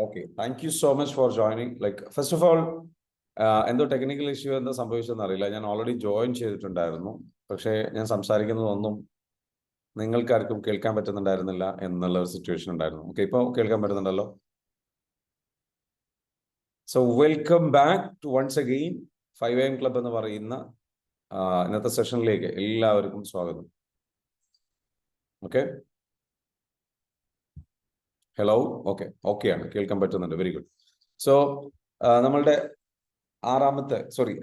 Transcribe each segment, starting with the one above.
Okay, thank you so much for joining. Like, first of all, എന്തോ technical issue എന്താ സംഭവിച്ചതെന്ന് അറിയില്ല. ഞാൻ ഓൾറെഡി ജോയിൻ ചെയ്തിട്ടുണ്ടായിരുന്നു. പക്ഷേ ഞാൻ സംസാരിക്കുന്നതൊന്നും നിങ്ങൾക്കാർക്കും കേൾക്കാൻ പറ്റുന്നുണ്ടായിരുന്നില്ല എന്നുള്ള ഒരു സിറ്റുവേഷൻ ഉണ്ടായിരുന്നു. ഓക്കെ, ഇപ്പോൾ കേൾക്കാൻ പറ്റുന്നുണ്ടല്ലോ. So welcome back to once again 5 AM club എന്ന് പറയുന്ന ഇന്നത്തെ സെഷനിലേക്ക് എല്ലാവർക്കും സ്വാഗതം. Okay, hello. ഓക്കെയാണ്, കേൾക്കാൻ പറ്റുന്നുണ്ട്. Very good. സോ നമ്മളുടെ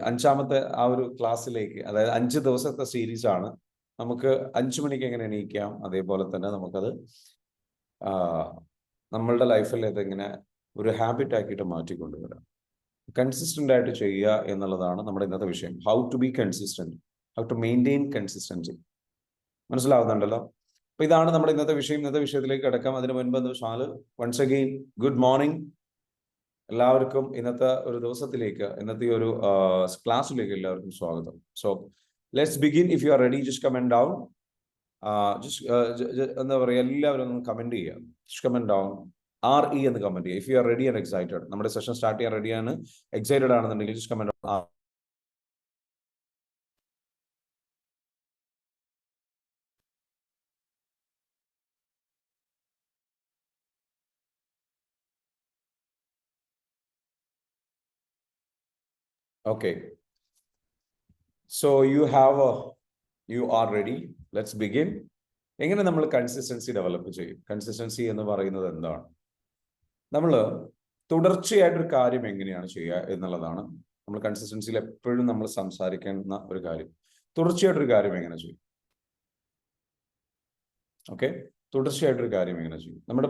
അഞ്ചാമത്തെ ആ ഒരു ക്ലാസ്സിലേക്ക്, അതായത് 5 ദിവസത്തെ സീരീസ് ആണ്. നമുക്ക് 5 മണിക്ക് എങ്ങനെ എണീക്കാം, അതേപോലെ തന്നെ നമുക്കത് നമ്മളുടെ ലൈഫിൽ ഇതെങ്ങനെ ഒരു ഹാബിറ്റ് ആക്കിയിട്ട് മാറ്റിക്കൊണ്ടുവരാം, കൺസിസ്റ്റന്റ് ആയിട്ട് ചെയ്യുക എന്നുള്ളതാണ് നമ്മുടെ ഇന്നത്തെ വിഷയം. How to be consistent, how to maintain consistency. മനസ്സിലാവുന്നുണ്ടല്ലോ. അപ്പൊ ഇതാണ് നമ്മുടെ ഇന്നത്തെ വിഷയം. ഇന്നത്തെ വിഷയത്തിലേക്ക് കിടക്കാം. അതിന് മുൻപ് വൺസ് അഗെയിൻ ഗുഡ് മോർണിംഗ് എല്ലാവർക്കും. ഇന്നത്തെ ഒരു ദിവസത്തിലേക്ക്, ഇന്നത്തെ ഒരു ക്ലാസ്സിലേക്ക് എല്ലാവർക്കും സ്വാഗതം. So let's begin. If you are ready, just comment down. എന്താ പറയുക, എല്ലാവരും ഒന്ന് കമന്റ് ചെയ്യുക. ജസ്റ്റ് കമന്റ് ഡൗൺ RE എന്ന് കമന്റ് ചെയ്യുക. If you are ready and excited, നമ്മുടെ സെഷൻ സ്റ്റാർട്ട് ചെയ്യാൻ റെഡിയാണ്, എക്സൈറ്റഡ് ആണെന്നുണ്ടെങ്കിൽ just comment down. Okay, so you are ready. Let's begin. എങ്ങനെ നമ്മൾ കൺസിസ്റ്റൻസി ഡെവലപ്പ് ചെയ്യും? കൺസിസ്റ്റൻസി എന്ന് പറയുന്നത് എന്താണ്? നമ്മൾ തുടർച്ചയായിട്ടൊരു കാര്യം എങ്ങനെയാണ് ചെയ്യുക എന്നുള്ളതാണ് നമ്മൾ കൺസിസ്റ്റൻസിയിൽ എപ്പോഴും നമ്മൾ സംസാരിക്കുന്ന ഒരു കാര്യം. തുടർച്ചയായിട്ടൊരു കാര്യം എങ്ങനെ ചെയ്യും? ഓക്കെ, തുടർച്ചയായിട്ടൊരു കാര്യം എങ്ങനെ ചെയ്യും? നമ്മുടെ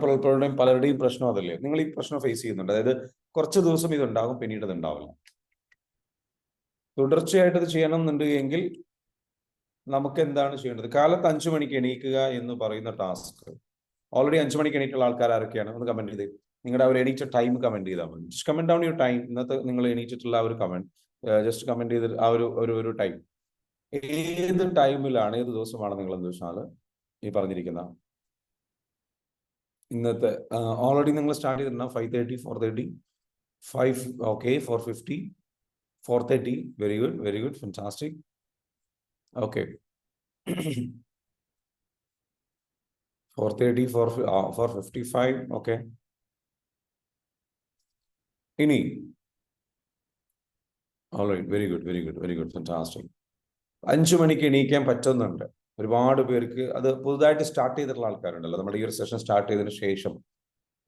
പലരുടെയും പ്രശ്നം അതല്ലേ. നിങ്ങൾ ഈ പ്രശ്നം ഫേസ് ചെയ്യുന്നുണ്ട്. അതായത് കുറച്ച് ദിവസം ഇതുണ്ടാകും, പിന്നീട് ഇത് ഉണ്ടാവില്ല. തുടർച്ചയായിട്ട് ഇത് ചെയ്യണം എന്നുണ്ടെങ്കിൽ നമുക്ക് എന്താണ് ചെയ്യേണ്ടത്? കാലത്ത് 5 മണിക്ക് എണീക്കുക എന്ന് പറയുന്ന ടാസ്ക്, ഓൾറെഡി 5 മണിക്ക് എണീറ്റുള്ള ആൾക്കാർ ആരൊക്കെയാണ്? ഒന്ന് കമന്റ് ചെയ്ത് നിങ്ങളുടെ അവർ എണീറ്റ ടൈം കമന്റ് ചെയ്താൽ മതി. Just comment down your time. ഇന്നത്തെ നിങ്ങൾ എണീറ്റിട്ടുള്ള ആ ഒരു കമന്റ് ജസ്റ്റ് കമന്റ് ചെയ്ത് ആ ഒരു ടൈം, ഏത് ടൈമിലാണ്, ഏത് ദിവസമാണ് നിങ്ങൾ എന്ത് വെച്ചാൽ ഈ പറഞ്ഞിരിക്കുന്ന ഇന്നത്തെ ഓൾറെഡി നിങ്ങൾ സ്റ്റാർട്ട് ചെയ്തിട്ടുണ്ടാവും. 5:30, 4:30, 5, okay, 4:50, 4:30. Very good, fantastic. Okay, 4:30, 4:55. Okay, ഇനി ഓൾറൈറ്റ്, വെരി ഗുഡ്, ഫാന്റാസ്റ്റിക്. 5 മണിക്ക് എണീക്കാൻ പറ്റുന്നുണ്ട് ഒരുപാട് പേർക്ക്. അത് പുതുതായിട്ട് സ്റ്റാർട്ട് ചെയ്തിട്ടുള്ള ആൾക്കാരുണ്ടല്ലോ. നമ്മുടെ ഈ ഒരു സെഷൻ സ്റ്റാർട്ട് ചെയ്തതിനു ശേഷം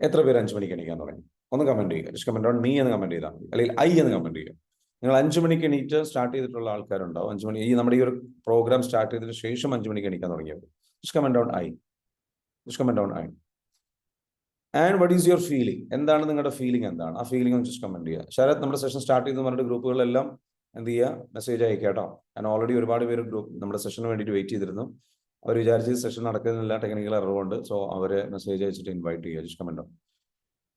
എത്ര പേര് 5 മണിക്ക് എണീക്കാൻ തുടങ്ങി? ഒന്ന് കമന്റ് ചെയ്യുക. ജസ്റ്റ് കമന്റ് ഓൺ മീ എന്ന് കമന്റ് ചെയ്താൽ മതി, അല്ലെങ്കിൽ ഐ എന്ന് കമന്റ് ചെയ്യുക. നിങ്ങൾ 5 മണിക്ക് എണീറ്റ് സ്റ്റാർട്ട് ചെയ്തിട്ടുള്ള ആൾക്കാരുണ്ടാവും. 5 മണി നമ്മുടെ ഈ ഒരു പ്രോഗ്രാം സ്റ്റാർട്ട് ചെയ്തതിനു ശേഷം 5 മണിക്ക് എണീക്കാൻ തുടങ്ങിയത്. Just comment on I. Just comment on I. And what is your feeling? എന്താണ് നിങ്ങളുടെ ഫീലിംഗ്? എന്താണ് ആ ഫീലിംഗ് ഒന്ന് ജസ്റ്റ് കമന്റ് ചെയ്യുക. ശരത്, നമ്മുടെ സെഷൻ സ്റ്റാർട്ട് ചെയ്തെന്ന് പറഞ്ഞിട്ട് ഗ്രൂപ്പുകളെല്ലാം എന്ത് ചെയ്യുക, മെസ്സേജ് അയക്കുക കേട്ടോ. ഞാൻ ഓൾറെഡി ഒരുപാട് പേര് നമ്മുടെ സെഷന് വേണ്ടിയിട്ട് വെയിറ്റ് ചെയ്തിരുന്നു. അവർ വിചാരിച്ച് സെഷൻ നടക്കുന്നില്ല, ടെക്നിക്കൽ എറർ കൊണ്ട്. സോ അവരെ മെസ്സേജ് അയച്ചിട്ട് ഇൻവൈറ്റ് ചെയ്യുക. Just comment on.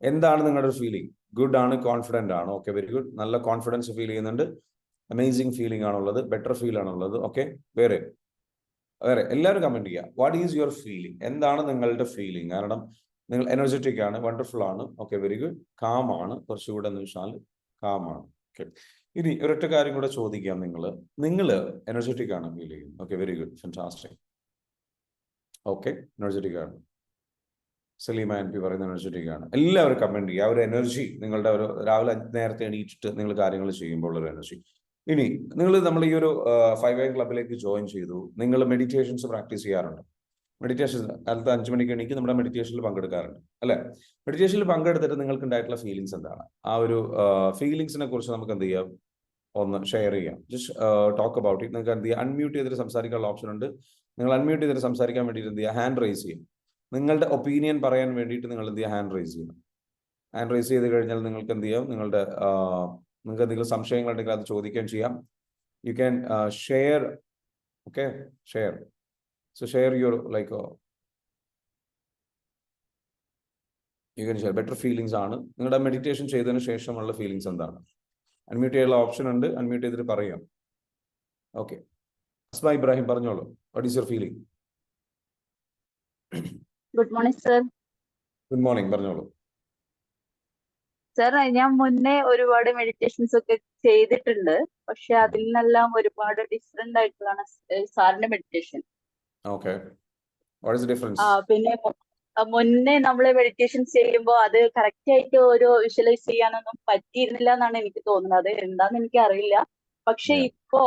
എന്താണ് നിങ്ങളുടെ ഫീലിംഗ്? ഗുഡ് ആണ്, കോൺഫിഡന്റ് ആണ്? Okay, very good. നല്ല കോൺഫിഡൻസ് ഫീൽ ചെയ്യുന്നുണ്ട്. അമേസിംഗ് ഫീലിംഗ് ആണുള്ളത്, ബെറ്റർ ഫീൽ ആണുള്ളത്. ഓക്കെ, വേറെ എല്ലാവരും കമന്റ് ചെയ്യുക. What is your feeling? എന്താണ് നിങ്ങളുടെ ഫീലിംഗ്? കാരണം നിങ്ങൾ എനർജറ്റിക് ആണ്, വണ്ടർഫുൾ ആണ്. Okay, very good. കാം ആണ്, കുറച്ചുകൂടെ എന്ന് വെച്ചാൽ കാം ആണ്. ഓക്കെ, ഇനി ഒരൊറ്റ കാര്യം കൂടെ ചോദിക്കാം. നിങ്ങൾ എനർജറ്റിക് ആണ് ഫീൽ ചെയ്യുന്നത്? Okay, very good, fantastic. Okay, energetic ആണ്. സലീമ MP പറയുന്ന എനർജറ്റിക് ആണ്. എല്ലാവരും കമന്റ് ചെയ്യുക. ആ ഒരു എനർജി, നിങ്ങളുടെ ഒരു രാവിലെ നേരത്തെ എണീറ്റിട്ട് നിങ്ങൾ കാര്യങ്ങൾ ചെയ്യുമ്പോൾ ഒരു എനർജി. ഇനി നമ്മൾ ഈ ഒരു 5 AM ക്ലബിലേക്ക് ജോയിൻ ചെയ്തു. നിങ്ങൾ മെഡിറ്റേഷൻസ് പ്രാക്ടീസ് ചെയ്യാറുണ്ട്? മെഡിറ്റേഷൻ കാലത്ത് 5 മണിക്ക് എണീക്ക് നമ്മുടെ മെഡിറ്റേഷനിൽ പങ്കെടുക്കാറുണ്ട് അല്ലെ? മെഡിറ്റേഷനിൽ പങ്കെടുത്തിട്ട് നിങ്ങൾക്ക് ഉണ്ടായിട്ടുള്ള ഫീലിങ്സ് എന്താണ്? ആ ഒരു ഫീലിങ്സിനെ കുറിച്ച് നമുക്ക് എന്ത് ചെയ്യാം, ഒന്ന് ഷെയർ ചെയ്യാം. Just talk about it. നിങ്ങൾക്ക് എന്ത് ചെയ്യാം, അൺമ്യൂട്ട് ചെയ്തിട്ട് സംസാരിക്കാനുള്ള ഓപ്ഷൻ ഉണ്ട്. നിങ്ങൾ അൺമ്യൂട്ട് ചെയ്തിട്ട് സംസാരിക്കാൻ വേണ്ടിയിട്ട് എന്ത് ചെയ്യുക, ഹാൻഡ് റൈസ് ചെയ്യും. നിങ്ങളുടെ ഒപ്പീനിയൻ പറയാൻ വേണ്ടിയിട്ട് നിങ്ങൾ എന്ത് ചെയ്യുക, ഹാൻഡ് റൈസ് ചെയ്യണം. ഹാൻഡ് റൈസ് ചെയ്ത് കഴിഞ്ഞാൽ നിങ്ങൾക്ക് എന്ത് ചെയ്യാം, നിങ്ങൾക്ക് എന്തെങ്കിലും സംശയങ്ങൾ ഉണ്ടെങ്കിൽ അത് ചോദിക്കുകയും ചെയ്യാം. You can share. Okay, share. So share your you can share better feelings ആണ്. നിങ്ങളുടെ മെഡിറ്റേഷൻ ചെയ്തതിനു ശേഷമുള്ള ഫീലിങ്സ് എന്താണ്? അൺമ്യൂട്ട് ചെയ്യാനുള്ള ഓപ്ഷൻ ഉണ്ട്, അൺമ്യൂട്ട് ചെയ്തിട്ട് പറയാം. ഓക്കെ, അസ്മ ഇബ്രാഹിം പറഞ്ഞോളൂ. What is your feeling? Good morning sir. Good morning, പറഞ്ഞോളൂ. സർ, ഞാൻ മുന്നേ ഒരുപാട് മെഡിറ്റേഷൻസ് ഒക്കെ ചെയ്തിട്ടുണ്ട്. പക്ഷെ അതിൽ നിന്നെല്ലാം ഒരുപാട് ഡിഫറെന്റ് ആയിട്ടുള്ളതാണ് സാറിന്റെ meditation. Okay. What is the difference? പിന്നെ മുന്നേ നമ്മൾ മെഡിറ്റേഷൻ ചെയ്യുമ്പോൾ അത് കറക്റ്റ് ആയിട്ട് ഒരു വിഷ്വലൈസ് ചെയ്യാനൊന്നും പറ്റിയിരുന്നില്ല എന്നാണ് എനിക്ക് തോന്നുന്നത്. അത് എന്താന്ന് എനിക്ക് അറിയില്ല. പക്ഷെ Yeah. ഇപ്പോ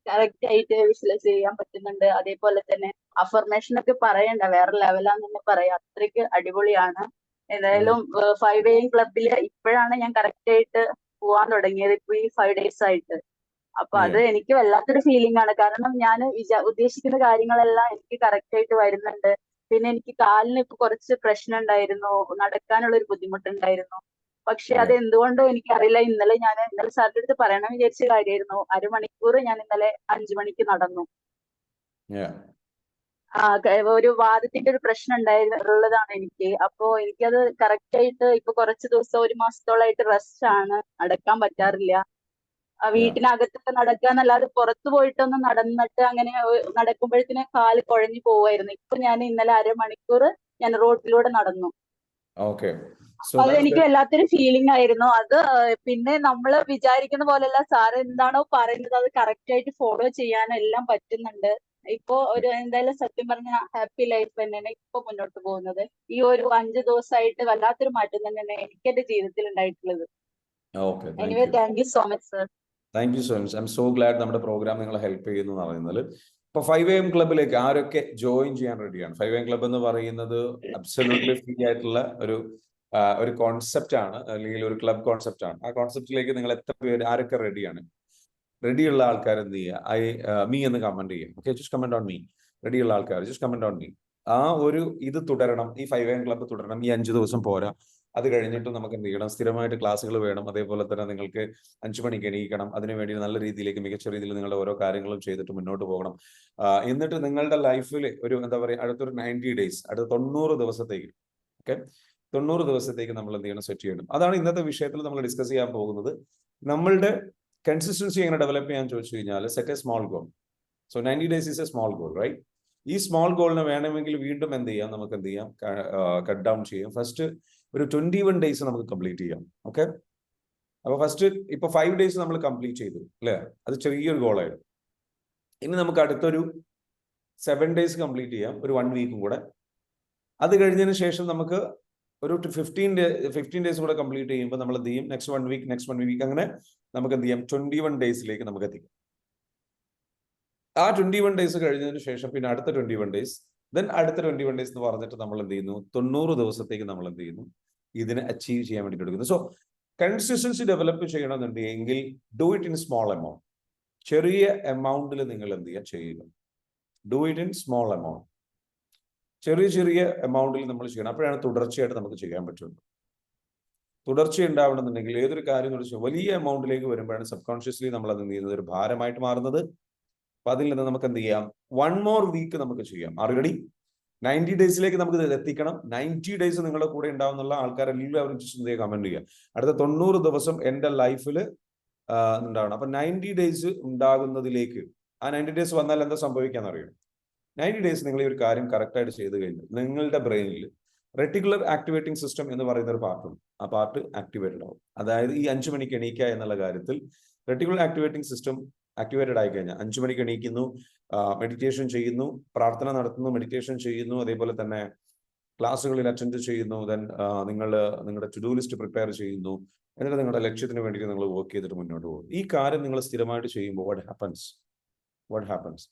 കറക്റ്റ് ആയിട്ട് വിഷ്വലൈസ് ചെയ്യാൻ പറ്റുന്നുണ്ട്. അതേപോലെ തന്നെ അഫർമേഷൻ ഒക്കെ പറയണ്ട, വേറെ ലെവലാന്ന് തന്നെ പറയാം. അത്രയ്ക്ക് അടിപൊളിയാണ്. ഏതായാലും 5 AM ക്ലബിൽ ഇപ്പോഴാണ് ഞാൻ കറക്റ്റ് ആയിട്ട് പോവാൻ തുടങ്ങിയത്, ഇപ്പൊ ഈ 5 days ആയിട്ട്. അപ്പൊ അത് Yeah. എനിക്ക് വല്ലാത്തൊരു ഫീലിംഗ് ആണ്. കാരണം ഞാൻ ഉദ്ദേശിക്കുന്ന കാര്യങ്ങളെല്ലാം എനിക്ക് കറക്റ്റ് ആയിട്ട് വരുന്നുണ്ട്. പിന്നെ എനിക്ക് കാലിന് ഇപ്പൊ കുറച്ച് പ്രശ്നം ഉണ്ടായിരുന്നു, നടക്കാനുള്ള ഒരു ബുദ്ധിമുട്ടുണ്ടായിരുന്നു. പക്ഷെ അത് Yeah. എന്തുകൊണ്ടോ എനിക്കറിയില്ല, ഇന്നലെ സാറിന്റെ അടുത്ത് പറയണം വിചാരിച്ച കാര്യമായിരുന്നു. അരമണിക്കൂർ ഞാൻ ഇന്നലെ 5 മണിക്ക് നടന്നു. Yeah. ഒരു വാദത്തിന്റെ ഒരു പ്രശ്നം ഉള്ളതാണ് എനിക്ക്. അപ്പോ എനിക്കത് കറക്റ്റ് ആയിട്ട് ഇപ്പൊ കുറച്ച് ദിവസം, 1 മാസത്തോളായിട്ട് റെസ്റ്റ് ആണ്, നടക്കാൻ പറ്റാറില്ല. Yeah. വീട്ടിനകത്തൊക്കെ നടക്കുക എന്നല്ലാതെ പുറത്തു പോയിട്ടൊന്ന് നടന്നിട്ട് അങ്ങനെ നടക്കുമ്പോഴത്തേന് കാല് കുഴഞ്ഞു പോവായിരുന്നു. ഇപ്പൊ ഞാൻ ഇന്നലെ അരമണിക്കൂർ ഞാൻ റോഡിലൂടെ നടന്നു. Okay. So അത് that's എനിക്ക് the വല്ലാത്തൊരു ഫീലിംഗ് ആയിരുന്നു. അത് പിന്നെ നമ്മൾ വിചാരിക്കുന്ന പോലെയല്ല, സാർ എന്താണോ പറയുന്നത് അത് കറക്റ്റ് ആയിട്ട് ഫോളോ ചെയ്യാൻ എല്ലാം പറ്റുന്നുണ്ട്. ഇപ്പൊ എന്തായാലും സത്യം പറഞ്ഞ ഹാപ്പി ലൈഫ് തന്നെയാണ് ഇപ്പൊ മുന്നോട്ട് പോകുന്നത്. ഈ ഒരു 5 ദിവസമായിട്ട് വല്ലാത്തൊരു മാറ്റം തന്നെയാണ് എനിക്ക് എന്റെ ജീവിതത്തിൽ ഉണ്ടായിട്ടുള്ളത്. Okay. Thank anyway, you. Thank you so much sir. Thank you so much. I M so GLAAD നമ്മുടെ പ്രോഗ്രാം നിങ്ങളെ ഹെൽപ്പ് ചെയ്യുന്നു എന്ന് പറയുന്നത്. ഇപ്പൊ 5 AM ക്ലബിലേക്ക് ആരൊക്കെ ജോയിൻ ചെയ്യാൻ റെഡിയാണ്? 5 AM ക്ലബ് എന്ന് പറയുന്നത് അബ്സല്യൂട്ട്ലി ഫ്രീ ആയിട്ടുള്ള ഒരു കോൺസെപ്റ്റ് ആണ്, അല്ലെങ്കിൽ ഒരു ക്ലബ് കോൺസെപ്റ്റ് ആണ്. ആ കോൺസെപ്റ്റിലേക്ക് നിങ്ങൾ എത്ര പേര്, ആരൊക്കെ റെഡിയാണ്? റെഡിയുള്ള ആൾക്കാർ എന്ത് ചെയ്യുക? മീ എന്ന് കമന്റ് ചെയ്യാം. Okay, just comment on me. റെഡിയുള്ള ആൾക്കാർ ജസ്റ്റ് കമന്റ് ഓൺ മീ. ഇത് തുടരണം, ഈ 5 AM ക്ലബ് തുടരണം. ഈ 5 ദിവസം പോരാ, അത് കഴിഞ്ഞിട്ട് നമുക്ക് എന്ത് ചെയ്യണം? സ്ഥിരമായിട്ട് ക്ലാസ്സുകൾ വേണം. അതേപോലെ തന്നെ നിങ്ങൾക്ക് 5 മണിക്ക് എണീക്കണം. അതിനുവേണ്ടി നല്ല രീതിയിലേക്ക്, മികച്ച രീതിയിൽ നിങ്ങളുടെ ഓരോ കാര്യങ്ങളും ചെയ്തിട്ട് മുന്നോട്ട് പോകണം. എന്നിട്ട് നിങ്ങളുടെ ലൈഫിൽ എന്താ പറയുക, അടുത്തൊരു 90 ഡേയ്സ്, അടുത്ത 90 ദിവസത്തേക്ക്, ഓക്കെ, 90 ദിവസത്തേക്ക് നമ്മൾ എന്ത് ചെയ്യണം? സെറ്റ് ചെയ്യണം. അതാണ് ഇന്നത്തെ വിഷയത്തിൽ നമ്മൾ ഡിസ്കസ് ചെയ്യാൻ പോകുന്നത്. നമ്മളുടെ കൺസിസ്റ്റൻസി എങ്ങനെ ഡെവലപ്പ് ചെയ്യാൻ ചോദിച്ചു കഴിഞ്ഞാൽ, set a small goal. So 90 days is a small goal, right? ഈ സ്മോൾ ഗോളിനെ വേണമെങ്കിൽ വീണ്ടും എന്ത് ചെയ്യാം? നമുക്ക് എന്ത് ചെയ്യാം? കട്ട് ഡൗൺ ചെയ്യാം. ഫസ്റ്റ് ഒരു 21 ഡേയ്സ് നമുക്ക് കംപ്ലീറ്റ് ചെയ്യാം. ഓക്കെ, അപ്പൊ ഫസ്റ്റ് ഇപ്പൊ 5 ഡേയ്സ് നമ്മൾ കംപ്ലീറ്റ് ചെയ്തു അല്ലേ? അത് ചെറിയൊരു ഗോളായിരുന്നു. ഇനി നമുക്ക് അടുത്തൊരു 7 ഡേയ്സ് കംപ്ലീറ്റ് ചെയ്യാം, ഒരു 1 വീക്കും കൂടെ. അത് കഴിഞ്ഞതിന് ശേഷം നമുക്ക് ഒരു 15 ഡേയ്സ് കൂടെ കംപ്ലീറ്റ് ചെയ്യുമ്പോൾ നമ്മൾ എന്ത് ചെയ്യും? നെക്സ്റ്റ് 1 വീക്ക്, അങ്ങനെ നമുക്ക് എന്ത് ചെയ്യാം? 21 ഡേയ്സിലേക്ക് നമുക്ക് എത്തിക്കാം. ആ 21 ഡേയ്സ് കഴിഞ്ഞതിന് ശേഷം പിന്നെ അടുത്ത 21 ഡേയ്സ്, ദെൻ അടുത്ത 21 ഡേയ്സ് എന്ന് പറഞ്ഞിട്ട് നമ്മൾ എന്ത് ചെയ്യുന്നു? 90 ദിവസത്തേക്ക് നമ്മൾ എന്ത് ചെയ്യുന്നു? ഇതിനെ അച്ചീവ് ചെയ്യാൻ വേണ്ടിയിട്ട് എടുക്കുന്നു. സോ കൺസിസ്റ്റൻസി ഡെവലപ്പ് ചെയ്യണമെന്നുണ്ടെങ്കിൽ do it in small amount. ചെറിയ എമൗണ്ടിൽ നിങ്ങൾ എന്ത് ചെയ്യുക? Do it in small amount. ചെറിയ എമൗണ്ടിൽ നമ്മൾ ചെയ്യണം. അപ്പോഴാണ് തുടർച്ചയായിട്ട് നമുക്ക് ചെയ്യാൻ പറ്റുള്ളൂ. തുടർച്ച ഉണ്ടാവണമെന്നുണ്ടെങ്കിൽ ഏതൊരു കാര്യം വലിയ എമൗണ്ടിലേക്ക് വരുമ്പോഴാണ് സബ് കോൺഷ്യസ്ലി നമ്മൾ അത് എന്ത് ചെയ്യുന്നത്? ഒരു ഭാരമായിട്ട് മാറുന്നത്. അപ്പൊ അതിൽ നിന്ന് നമുക്ക് എന്ത് ചെയ്യാം? 1 more വീക്ക് നമുക്ക് ചെയ്യാം. ആൾറെഡി 90 ഡേയ്സിലേക്ക് നമുക്ക് എത്തിക്കണം. 90 ഡേയ്സ് നിങ്ങളുടെ കൂടെ ഉണ്ടാവുന്നുള്ള ആൾക്കാരെല്ലാവരും കമന്റ് ചെയ്യുക. അടുത്ത 90 ദിവസം എന്റെ ലൈഫിൽ ഉണ്ടാവണം. അപ്പൊ 90 ഡേയ്സ് ഉണ്ടാകുന്നതിലേക്ക്, ആ 90 ഡേയ്സ് വന്നാൽ എന്താ സംഭവിക്കാന്ന് അറിയാം? 90 ഡേയ്സ് നിങ്ങൾ ഈ ഒരു കാര്യം കറക്റ്റായിട്ട് ചെയ്ത് കഴിഞ്ഞാൽ നിങ്ങളുടെ ബ്രെയിനിൽ റെറ്റിക്കുലർ ആക്ടിവേറ്റിംഗ് സിസ്റ്റം എന്ന് പറയുന്ന ഒരു പാർട്ടുണ്ട്. ആ പാർട്ട് ആക്ടിവേറ്റഡ് ആവും. അതായത് ഈ 5 മണിക്ക് എണീക്കുക എന്നുള്ള കാര്യത്തിൽ റെറ്റിക്കുലർ ആക്ടിവേറ്റിംഗ് സിസ്റ്റം ആക്ടിവേറ്റഡ് ആയി കഴിഞ്ഞാൽ 5 മണിക്ക് എണീക്കുന്നു, മെഡിറ്റേഷൻ ചെയ്യുന്നു, പ്രാർത്ഥന നടത്തുന്നു, മെഡിറ്റേഷൻ ചെയ്യുന്നു, അതേപോലെ തന്നെ ക്ലാസ്സുകളിൽ അറ്റൻഡ് ചെയ്യുന്നു, ദെൻ നിങ്ങൾ നിങ്ങളുടെ ടു ഡു ലിസ്റ്റ് പ്രിപ്പയർ ചെയ്യുന്നു, എന്നിട്ട് നിങ്ങളുടെ ലക്ഷ്യത്തിന് വേണ്ടി നിങ്ങൾ വർക്ക് ചെയ്തിട്ട് മുന്നോട്ട് പോകും. ഈ കാര്യം നിങ്ങൾ സ്ഥിരമായിട്ട് ചെയ്യുമ്പോൾ വാട്ട് ഹാപ്പൻസ്?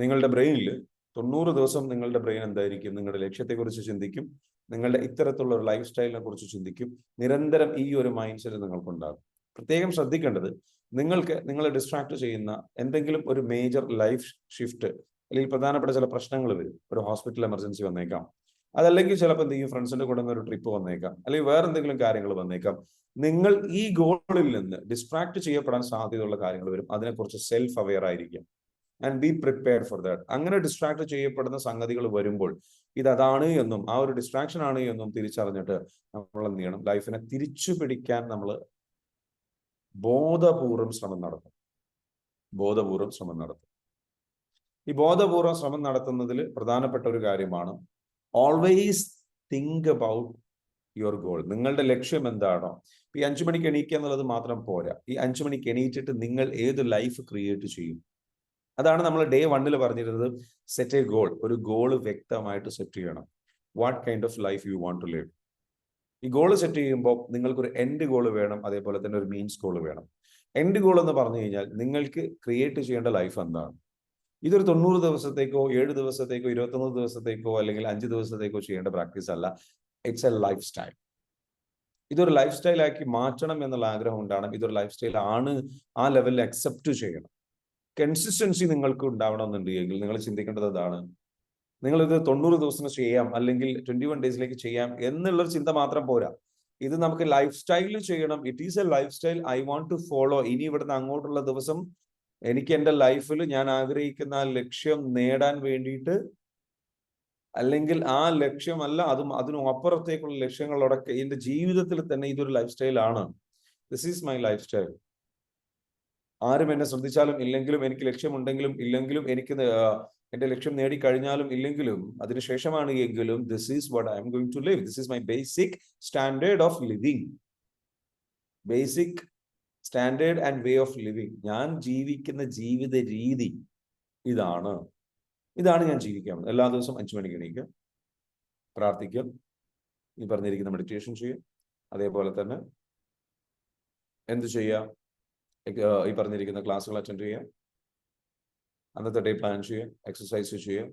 നിങ്ങളുടെ ബ്രെയിനിൽ 90 ദിവസം നിങ്ങളുടെ ബ്രെയിൻ എന്തായിരിക്കും? നിങ്ങളുടെ ലക്ഷ്യത്തെക്കുറിച്ച് ചിന്തിക്കും, നിങ്ങളുടെ ഇത്തരത്തിലുള്ള ഒരു ലൈഫ് സ്റ്റൈലിനെ കുറിച്ച് ചിന്തിക്കും. നിരന്തരം ഈ ഒരു മൈൻഡ് സെറ്റ് നിങ്ങൾക്കുണ്ടാകും. പ്രത്യേകം ശ്രദ്ധിക്കേണ്ടത്, നിങ്ങളെ ഡിസ്ട്രാക്ട് ചെയ്യുന്ന എന്തെങ്കിലും ഒരു മേജർ ലൈഫ് ഷിഫ്റ്റ്, അല്ലെങ്കിൽ പ്രധാനപ്പെട്ട ചില പ്രശ്നങ്ങൾ വരും. ഒരു ഹോസ്പിറ്റൽ എമർജൻസി വന്നേക്കാം, അതല്ലെങ്കിൽ ചിലപ്പോൾ എന്ത് ചെയ്യും? ഫ്രണ്ട്സിന്റെ കൂടെ ഒരു ട്രിപ്പ് വന്നേക്കാം, അല്ലെങ്കിൽ വേറെ എന്തെങ്കിലും കാര്യങ്ങൾ വന്നേക്കാം. നിങ്ങൾ ഈ ഗോളിൽ നിന്ന് ഡിസ്ട്രാക്ട് ചെയ്യപ്പെടാൻ സാധ്യതയുള്ള കാര്യങ്ങൾ വരും. അതിനെക്കുറിച്ച് സെൽഫ് അവെയർ ആയിരിക്കും and be prepared for that. അങ്ങനെ ഡിസ്ട്രാക്ട് ചെയ്യപ്പെടുന്ന സംഗതികൾ വരുമ്പോൾ അതാണ് എന്നും ആ ഒരു ഡിസ്ട്രാക്ഷൻ ആണ് എന്നും തിരിച്ചറിഞ്ഞിട്ട് നമ്മൾ എന്ത് ചെയ്യണം? ലൈഫിനെ തിരിച്ചു പിടിക്കാൻ നമ്മൾ ബോധപൂർവം ശ്രമം നടത്തും. ഈ ബോധപൂർവം ശ്രമം നടത്തുന്നതിൽ പ്രധാനപ്പെട്ട ഒരു കാര്യമാണ് always think about your goal. നിങ്ങളുടെ ലക്ഷ്യം എന്താണോ? ഈ 5 മണിക്ക് എണീക്കുക എന്നുള്ളത് മാത്രം പോരാ. ഈ 5 മണിക്ക് എണീറ്റിട്ട് നിങ്ങൾ ഏത് ലൈഫ് ക്രിയേറ്റ് ചെയ്യും? അതാണ് നമ്മൾ ഡേ 1 പറഞ്ഞിരുന്നത്. Set a goal. ഒരു ഗോൾ വ്യക്തമായിട്ട് സെറ്റ് ചെയ്യണം. What kind of life you want to live. ഈ ഗോൾ സെറ്റ് ചെയ്യുമ്പോൾ നിങ്ങൾക്കൊരു എൻഡ് ഗോൾ വേണം, അതേപോലെ തന്നെ ഒരു മീൻസ് ഗോൾ വേണം. എൻഡ് ഗോൾ എന്ന് പറഞ്ഞു കഴിഞ്ഞാൽ നിങ്ങൾക്ക് ക്രിയേറ്റ് ചെയ്യേണ്ട ലൈഫ് എന്താണ്? ഇതൊരു 90 ദിവസത്തേക്കോ 7 ദിവസത്തേക്കോ 21 ദിവസത്തേക്കോ അല്ലെങ്കിൽ 5 ദിവസത്തേക്കോ ചെയ്യേണ്ട പ്രാക്ടീസ് അല്ല. It's A life style. ഇതൊരു ലൈഫ് സ്റ്റൈലാക്കി മാറ്റണം എന്നുള്ള ആഗ്രഹം ഉണ്ടാകണം. ഇതൊരു ലൈഫ് സ്റ്റൈൽ ആണ്, ആ ലെവലിൽ അക്സെപ്റ്റ് ചെയ്യണം. കൺസിസ്റ്റൻസി നിങ്ങൾക്ക് ഉണ്ടാവണമെന്നുണ്ടെങ്കിൽ നിങ്ങൾ ചിന്തിക്കേണ്ടത് അതാണ്. നിങ്ങളിത് 90 ദിവസം ചെയ്യാം അല്ലെങ്കിൽ 21 ഡേയ്സിലേക്ക് ചെയ്യാം എന്നുള്ളൊരു ചിന്ത മാത്രം പോരാ. ഇത് നമുക്ക് ലൈഫ് സ്റ്റൈലിൽ ചെയ്യണം. It is a lifestyle I want to follow. ഇനി ഇവിടുന്ന് അങ്ങോട്ടുള്ള ദിവസം എനിക്ക് എൻ്റെ ലൈഫിൽ ഞാൻ ആഗ്രഹിക്കുന്ന ആ ലക്ഷ്യം നേടാൻ വേണ്ടിയിട്ട്, അല്ലെങ്കിൽ ആ ലക്ഷ്യമല്ല അതും അതിനും അപ്പുറത്തേക്കുള്ള ലക്ഷ്യങ്ങളോടൊക്കെ എൻ്റെ ജീവിതത്തിൽ തന്നെ ഇതൊരു ലൈഫ് സ്റ്റൈൽ ആണ്. This is my life style. ആരും എന്നെ ശ്രദ്ധിച്ചാലും ഇല്ലെങ്കിലും, എനിക്ക് ലക്ഷ്യമുണ്ടെങ്കിലും ഇല്ലെങ്കിലും, എനിക്ക് എന്റെ ലക്ഷ്യം നേടിക്കഴിഞ്ഞാലും ഇല്ലെങ്കിലും, അതിനുശേഷമാണ് എങ്കിലും, this is what I am going to live. This is my basic standard of living. Basic standard and way of living. ഞാൻ ജീവിക്കുന്ന ജീവിത രീതി ഇതാണ്. ഇതാണ് ഞാൻ ജീവിക്കാൻ. എല്ലാ ദിവസവും 5 മണിക്ക് എണീക്കുക, പ്രാർത്ഥിക്കുക, ഈ പറഞ്ഞിരിക്കുന്ന മെഡിറ്റേഷൻ ചെയ്യുക, അതേപോലെ തന്നെ എന്ത് ചെയ്യുക, ഈ പറഞ്ഞിരിക്കുന്ന ക്ലാസ്സുകൾ അറ്റൻഡ് ചെയ്യുക, അന്നത്തെ ഡേ പ്ലാൻ ചെയ്യുക, എക്സസൈസ് ചെയ്യുക,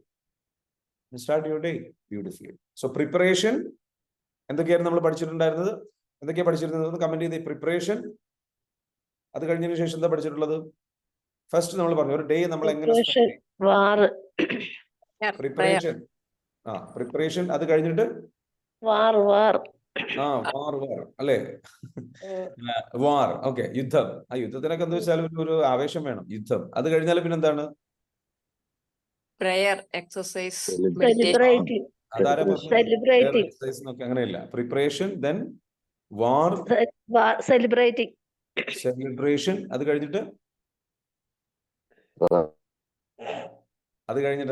start your day beautifully. So preparation എന്തൊക്കെയായിരുന്നു നമ്മൾ പഠിച്ചിട്ടുണ്ടായിരുന്നത്? എന്തൊക്കെയാണ് പഠിച്ചിരുന്നത്? കമന്റ് ചെയ്ത്. പ്രിപ്പറേഷൻ, അത് കഴിഞ്ഞതിന് ശേഷം എന്താ പഠിച്ചിട്ടുള്ളത്? ഫസ്റ്റ് നമ്മൾ പറഞ്ഞു ഒരു ഡേ നമ്മൾ എങ്ങനെ പ്രിപ്പറേഷൻ. പ്രിപ്പറേഷൻ, അത് കഴിഞ്ഞിട്ട് വാർ അല്ലേ? വാർ, ഓക്കെ, യുദ്ധം. ആ യുദ്ധത്തിനൊക്കെ എന്താ വെച്ചാൽ ഒരു ആവേശം വേണം. യുദ്ധം. അത് കഴിഞ്ഞാൽ പിന്നെ എന്താണ്? പ്രയർ, എക്സസൈസ്, അങ്ങനെയല്ല. പ്രിപ്പറേഷൻ, ദെൻ വാർ, സെലിബ്രേഷൻ. അത് കഴിഞ്ഞിട്ട്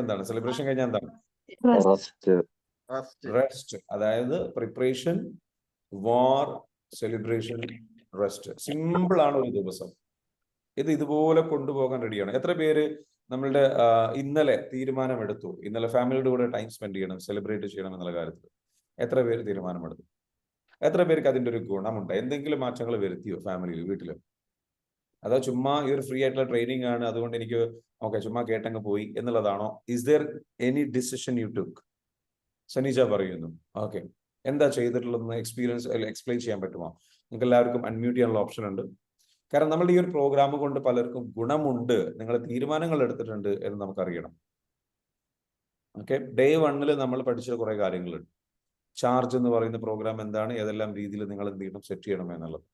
എന്താണ്? സെലിബ്രേഷൻ കഴിഞ്ഞാൽ എന്താണ്? റെസ്റ്റ്. അതായത് പ്രിപ്പറേഷൻ, വാർ, സെലിബ്രേഷൻ, റെസ്റ്റ്. സിമ്പിൾ ആണ് ഒരു ദിവസം. ഇത് ഇതുപോലെ കൊണ്ടുപോകാൻ റെഡിയാണ്. എത്ര പേര് നമ്മളുടെ ഇന്നലെ തീരുമാനമെടുത്തു, ഇന്നലെ ഫാമിലിയുടെ കൂടെ ടൈം സ്പെൻഡ് ചെയ്യണം, സെലിബ്രേറ്റ് ചെയ്യണം എന്നുള്ള കാര്യത്തിൽ? എത്ര പേര് തീരുമാനമെടുത്തു? എത്ര പേർക്ക് അതിൻ്റെ ഒരു ഗുണമുണ്ട്? എന്തെങ്കിലും മാറ്റങ്ങൾ വരുത്തിയോ ഫാമിലിയിൽ, വീട്ടിൽ? അതോ ചുമ്മാ ഈ ഒരു ഫ്രീ ആയിട്ടുള്ള ട്രെയിനിങ് ആണ്, അതുകൊണ്ട് എനിക്ക് ഓക്കെ ചുമ്മാ കേട്ടങ്ങ് പോയി എന്നുള്ളതാണോ? Is there any decision you took? Saneeja പറയുന്നു. ഓക്കെ, എന്താ ചെയ്തിട്ടുള്ളതെന്ന് എക്സ്പീരിയൻസ് എക്സ്പ്ലെയിൻ ചെയ്യാൻ പറ്റുമോ? നിങ്ങൾക്ക് എല്ലാവർക്കും അൺമ്യൂട്ട് ചെയ്യാനുള്ള ഓപ്ഷൻ ഉണ്ട്. കാരണം നമ്മളുടെ ഈ ഒരു പ്രോഗ്രാം കൊണ്ട് പലർക്കും ഗുണമുണ്ട്, നിങ്ങൾ തീരുമാനങ്ങൾ എടുത്തിട്ടുണ്ട് എന്ന് നമുക്കറിയണം. ഓക്കെ, ഡേ 1 നമ്മൾ പഠിച്ച കുറെ കാര്യങ്ങളുണ്ട്. ചാർജ് എന്ന് പറയുന്ന പ്രോഗ്രാം എന്താണ്, ഏതെല്ലാം രീതിയിൽ നിങ്ങൾ എന്ത് ചെയ്യണം, സെറ്റ് ചെയ്യണം എന്നുള്ളത്.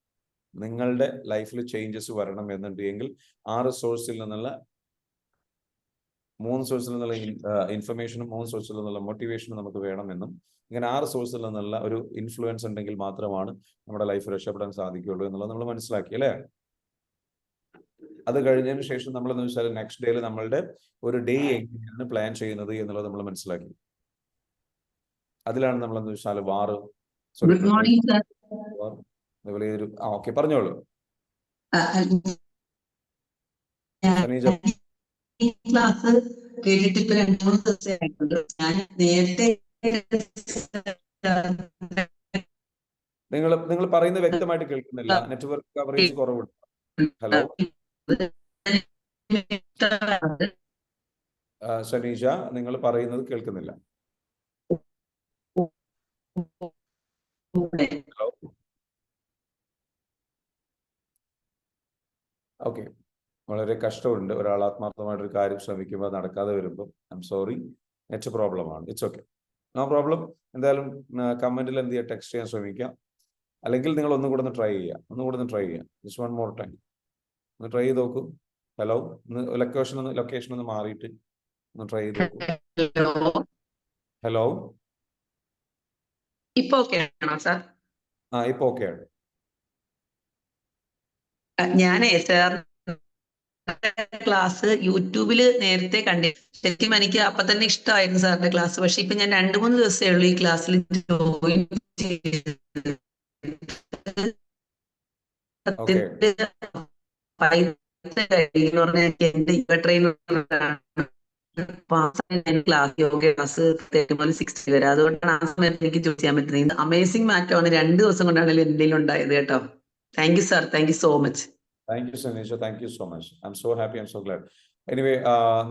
നിങ്ങളുടെ ലൈഫിൽ ചേഞ്ചസ് വരണം എന്നുണ്ടെങ്കിൽ 6 സോഴ്സിൽ നിന്നുള്ള 3 സോഴ്സിൽ നിന്നുള്ള ഇൻഫർമേഷനും 3 സോഴ്സിൽ നിന്നുള്ള മോട്ടിവേഷനും നമുക്ക് വേണമെന്നും, ഇങ്ങനെ 6 സോഴ്സിൽ നിന്നുള്ള ഒരു ഇൻഫ്ലുവൻസ് ഉണ്ടെങ്കിൽ മാത്രമാണ് നമ്മുടെ ലൈഫ് രക്ഷപ്പെടാൻ സാധിക്കുകയുള്ളൂ എന്നുള്ളത് നമ്മൾ മനസ്സിലാക്കി, അല്ലേ? അത് കഴിഞ്ഞതിന് ശേഷം നമ്മൾ എന്ന് വെച്ചാൽ നെക്സ്റ്റ് ഡേയിൽ നമ്മളുടെ ഒരു ഡേ എങ്ങനെയാണ് പ്ലാൻ ചെയ്യുന്നത് എന്നുള്ളത് നമ്മൾ മനസ്സിലാക്കി. അതിലാണ് നമ്മൾ എന്ന് വെച്ചാൽ വാറ്, അതുപോലെ ഒരു ഓക്കെ പറഞ്ഞോളൂ. ക്ലാസ് കേട്ടിട്ട് ഇപ്പൊ 2-3 ദിവസമായിട്ടുണ്ട്. ഞാൻ നേരത്തെ നിങ്ങൾ പറയുന്നത് വ്യക്തമായിട്ട് കേൾക്കുന്നില്ല. നെറ്റ്വർക്ക് കവറേജ് കുറവുണ്ട്. ഹലോ ഷനീജ, നിങ്ങൾ പറയുന്നത് കേൾക്കുന്നില്ല. ഓക്കെ, വളരെ കഷ്ടമുണ്ട്. ഒരാൾ ആത്മാർത്ഥമായിട്ടൊരു കാര്യം ശ്രമിക്കുമ്പോൾ അത് നടക്കാതെ വരുമ്പോൾ I'm sorry, net problem ആണ്. It's okay, no problem. എന്തായാലും കമന്റിൽ എന്ത് ചെയ്യുക, ടെക്സ്റ്റ് ചെയ്യാൻ ശ്രമിക്കാം. അല്ലെങ്കിൽ നിങ്ങൾ ഒന്നും കൂടെ ഒന്ന് ട്രൈ ചെയ്യുക. ജസ്റ്റ് വൺ മോർ ടൈം ഒന്ന് ട്രൈ ചെയ്ത് നോക്കൂ. ഹലോ, ലൊക്കേഷൻ ഒന്ന് മാറിയിട്ട് ഒന്ന് ട്രൈ ചെയ്ത് നോക്കൂ. ഹലോ, ഇപ്പൊ ഓക്കെ ആണോ സാർ? ഇപ്പൊ ഓക്കെ ആണ്. ഞാനേ സാർ ക്ലാസ് യൂട്യൂബില് നേരത്തെ കണ്ടിരുന്നു. ശരിക്കും എനിക്ക് അപ്പൊ തന്നെ ഇഷ്ടമായിരുന്നു സാറിന്റെ ക്ലാസ്. പക്ഷെ ഇപ്പൊ ഞാൻ 2-3 ദിവസമേ ഉള്ളൂ ഈ ക്ലാസ്സിൽ join okay. Class yoga class 60 വരെ. അതുകൊണ്ടാണ് ആ സമയത്ത് എനിക്ക് ചൂസ് ചെയ്യാൻ പറ്റുന്നത്. അമേസിംഗ് മാറ്റമാണ് 2 ദിവസം കൊണ്ടാണ് എന്തെങ്കിലും ഉണ്ടായത് കേട്ടോ. Thank you sir, thank you so much. Thank you Saneesha, thank you so much. I M so happy, I'm so GLAAD. Anyway,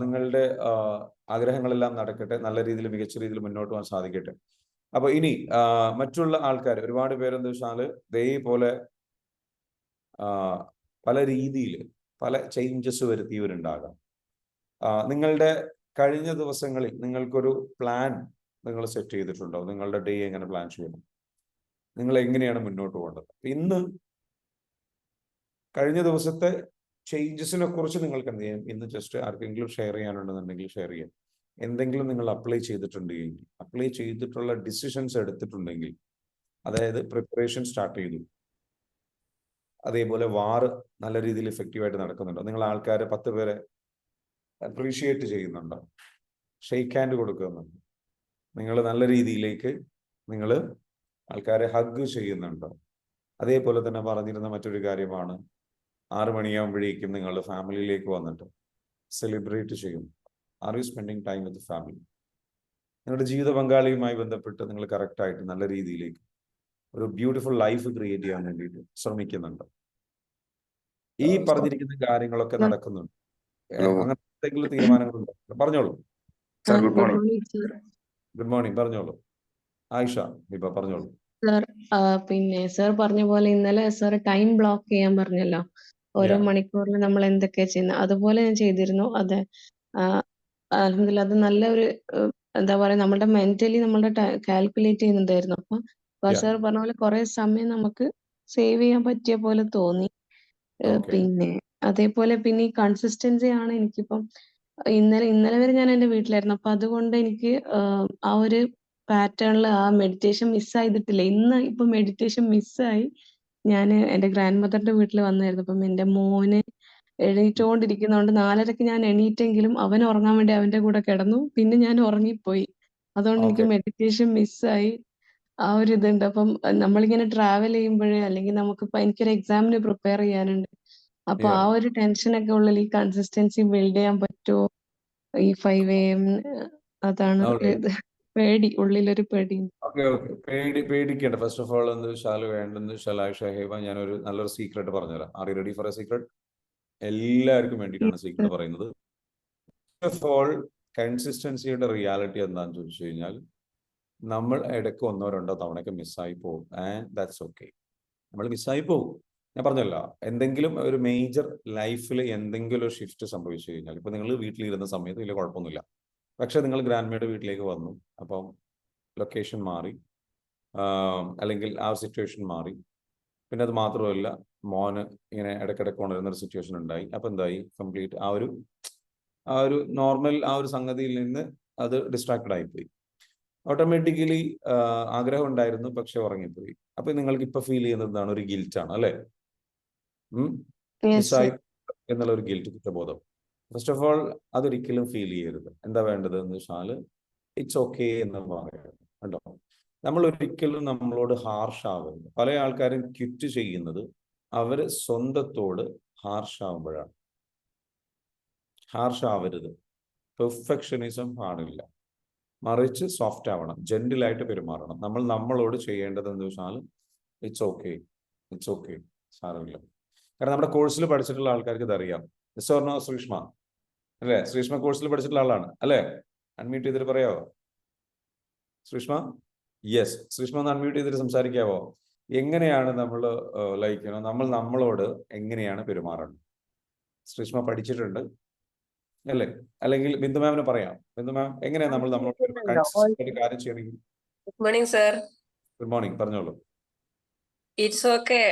നിങ്ങളുടെ ആഗ്രഹങ്ങളെല്ലാം നടക്കട്ടെ, നല്ല രീതിയിൽ മികച്ച രീതിയിൽ മുന്നോട്ട് പോകാൻ സാധിക്കട്ടെ. അപ്പൊ ഇനി മറ്റുള്ള ആൾക്കാർ ഒരുപാട് പേരെന്താ വെച്ചാൽ ഇതേപോലെ പല രീതിയിൽ പല ചേഞ്ചസ് വരുത്തിയവരുണ്ടാകാം. നിങ്ങളുടെ കഴിഞ്ഞ ദിവസങ്ങളിൽ നിങ്ങൾക്കൊരു പ്ലാൻ നിങ്ങൾ സെറ്റ് ചെയ്തിട്ടുണ്ടോ? നിങ്ങളുടെ ഡേ എങ്ങനെ പ്ലാൻ ചെയ്യണം, നിങ്ങൾ എങ്ങനെയാണ് മുന്നോട്ട് പോകേണ്ടത്? ഇന്ന് കഴിഞ്ഞ ദിവസത്തെ ചേഞ്ചസിനെ കുറിച്ച് നിങ്ങൾക്ക് എന്ത് ചെയ്യാം, ഇന്ന് ജസ്റ്റ് ആർക്കെങ്കിലും ഷെയർ ചെയ്യാനുണ്ടെന്നുണ്ടെങ്കിൽ ഷെയർ ചെയ്യാം. എന്തെങ്കിലും നിങ്ങൾ അപ്ലൈ ചെയ്തിട്ടുണ്ടെങ്കിൽ, അപ്ലൈ ചെയ്തിട്ടുള്ള ഡിസിഷൻസ് എടുത്തിട്ടുണ്ടെങ്കിൽ, അതായത് പ്രിപ്പറേഷൻ സ്റ്റാർട്ട് ചെയ്തു, അതേപോലെ വാർ നല്ല രീതിയിൽ എഫക്റ്റീവായിട്ട് നടക്കുന്നുണ്ടോ, നിങ്ങൾ ആൾക്കാരെ 10 പേരെ അപ്രീഷിയേറ്റ് ചെയ്യുന്നുണ്ടോ, ഷെയ്ക്ക് ഹാൻഡ് കൊടുക്കുന്നുണ്ടോ, നിങ്ങൾ നല്ല രീതിയിലേക്ക് നിങ്ങൾ ആൾക്കാരെ ഹഗ് ചെയ്യുന്നുണ്ടോ? അതേപോലെ തന്നെ പറഞ്ഞിരുന്ന മറ്റൊരു കാര്യമാണ് 6 മണിയാകുമ്പോഴേക്കും നിങ്ങൾ ഫാമിലിയിലേക്ക് വന്നിട്ട് സെലിബ്രേറ്റ് ചെയ്യും. Are you spending time with family? നിങ്ങളുടെ ജീവിത പങ്കാളിയുമായി ബന്ധപ്പെട്ട് നിങ്ങൾ കറക്റ്റായിട്ട് നല്ല രീതിയിലേക്ക് ഒരു ബ്യൂട്ടിഫുൾ ലൈഫ് ക്രിയേറ്റ് ചെയ്യാൻ വേണ്ടിയിട്ട് ശ്രമിക്കുന്നുണ്ട്. ഈ പറഞ്ഞിരിക്കുന്ന കാര്യങ്ങളൊക്കെ നടക്കുന്നുണ്ട്. അങ്ങനെ എന്തെങ്കിലും തീരുമാനങ്ങളുണ്ടോ? പറഞ്ഞോളൂ. ഗുഡ് മോർണിംഗ്, പറഞ്ഞോളൂ. ആയിഷ ഹിബ പറഞ്ഞോളൂ. സാർ, പിന്നെ സാർ പറഞ്ഞ പോലെ ഇന്നലെ സാർ ടൈം ബ്ലോക്ക് ചെയ്യാൻ പറഞ്ഞല്ലോ, ഓരോ മണിക്കൂറിൽ നമ്മൾ എന്തൊക്കെയാ ചെയ്യുന്നത്, അതുപോലെ ഞാൻ ചെയ്തിരുന്നു. അതെ, അൽഹംദുലില്ലാ, അത് നല്ല ഒരു എന്താ പറയാ, നമ്മുടെ മെന്റലി നമ്മളുടെ കാൽക്കുലേറ്റ് ചെയ്യുന്നുണ്ടായിരുന്നു. അപ്പൊ സാർ പറഞ്ഞ പോലെ കുറെ സമയം നമുക്ക് സേവ് ചെയ്യാൻ പറ്റിയ പോലെ തോന്നി. പിന്നെ അതേപോലെ പിന്നെ ഈ കൺസിസ്റ്റൻസി ആണ് എനിക്കിപ്പം. ഇന്നലെ വരെ ഞാൻ എന്റെ വീട്ടിലായിരുന്നു. അപ്പൊ അതുകൊണ്ട് എനിക്ക് ആ ഒരു പാറ്റേണിൽ ആ മെഡിറ്റേഷൻ മിസ് ചെയ്തിട്ടില്ല. ഇന്ന് ഇപ്പൊ മെഡിറ്റേഷൻ മിസ്സായി. ഞാൻ എന്റെ ഗ്രാൻഡ് മദറിന്റെ വീട്ടിൽ വന്നായിരുന്നു. അപ്പം എന്റെ മോന് എണീറ്റോണ്ടിരിക്കുന്നതുകൊണ്ട് 4:30 ഞാൻ എണീറ്റെങ്കിലും അവൻ ഉറങ്ങാൻ വേണ്ടി അവന്റെ കൂടെ കിടന്നു. പിന്നെ ഞാൻ ഉറങ്ങിപ്പോയി. അതുകൊണ്ട് എനിക്ക് മെഡിറ്റേഷൻ മിസ്സായി. ആ ഒരു ഇതുണ്ട്. അപ്പം നമ്മളിങ്ങനെ ട്രാവൽ ചെയ്യുമ്പോഴേ, അല്ലെങ്കിൽ നമുക്കിപ്പോ എനിക്കൊരു എക്സാമിന് പ്രിപ്പയർ ചെയ്യാനുണ്ട്. അപ്പൊ ആ ഒരു ടെൻഷനൊക്കെ ഉള്ളിൽ ഈ കൺസിസ്റ്റൻസി ബിൽഡ് ചെയ്യാൻ പറ്റുമോ ഈ 5 AM? അതാണ് പേടി, ഉള്ളിലൊരു പേടി. പേടിക്കേണ്ട. ഫസ്റ്റ് ഓഫ് ഓൾ എന്ന് വെച്ചാൽ വേണ്ടെന്ന് വെച്ചാൽ ആയിഷ ഹേബ, ഞാനൊരു നല്ലൊരു സീക്രട്ട് പറഞ്ഞുതരാം. R you ready four A secret? എല്ലാവർക്കും വേണ്ടിയിട്ടാണ് സീക്രട്ട് പറയുന്നത്. ഫസ്റ്റ് ഓഫ് ഓൾ, കൺസിസ്റ്റൻസിയുടെ റിയാലിറ്റി എന്താണെന്ന് ചോദിച്ചു കഴിഞ്ഞാൽ, നമ്മൾ ഇടയ്ക്ക് 1-2 തവണയൊക്കെ മിസ്സായി പോകും. And that's okay. നമ്മൾ മിസ്സായി പോകും. ഞാൻ പറഞ്ഞല്ലോ, എന്തെങ്കിലും ഒരു മേജർ ലൈഫിൽ എന്തെങ്കിലും ഒരു ഷിഫ്റ്റ് സംഭവിച്ചു കഴിഞ്ഞാൽ, ഇപ്പൊ നിങ്ങൾ വീട്ടിലിരുന്ന സമയത്ത് വലിയ കുഴപ്പമൊന്നുമില്ല. പക്ഷെ നിങ്ങൾ ഗ്രാൻഡ്മയുടെ വീട്ടിലേക്ക് വന്നു, അപ്പം ലൊക്കേഷൻ മാറി, അല്ലെങ്കിൽ ആ സിറ്റുവേഷൻ മാറി. പിന്നെ അത് മാത്രമല്ല, മോന് ഇങ്ങനെ ഇടയ്ക്കിടയ്ക്ക് കൊണ്ടുവരുന്ന ഒരു സിറ്റുവേഷൻ ഉണ്ടായി. അപ്പൊ എന്തായി, കംപ്ലീറ്റ് ആ ഒരു നോർമൽ ആ ഒരു സംഗതിയിൽ നിന്ന് അത് ഡിസ്ട്രാക്റ്റഡ് ആയിപ്പോയി. ഓട്ടോമാറ്റിക്കലി ആഗ്രഹം ഉണ്ടായിരുന്നു, പക്ഷെ ഉറങ്ങിപ്പോയി. അപ്പൊ നിങ്ങൾക്ക് ഇപ്പൊ ഫീൽ ചെയ്യുന്നത് എന്താണ്? ഒരു ഗിൽറ്റാണ്, അല്ലെ? മിസ്സായി എന്നുള്ള ഒരു ഗിൽറ്റ്, കുറ്റബോധം. ഫസ്റ്റ് ഓഫ് ഓൾ, അതൊരിക്കലും ഫീൽ ചെയ്യരുത്. എന്താ വേണ്ടത് എന്ന് വെച്ചാൽ ഇറ്റ്സ് ഓക്കെ എന്ന് പറയുന്നത്. കണ്ടോ, നമ്മൾ ഒരിക്കലും നമ്മളോട് ഹാർഷ് ആവരുത്. പല ആൾക്കാരും ക്വിറ്റ് ചെയ്യുന്നത് അവര് സ്വന്തത്തോട് ഹാർഷ് ആവുമ്പോഴാണ്. ഹാർഷ് ആവരുത്. പെർഫെക്ഷനിസം പാടില്ല. മറിച്ച് സോഫ്റ്റ് ആവണം, ജെന്റിലായിട്ട് പെരുമാറണം. നമ്മൾ നമ്മളോട് ചെയ്യേണ്ടത് എന്ന് വെച്ചാൽ ഇറ്റ്സ് ഓക്കെ, ഇറ്റ്സ് ഓക്കെ, സാരമില്ല. കാരണം നമ്മുടെ കോഴ്സിൽ പഠിച്ചിട്ടുള്ള ആൾക്കാർക്ക് ഇതറിയാം. മിസ് ഓർണോ ശ്രീഷ്മ അല്ലേ? ശ്രീഷ്മ കോഴ്സിൽ പഠിച്ചിട്ടുള്ള ആളാണ് അല്ലേ? അൺമ്യൂട്ട് ചെയ്തിട്ട് പറയാവോ ശ്രീഷ്മ? യെസ്, ശ്രീഷ്മ ഒന്ന് അൺമ്യൂട്ട് ചെയ്തിട്ട് സംസാരിക്കാവോ? എങ്ങനെയാണ് നമ്മൾ നമ്മൾ നമ്മളോട് എങ്ങനെയാണ് പെരുമാറേണ്ടത്? ശ്രീഷ്മ പഠിച്ചിട്ടുണ്ട് അല്ലേ? അല്ലെങ്കിൽ ബിന്ദു മാമിന് പറയാം. ബിന്ദു മാം, എങ്ങനെയാണ് നമ്മൾ നമ്മളോട് കാര്യം ചെയ്യണമെങ്കിൽ? Good morning sir. Good morning, പറഞ്ഞോളൂ. It's okay.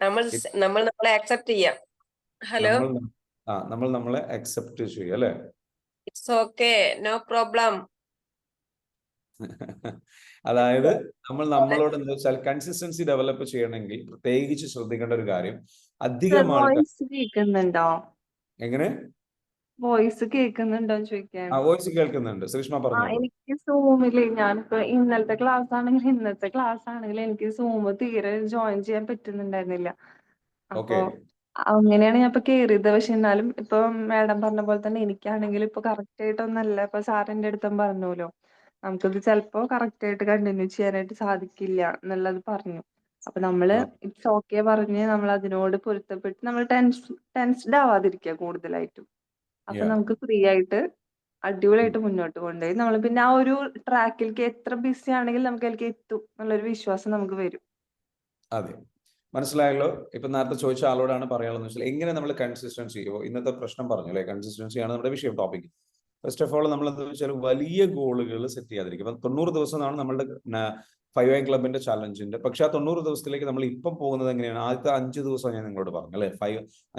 നമ്മൾ നമ്മളെ അക്സെപ്റ്റ് ചെയ്യാം. ഹലോ, നമ്മൾ നമ്മളെ അക്സെപ്റ്റ് ചെയ്യും അല്ലേ? It's okay, no problem. അതായത് നമ്മൾ നമ്മളോട് എന്താ വെച്ചാൽ കൺസിസ്റ്റൻസി ഡെവലപ്പ് ചെയ്യണമെങ്കിൽ പ്രത്യേകിച്ച് ശ്രദ്ധിക്കേണ്ട ഒരു കാര്യം, അധികം ആൾക്കാർ കേൾക്കുന്നുണ്ടോ? എങ്ങനെ വോയിസ് കേൾക്കുന്നുണ്ടോന്ന് ചോദിക്കാൻ. വോയിസ് കേൾക്കുന്നുണ്ട്. ശ്രീഷ്മ പറഞ്ഞോളൂ. എനിക്ക് സൂമില് ഞാനിപ്പോ ഇന്നലത്തെ ക്ലാസ് ആണെങ്കിൽ ഇന്നത്തെ ക്ലാസ് ആണെങ്കിൽ എനിക്ക് സൂം തീരെ ജോയിൻ ചെയ്യാൻ പറ്റുന്നുണ്ടായിരുന്നില്ല. അപ്പൊ ഓക്കെ. അങ്ങനെയാണ് ഞാൻ ഇപ്പൊ കേറിയത്. പക്ഷെ എന്നാലും ഇപ്പൊ മാഡം പറഞ്ഞ പോലെ തന്നെ എനിക്കാണെങ്കിൽ ഇപ്പൊ കറക്റ്റ് ആയിട്ടൊന്നല്ല. ഇപ്പൊ സാറിന്റെ അടുത്തും പറഞ്ഞല്ലോ, നമുക്കിത് ചിലപ്പോ കറക്റ്റ് ആയിട്ട് കണ്ടിന്യൂ ചെയ്യാനായിട്ട് സാധിക്കില്ല എന്നുള്ളത് പറഞ്ഞു. അപ്പൊ നമ്മള് ഇറ്റ്സ് ഓക്കെ പറഞ്ഞ് നമ്മൾ അതിനോട് പൊരുത്തപ്പെട്ട് നമ്മൾ ടെൻസ്ഡ് ആവാതിരിക്കുക കൂടുതലായിട്ടും. അപ്പൊ Yeah. നമുക്ക് ഫ്രീ ആയിട്ട് അടിപൊളിയായിട്ട് മുന്നോട്ട് കൊണ്ടുപോയി നമ്മൾ പിന്നെ ആ ഒരു ട്രാക്കിലേക്ക് എത്ര ബിസി ആണെങ്കിലും നമുക്ക് അതിലേക്ക് എത്തും എന്നുള്ളൊരു വിശ്വാസം നമുക്ക് വരും. അതെ, മനസ്സിലായല്ലോ. ഇപ്പൊ നേരത്തെ ചോദിച്ച ആളോടാണ് പറയാനുള്ളത് വെച്ചാൽ എങ്ങനെ നമ്മൾ കൺസിസ്റ്റൻസി, ഇന്നത്തെ പ്രശ്നം പറഞ്ഞു അല്ലെ, കൺസിസ്റ്റൻസി ആണ് നമ്മുടെ വിഷയം, ടോപ്പിക്. ഫസ്റ്റ് ഓഫ് ഓൾ നമ്മൾ എന്താ വെച്ചാൽ വലിയ ഗോളുകൾ സെറ്റ് ചെയ്യാതിരിക്കും. ഇപ്പം 90 ദിവസമാണ് നമ്മളുടെ 5am ക്ലബിന്റെ ചാലഞ്ചിന്റെ. പക്ഷെ ആ 90 ദിവസത്തിലേക്ക് നമ്മൾ ഇപ്പം പോകുന്നത് എങ്ങനെയാണ്? ആദ്യത്തെ 5 ദിവസം ഞാൻ നിങ്ങളോട് പറഞ്ഞു അല്ലെ,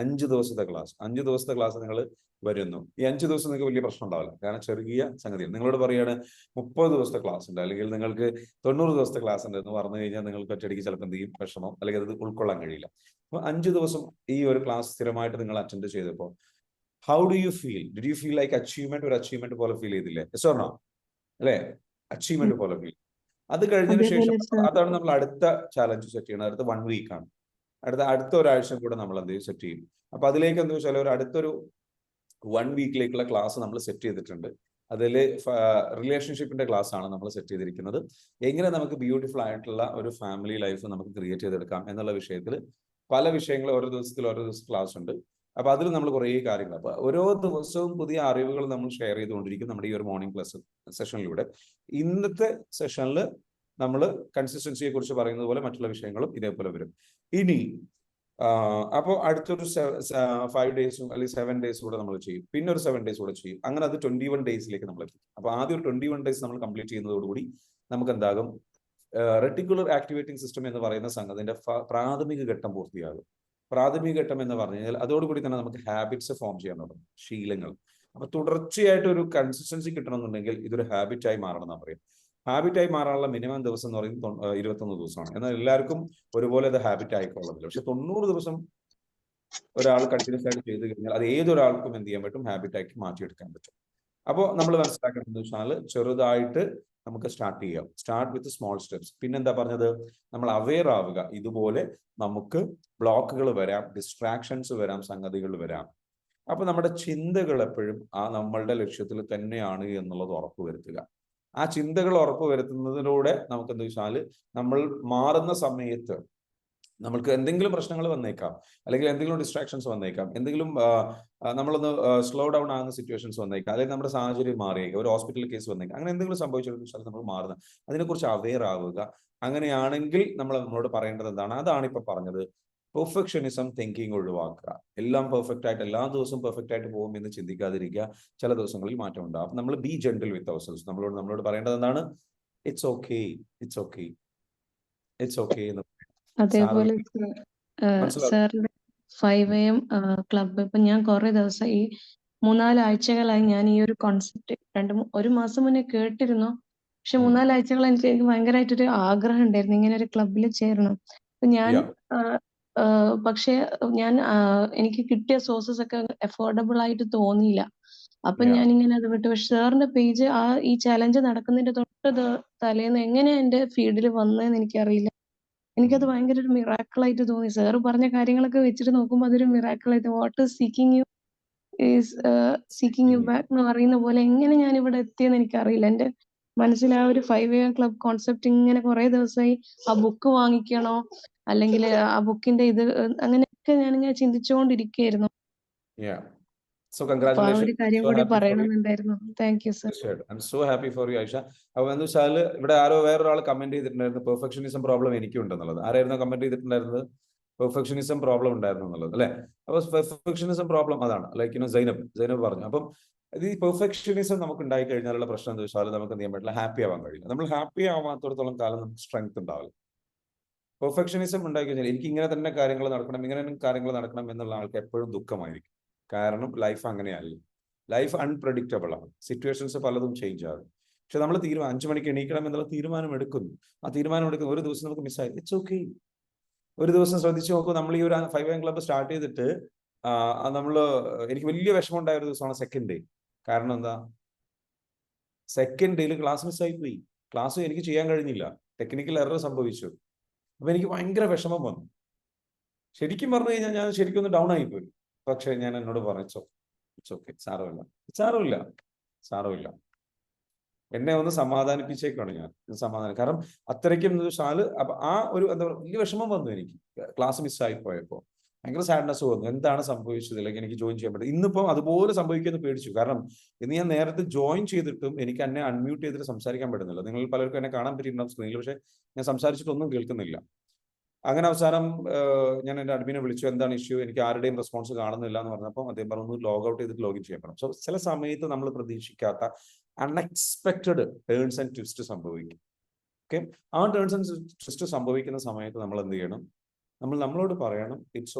5 ദിവസത്തെ ക്ലാസ്. 5 ദിവസത്തെ ക്ലാസ് നിങ്ങൾ വരുന്നു. ഈ 5 ദിവസം നിങ്ങൾക്ക് വലിയ പ്രശ്നം ഉണ്ടാവില്ല, കാരണം ചെറിയ സംഗതിയാണ്. നിങ്ങളോട് പറയുകയാണ് 30 ദിവസത്തെ ക്ലാസ് ഉണ്ട്, അല്ലെങ്കിൽ നിങ്ങൾക്ക് 90 ദിവസത്തെ ക്ലാസ് ഉണ്ട് എന്ന് പറഞ്ഞു കഴിഞ്ഞാൽ നിങ്ങൾക്ക് ഒറ്റയടിക്ക് ചിലപ്പോൾ എന്ത് ചെയ്യും, വിഷമം, അല്ലെങ്കിൽ അത് ഉൾക്കൊള്ളാൻ കഴിയില്ല. അപ്പൊ 5 ദിവസം ഈ ഒരു ക്ലാസ് സ്ഥിരമായിട്ട് നിങ്ങൾ അറ്റൻഡ് ചെയ്തപ്പോൾ how do you feel? Did you feel like achievement? ഒരു അച്ചീവ്മെന്റ് പോലെ ഫീൽ ചെയ്തില്ലേ? Yes or no? അല്ലെ, അച്ചീവ്മെന്റ് പോലെ ഫീൽ. അത് കഴിഞ്ഞതിന് ശേഷം അതാണ് നമ്മൾ അടുത്ത ചാലഞ്ച് സെറ്റ് ചെയ്യുന്നത്. അടുത്ത 1 വീക്കാണ്. അടുത്ത ഒരാഴ്ച കൂടെ നമ്മൾ എന്ത് ചെയ്യും, സെറ്റ് ചെയ്യും. അപ്പൊ അതിലേക്ക് എന്താ വെച്ചാൽ ഒരു അടുത്തൊരു 1 വീക്കിലേക്കുള്ള ക്ലാസ് നമ്മൾ സെറ്റ് ചെയ്തിട്ടുണ്ട്. അതിൽ റിലേഷൻഷിപ്പിന്റെ ക്ലാസ് ആണ് നമ്മൾ സെറ്റ് ചെയ്തിരിക്കുന്നത്. എങ്ങനെ നമുക്ക് ബ്യൂട്ടിഫുൾ ആയിട്ടുള്ള ഒരു ഫാമിലി ലൈഫ് നമുക്ക് ക്രിയേറ്റ് ചെയ്തെടുക്കാം എന്നുള്ള വിഷയത്തിൽ പല വിഷയങ്ങൾ ഓരോ ദിവസം ക്ലാസ് ഉണ്ട്. അപ്പൊ അതിൽ നമ്മൾ കുറേ കാര്യങ്ങൾ, അപ്പൊ ഓരോ ദിവസവും പുതിയ അറിവുകൾ നമ്മൾ ഷെയർ ചെയ്തുകൊണ്ടിരിക്കും നമ്മുടെ ഈ ഒരു മോർണിംഗ് ക്ലാസ് സെഷനിലൂടെ. ഇന്നത്തെ സെഷനിൽ നമ്മൾ കൺസിസ്റ്റൻസിയെ കുറിച്ച് പറയുന്നത് പോലെ മറ്റുള്ള വിഷയങ്ങളും ഇതേപോലെ വരും. ഇനി അപ്പോൾ അടുത്തൊരു 5 ഡേയ്സും അല്ലെങ്കിൽ 7 ഡേയ്സ് കൂടെ നമ്മൾ ചെയ്യും, പിന്നെ ഒരു 7 ഡേയ്സ് കൂടെ ചെയ്യും. അങ്ങനെ അത് 21 ഡേയ്സിലേക്ക് നമ്മൾ എത്തും. അപ്പൊ ആദ്യം ഒരു 21 ഡേയ്സ് നമ്മൾ കംപ്ലീറ്റ് ചെയ്യുന്നതോടുകൂടി നമുക്ക് എന്താകും, റെറ്റിക്കുലർ ആക്ടിവേറ്റിംഗ് സിസ്റ്റം എന്ന് പറയുന്ന സംഗതിന്റെ പ്രാഥമിക ഘട്ടം പൂർത്തിയാകും. പ്രാഥമിക ഘട്ടം എന്ന് പറഞ്ഞു കഴിഞ്ഞാൽ അതോടുകൂടി തന്നെ നമുക്ക് ഹാബിറ്റ്സ് ഫോം ചെയ്യാൻ തുടങ്ങും, ശീലങ്ങൾ. അപ്പൊ തുടർച്ചയായിട്ട് ഒരു കൺസിസ്റ്റൻസി കിട്ടണമെന്നുണ്ടെങ്കിൽ ഇതൊരു ഹാബിറ്റായി മാറണം എന്നാണ് പറയും. ഹാബിറ്റായി മാറാനുള്ള മിനിമം ദിവസം എന്ന് പറയുന്നത് 21 ദിവസമാണ്. എന്നാൽ എല്ലാവർക്കും ഒരുപോലെ അത് ഹാബിറ്റ് ആയിക്കൊള്ളുന്നില്ല. പക്ഷെ 90 ദിവസം ഒരാൾ കണ്ടിന്യൂസ് ആയിട്ട് ചെയ്ത് കഴിഞ്ഞാൽ അത് ഏതൊരാൾക്കും എന്ത് ചെയ്യാൻ പറ്റും, ഹാബിറ്റാക്കി മാറ്റിയെടുക്കാൻ പറ്റും. അപ്പോൾ നമ്മൾ മനസ്സിലാക്കേണ്ടത് വെച്ചാൽ ചെറുതായിട്ട് നമുക്ക് സ്റ്റാർട്ട് ചെയ്യാം. Start with small steps. പിന്നെന്താ പറഞ്ഞത്, നമ്മൾ അവെയർ ആവുക. ഇതുപോലെ നമുക്ക് ബ്ലോക്കുകൾ വരാം, ഡിസ്ട്രാക്ഷൻസ് വരാം, സംഗതികൾ വരാം. അപ്പൊ നമ്മുടെ ചിന്തകൾ എപ്പോഴും ആ നമ്മളുടെ ലക്ഷ്യത്തിൽ തന്നെയാണ് എന്നുള്ളത് ഉറപ്പുവരുത്തുക. ആ ചിന്തകൾ ഉറപ്പുവരുത്തുന്നതിലൂടെ നമുക്ക് എന്താ വെച്ചാൽ നമ്മൾ മാറുന്ന സമയത്ത് നമ്മൾക്ക് എന്തെങ്കിലും പ്രശ്നങ്ങൾ വന്നേക്കാം, അല്ലെങ്കിൽ എന്തെങ്കിലും ഡിസ്ട്രാക്ഷൻസ് വന്നേക്കാം, എന്തെങ്കിലും നമ്മളൊന്ന് സ്ലോ ഡൗൺ ആകുന്ന സിറ്റുവേഷൻസ് വന്നേക്കാം, അല്ലെങ്കിൽ നമ്മുടെ സാഹചര്യം മാറിയേക്കാം, ഒരു ഹോസ്പിറ്റൽ കേസ് വന്നേക്കാം, അങ്ങനെ എന്തെങ്കിലും സംഭവിച്ചാൽ നമ്മൾ മാറുന്ന അതിനെക്കുറിച്ച് അവെയർ ആവുക. അങ്ങനെയാണെങ്കിൽ നമ്മളോട് പറയേണ്ടത് എന്താണ്? അതാണ് ഇപ്പൊ പറഞ്ഞത്, പെർഫെക്ഷനിസം തിങ്കിങ് ഒഴിവാക്കുക. എല്ലാം പെർഫെക്റ്റ് ആയിട്ട് എല്ലാ ദിവസവും പെർഫെക്റ്റ് ആയിട്ട് പോകും എന്ന് ചിന്തിക്കാതിരിക്കുക. ചില ദിവസങ്ങളിൽ മാറ്റം ഉണ്ടാകും. നമ്മൾ ബി ജെന്റിൽ വിത്ത് അവർസെൽസ്. നമ്മളോട് പറയേണ്ടത് എന്താണ്? It's okay, it's okay, it's okay എന്ന്. അതേപോലെ സാറിന്റെ 5am ക്ലബ്ബ് ഇപ്പൊ ഞാൻ കുറെ ദിവസം ഈ 3-4 ആഴ്ചകളായി ഞാൻ ഈ ഒരു കോൺസെപ്റ്റ് 1 മാസം മുന്നേ കേട്ടിരുന്നു. പക്ഷെ 3-4 ആഴ്ചകൾ എനിക്ക് ഭയങ്കരമായിട്ടൊരു ആഗ്രഹം ഉണ്ടായിരുന്നു ഇങ്ങനെ ഒരു ക്ലബിൽ ചേരണം. അപ്പൊ ഞാൻ പക്ഷെ ഞാൻ എനിക്ക് കിട്ടിയ സോഴ്സസ് ഒക്കെ അഫോർഡബിൾ ആയിട്ട് തോന്നിയില്ല. അപ്പൊ ഞാൻ ഇങ്ങനെ അത് വിട്ടു. പക്ഷെ സാറിന്റെ പേജ് ഈ ചാലഞ്ച് നടക്കുന്നതിന്റെ തൊട്ട് തലേന്ന് എങ്ങനെ എന്റെ ഫീൽഡിൽ വന്നതെന്ന് എനിക്കറിയില്ല. എനിക്കത് ഭയങ്കര ഒരു മിറാക്കിൾ ആയിട്ട് തോന്നി. സാറ് പറഞ്ഞ കാര്യങ്ങളൊക്കെ വെച്ചിട്ട് നോക്കുമ്പോൾ അതൊരു മിറാക്കിൾ ആയിട്ട്, what is seeking you is seeking you back എന്ന് പറയുന്ന പോലെ എങ്ങനെ ഞാൻ ഇവിടെ എത്തിയെന്ന് എനിക്കറിയില്ല. എന്റെ മനസ്സിൽ ആ ഒരു 5am ക്ലബ് കോൺസെപ്റ്റ് ഇങ്ങനെ കുറെ ദിവസമായി ആ ബുക്ക് വാങ്ങിക്കണോ അല്ലെങ്കിൽ ആ ബുക്കിന്റെ ഇത് അങ്ങനെയൊക്കെ ഞാനിങ്ങനെ ചിന്തിച്ചുകൊണ്ടിരിക്കുകയായിരുന്നു. അപ്പൊ ആ ഒരു കാര്യം കൂടി പറയണമെന്നുണ്ടായിരുന്നു. Thank you sir. I'm so happy for you, Ayisha. അപ്പൊ എന്ന് വെച്ചാൽ ഇവിടെ വേറൊരാൾ കമന്റ് ചെയ്തിട്ടുണ്ടായിരുന്നു പെർഫെക്ഷനിസം പ്രോബ്ലം എനിക്കും ഉണ്ടെന്നുള്ളത്. ആരായിരുന്നു കമന്റ് ചെയ്തിട്ടുണ്ടായിരുന്നത്? പെർഫെക്ഷനിസം പ്രോബ്ലം ഉണ്ടായിരുന്നു എന്നുള്ളത് അല്ലെ. അപ്പൊ പെർഫെക്ഷനിസം പ്രോബ്ലം അതാണ്, ലൈക്ക് സൈനബ് പറഞ്ഞു. അപ്പം ഈ പെർഫെക്ഷനിസം നമുക്ക് ഉണ്ടായി കഴിഞ്ഞാലുള്ള പ്രശ്നം എന്താ വെച്ചാൽ നമുക്ക് എന്ത് ചെയ്യാൻ പറ്റില്ല, ഹാപ്പി ആവാൻ കഴിയില്ല. നമ്മൾ ഹാപ്പി ആവാത്തിടത്തോളം കാലം നമുക്ക് സ്ട്രെങ്ത് ഉണ്ടാവില്ല. പെർഫെക്ഷനിസം ഉണ്ടായി കഴിഞ്ഞാൽ എനിക്ക് ഇങ്ങനെ തന്നെ കാര്യങ്ങൾ നടക്കണം, ഇങ്ങനെ കാര്യങ്ങൾ നടക്കണം എന്നുള്ള ആൾക്ക് എപ്പോഴും ദുഃഖമായിരിക്കും. കാരണം ലൈഫ് അങ്ങനെയല്ല. ലൈഫ് അൺപ്രഡിക്റ്റബിൾ ആണ്. സിറ്റുവേഷൻസ് പലതും ചേഞ്ച് ആകും. പക്ഷെ നമ്മൾ 5 മണിക്ക് എണീക്കണം എന്നുള്ള തീരുമാനം എടുക്കുന്നു. ആ തീരുമാനം എടുക്കുന്ന ഒരു ദിവസം നമുക്ക് മിസ്സായി, ഇറ്റ്സ് ഓക്കെ. ഒരു ദിവസം ശ്രദ്ധിച്ചു നോക്കൂ, നമ്മൾ ഈ ഒരു 5am ക്ലബ്ബ് സ്റ്റാർട്ട് ചെയ്തിട്ട് എനിക്ക് വലിയ വിഷമം ഉണ്ടായ ഒരു ദിവസമാണ് സെക്കൻഡ് ഡേ. കാരണം എന്താ, സെക്കൻഡ് ഡേയിൽ ക്ലാസ് മിസ്സായി പോയി. ക്ലാസ് എനിക്ക് ചെയ്യാൻ കഴിഞ്ഞില്ല, ടെക്നിക്കൽ എറർ സംഭവിച്ചു. അപ്പൊ എനിക്ക് ഭയങ്കര വിഷമം വന്നു. ശരിക്കും പറഞ്ഞു കഴിഞ്ഞാൽ ഞാൻ ശരിക്കും ഒന്ന് ഡൗൺ ആയിപ്പോയി. പക്ഷെ ഞാൻ എന്നോട് പറഞ്ഞു, ഇറ്റ്സ് ഓക്കെ, സാരമില്ല. എന്നെ ഒന്ന് സമാധാനിപ്പിച്ചേക്കാണ് ഞാൻ. സമാധാനം, കാരണം അത്രയ്ക്കും അപ്പൊ ആ ഒരു എന്താ പറയുക, വലിയ വിഷമം വന്നു എനിക്ക്. ക്ലാസ് മിസ്സായി പോയപ്പോ ഭയങ്കര സാഡ്നെസ് വന്നു. എന്താണ് സംഭവിച്ചത്, അല്ലെങ്കിൽ എനിക്ക് ജോയിൻ ചെയ്യാൻ പറ്റും. ഇന്നിപ്പോ അതുപോലെ സംഭവിക്കുമെന്ന് പേടിച്ചു. കാരണം ഇന്ന് ഞാൻ നേരത്തെ ജോയിൻ ചെയ്തിട്ടും എനിക്ക് എന്നെ അൺമ്യൂട്ട് ചെയ്തിട്ട് സംസാരിക്കാൻ പറ്റുന്നില്ല. നിങ്ങൾ പലർക്കും എന്നെ കാണാൻ പറ്റിയിട്ടുണ്ടാവും സ്ക്രീനിൽ, പക്ഷെ ഞാൻ സംസാരിച്ചിട്ടൊന്നും കേൾക്കുന്നില്ല. അങ്ങനെ അവസാനം ഞാൻ എൻ്റെ അഡ്മിനെ വിളിച്ചു, എന്താണ് ഇഷ്യൂ, എനിക്ക് ആരുടെയും റെസ്പോൺസ് കാണുന്നില്ല എന്ന് പറഞ്ഞപ്പോൾ അദ്ദേഹം പറഞ്ഞു ലോഗ് ഔട്ട് ചെയ്തിട്ട് ലോഗിൻ ചെയ്യണം. സോ ചില സമയത്ത് നമ്മൾ പ്രതീക്ഷിക്കാത്ത അൺഎക്സ്പെക്റ്റഡ് ടേൺസ് ആൻഡ് ട്വിസ്റ്റ് സംഭവിക്കും. ഓക്കെ, ആ ടേൺസ് ആൻഡ് ട്വിസ്റ്റ് സംഭവിക്കുന്ന സമയത്ത് നമ്മൾ എന്ത് ചെയ്യണം, നമ്മളോട് പറയണം ഇറ്റ്സ്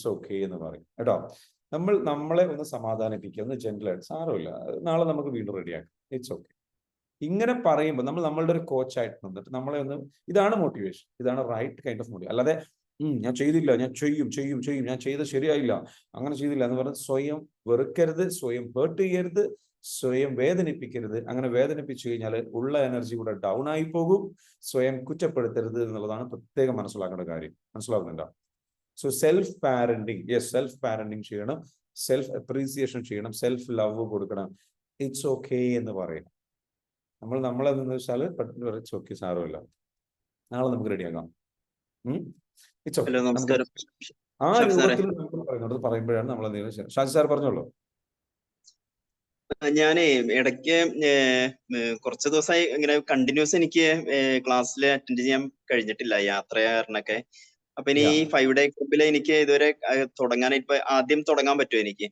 ഓക്കെ എന്ന് പറയും കേട്ടോ. നമ്മളെ ഒന്ന് സമാധാനിപ്പിക്കുക, ഒന്ന് ജെന്റിലായിട്ട്, സാരമില്ല, നാളെ നമുക്ക് വീണ്ടും റെഡിയാക്കാം, ഇറ്റ്സ് ഓക്കെ. ഇങ്ങനെ പറയുമ്പോൾ നമ്മളുടെ ഒരു കോച്ചായിട്ട് നിന്നിട്ട് നമ്മളെ ഒന്ന്, ഇതാണ് മോട്ടിവേഷൻ, ഇതാണ് റൈറ്റ് കൈൻഡ് ഓഫ് മോട്ടിവേഷൻ. അല്ലാതെ ഞാൻ ചെയ്തില്ല, ഞാൻ ചെയ്യും, ഞാൻ ചെയ്ത് ശരിയായില്ല, അങ്ങനെ ചെയ്തില്ല എന്ന് പറഞ്ഞ് സ്വയം വെറുക്കരുത്, സ്വയം ഹേർട്ട് ചെയ്യരുത്, സ്വയം വേദനിപ്പിക്കരുത്. അങ്ങനെ വേദനിപ്പിച്ചു കഴിഞ്ഞാൽ ഉള്ള എനർജി കൂടെ ഡൗൺ ആയി പോകും. സ്വയം കുറ്റപ്പെടുത്തരുത് എന്നുള്ളതാണ് പ്രത്യേകം മനസ്സിലാക്കേണ്ട കാര്യം. മനസ്സിലാവുന്നുണ്ടോ? സോ സെൽഫ് പാരന്റിങ് ചെയ്യണം, സെൽഫ് അപ്രീസിയേഷൻ ചെയ്യണം, സെൽഫ് ലവ് കൊടുക്കണം. ഇറ്റ്സ് ഓക്കെ എന്ന് പറയണം. നമ്മളെ നിന്ന് വെച്ചാൽ ഇറ്റ്സ് ഓക്കെ, സാരമില്ല, നാളെ നമുക്ക് റെഡിയാക്കാം, ഇറ്റ്സ് ഓക്കെ. ആ രൂപത്തിൽ നമുക്ക് പറയുമ്പോഴാണ് നമ്മൾ എന്ത് ചെയ്യുന്നത്. ഷാജി സാർ പറഞ്ഞോളൂ. ഞാനേ ഇടയ്ക്ക് കുറച്ച് ദിവസമായി ഇങ്ങനെ കണ്ടിന്യൂസ് എനിക്ക് ക്ലാസ്സിൽ അറ്റൻഡ് ചെയ്യാൻ കഴിഞ്ഞിട്ടില്ല, യാത്ര കാരണമൊക്കെ. അപ്പൊ ഇനി ഈ 5 ഡേ ക്ലബിൽ എനിക്ക് ഇതുവരെ തുടങ്ങാനായിട്ട് ആദ്യം തുടങ്ങാൻ പറ്റുമോ എനിക്ക്,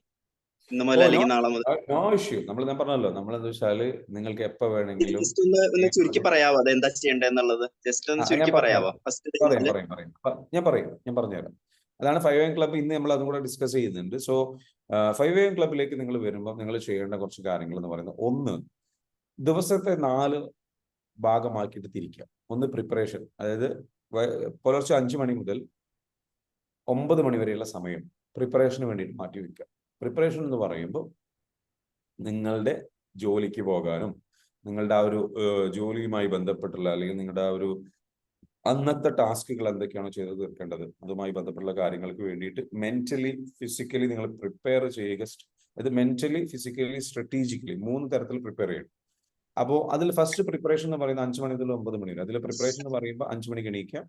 ഇന്ന് മുതൽ അല്ലെങ്കിൽ നാളെ മുതൽ? No issue. ഞാൻ പറഞ്ഞല്ലോ, നമ്മളെന്താ വെച്ചാല് നിങ്ങൾക്ക് എപ്പോ വേണമെങ്കിലും ജസ്റ്റ് ഒന്ന് ചുരുക്കി പറയാവോ അതെന്താ ചെയ്യേണ്ടതെന്നുള്ളത്? ജസ്റ്റ് ഒന്ന് ചുരുക്കി പറയാവോ? ഞാൻ പറഞ്ഞുതരാം. അതാണ് 5 AM ക്ലബ്ബ്. ഇന്ന് നമ്മൾ അതും കൂടെ ഡിസ്കസ് ചെയ്യുന്നുണ്ട്. സോ 5 AM ക്ലബിലേക്ക് നിങ്ങൾ വരുമ്പോൾ നിങ്ങൾ ചെയ്യേണ്ട കുറച്ച് കാര്യങ്ങൾ എന്ന് പറയുന്നത്, ഒന്ന്, ദിവസത്തെ 4 ഭാഗമാക്കിയിട്ട് തിരിക്കുക. ഒന്ന് പ്രിപ്പറേഷൻ, അതായത് പുലർച്ചെ 5 മണി മുതൽ 9 മണി വരെയുള്ള സമയം പ്രിപ്പറേഷന് വേണ്ടിയിട്ട് മാറ്റി വെക്കുക. പ്രിപ്പറേഷൻ എന്ന് പറയുമ്പോൾ നിങ്ങളുടെ ജോലിക്ക് പോകാനും നിങ്ങളുടെ ആ ഒരു ജോലിയുമായി ബന്ധപ്പെട്ടുള്ള, അല്ലെങ്കിൽ നിങ്ങളുടെ ആ ഒരു അന്നത്തെ ടാസ്കുകൾ എന്തൊക്കെയാണോ ചെയ്ത് തീർക്കേണ്ടത് അതുമായി ബന്ധപ്പെട്ടുള്ള കാര്യങ്ങൾക്ക് വേണ്ടിയിട്ട് മെന്റലി ഫിസിക്കലി നിങ്ങൾ പ്രിപ്പയർ ചെയ്യുക. അത് മെന്റലി ഫിസിക്കലി സ്ട്രാറ്റജിക്കലി 3 തരത്തിൽ പ്രിപ്പയർ ചെയ്യണം. അപ്പോൾ അതിൽ ഫസ്റ്റ് പ്രിപ്പറേഷൻ എന്ന് പറയുന്നത് 5 മണി മുതൽ 9 മണി വരെ. അതിൽ പ്രിപ്പറേഷൻ എന്ന് പറയുമ്പോൾ 5 മണിക്ക് എണീക്കാം.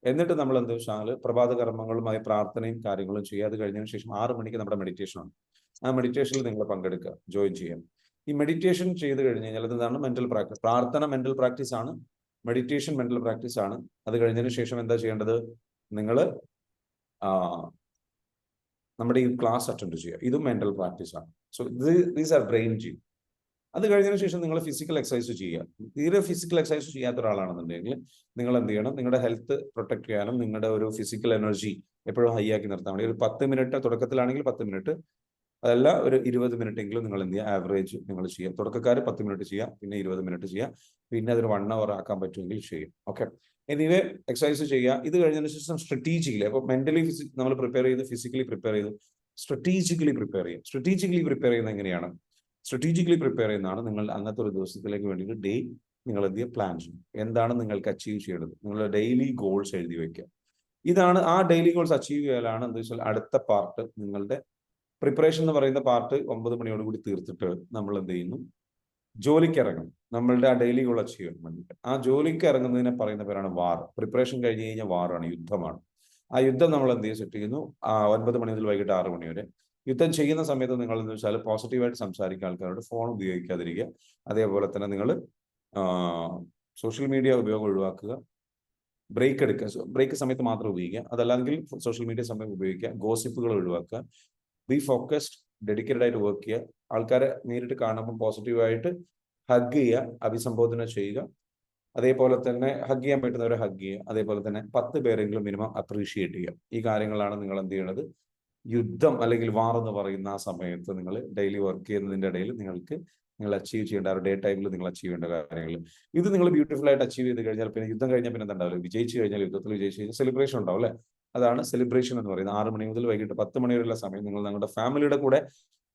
എന്നിട്ട് നമ്മൾ എന്താ വെച്ചാൽ പ്രഭാത കർമ്മങ്ങളുമായി പ്രാർത്ഥനയും കാര്യങ്ങളും ചെയ്യുക. അത് കഴിഞ്ഞതിന് ശേഷം 6 മണിക്ക് നമ്മുടെ മെഡിറ്റേഷൻ ആണ്. ആ മെഡിറ്റേഷനിൽ നിങ്ങൾ പങ്കെടുക്കുക, ജോയിൻ ചെയ്യാം. ഈ മെഡിറ്റേഷൻ ചെയ്ത് കഴിഞ്ഞ് കഴിഞ്ഞാൽ അതാണ് മെന്റൽ പ്രാക്ടീസ്. പ്രാർത്ഥന മെന്റൽ പ്രാക്ടീസ് ആണ്, മെഡിറ്റേഷൻ മെന്റൽ പ്രാക്ടീസ് ആണ്. അത് കഴിഞ്ഞതിന് ശേഷം എന്താ ചെയ്യേണ്ടത്, നിങ്ങൾ നമ്മുടെ ഈ ക്ലാസ് അറ്റൻഡ് ചെയ്യുക, ഇതും മെന്റൽ പ്രാക്ടീസ് ആണ്. So these are brain gym. അത് കഴിഞ്ഞതിന് ശേഷം നിങ്ങൾ ഫിസിക്കൽ എക്സസൈസ് ചെയ്യുക. തീരെ ഫിസിക്കൽ എക്സസൈസ് ചെയ്യാത്ത ഒരാളാണെന്നുണ്ടെങ്കിൽ നിങ്ങൾ എന്ത് ചെയ്യണം, നിങ്ങളുടെ ഹെൽത്ത് പ്രൊട്ടക്ട് ചെയ്യാനും നിങ്ങളുടെ ഒരു ഫിസിക്കൽ എനർജി എപ്പോഴും ഹൈ ആക്കി നിർത്താൻ വേണ്ടി ഒരു 10 മിനിറ്റ്, തുടക്കത്തിലാണെങ്കിൽ 10 മിനിറ്റ്, അതല്ല ഒരു 20 മിനിറ്റ് എങ്കിലും നിങ്ങൾ എന്ത് ചെയ്യുക, ആവറേജ് നിങ്ങൾ ചെയ്യാം. തുടക്കക്കാർ 10 മിനിറ്റ് ചെയ്യാം, പിന്നെ 20 മിനിറ്റ് ചെയ്യാം, പിന്നെ അതൊരു 1 hour ആക്കാൻ പറ്റുമെങ്കിൽ ചെയ്യും. ഓക്കെ, എനിവേ എക്സസൈസ് ചെയ്യുക. ഇത് കഴിഞ്ഞതിന് ശേഷം സ്ട്രാറ്റജിക്കലി, അപ്പോൾ മെന്റലി നമ്മൾ പ്രിപ്പയർ ചെയ്ത് ഫിസിക്കലി പ്രിപ്പയർ ചെയ്ത് സ്ട്രാറ്റജിക്കലി പ്രിപ്പയർ ചെയ്യും. സ്ട്രാറ്റജിക്കലി പ്രിപ്പയർ ചെയ്യുന്നത് എങ്ങനെയാണ്? സ്ട്രാറ്റജിക്കലി പ്രിപ്പയർ ചെയ്യുന്നതാണ് നിങ്ങൾ അന്നത്തെ ഒരു ദിവസത്തിലേക്ക് വേണ്ടിയിട്ട് ഡേ നിങ്ങൾ എന്ത് ചെയ്യുക, പ്ലാൻ ചെയ്യും. എന്താണ് നിങ്ങൾക്ക് അച്ചീവ് ചെയ്യേണ്ടത്, നിങ്ങളുടെ ഡെയിലി ഗോൾസ് എഴുതി വെക്കുക. ഇതാണ് ആ ഡെയിലി ഗോൾസ് അച്ചീവ് ചെയ്യാനാണ് എന്താ വെച്ചാൽ അടുത്ത പാർട്ട്. നിങ്ങളുടെ പ്രിപ്പറേഷൻ എന്ന് പറയുന്ന പാർട്ട് 9 മണിയോട് കൂടി തീർത്തിട്ട് നമ്മൾ എന്ത് ചെയ്യുന്നു, ജോലിക്ക് ഇറങ്ങും. നമ്മളുടെ ആ ഡെയിലി ഗോൾ അച്ചീവ് ചെയ്യാൻ വേണ്ടിയിട്ട് ആ ജോലിക്ക് ഇറങ്ങുന്നതിനെ പറയുന്ന പേരാണ് വാർ. പ്രിപ്പറേഷൻ കഴിഞ്ഞ് കഴിഞ്ഞാൽ വാറാണ്, യുദ്ധമാണ്. ആ യുദ്ധം നമ്മൾ എന്ത് ചെയ്യും, സെറ്റ് ചെയ്യുന്നു 9 മണി മുതൽ വൈകിട്ട് 6 മണി വരെ. യുദ്ധം ചെയ്യുന്ന സമയത്ത് നിങ്ങൾ എന്ന് വെച്ചാൽ പോസിറ്റീവായിട്ട് സംസാരിക്കുക, ആൾക്കാരോട് ഫോൺ ഉപയോഗിക്കാതിരിക്കുക. അതേപോലെ തന്നെ നിങ്ങൾ സോഷ്യൽ മീഡിയ ഉപയോഗം ഒഴിവാക്കുക. ബ്രേക്ക് എടുക്കുക, ബ്രേക്ക് സമയത്ത് മാത്രം ഉപയോഗിക്കുക. അതല്ലെങ്കിൽ സോഷ്യൽ മീഡിയ സമയം ഉപയോഗിക്കുക. ഗോസിപ്പുകൾ ഒഴിവാക്കുക. ബി ഫോക്കസ്ഡ്, ഡെഡിക്കേറ്റഡ് ആയിട്ട് വർക്ക് ചെയ്യുക. ആൾക്കാരെ നേരിട്ട് കാണുമ്പോൾ പോസിറ്റീവായിട്ട് ഹഗ് ചെയ്യുക, അഭിസംബോധന ചെയ്യുക. അതേപോലെ തന്നെ ഹഗ് ചെയ്യാൻ പറ്റുന്നവരെ ഹഗ് ചെയ്യുക. അതേപോലെ തന്നെ 10 പേരെങ്കിലും മിനിമം അപ്രീഷിയേറ്റ് ചെയ്യുക. ഈ കാര്യങ്ങളാണ് നിങ്ങൾ എന്ത് ചെയ്യേണ്ടത്, യുദ്ധം അല്ലെങ്കിൽ വാർ എന്ന് പറയുന്ന ആ സമയത്ത് നിങ്ങൾ ഡെയിലി വർക്ക് ചെയ്യുന്നതിൻ്റെ ഇടയിൽ നിങ്ങൾ അച്ചീവ് ചെയ്യേണ്ട, ആ ഡേ ടൈമിൽ നിങ്ങൾ അച്ചീവ് ചെയ്യേണ്ട കാര്യങ്ങൾ. ഇത് നിങ്ങൾ ബ്യൂട്ടിഫുൾ ആയിട്ട് അച്ചീവ് ചെയ്ത് കഴിഞ്ഞാൽ പിന്നെ യുദ്ധം കഴിഞ്ഞാൽ പിന്നെ എന്താ ഉണ്ടാവില്ല, വിജയിച്ചു കഴിഞ്ഞാൽ, യുദ്ധത്തിൽ വിജയിച്ചു കഴിഞ്ഞാൽ സെലിബ്രേഷൻ ഉണ്ടാവും അല്ലേ? അതാണ് സെലിബ്രേഷൻ എന്ന് പറയുന്നത്. 6 മണി മുതൽ വൈകിട്ട് 10 മണി വരെയുള്ള സമയം നിങ്ങൾ നിങ്ങളുടെ ഫാമിലിയുടെ കൂടെ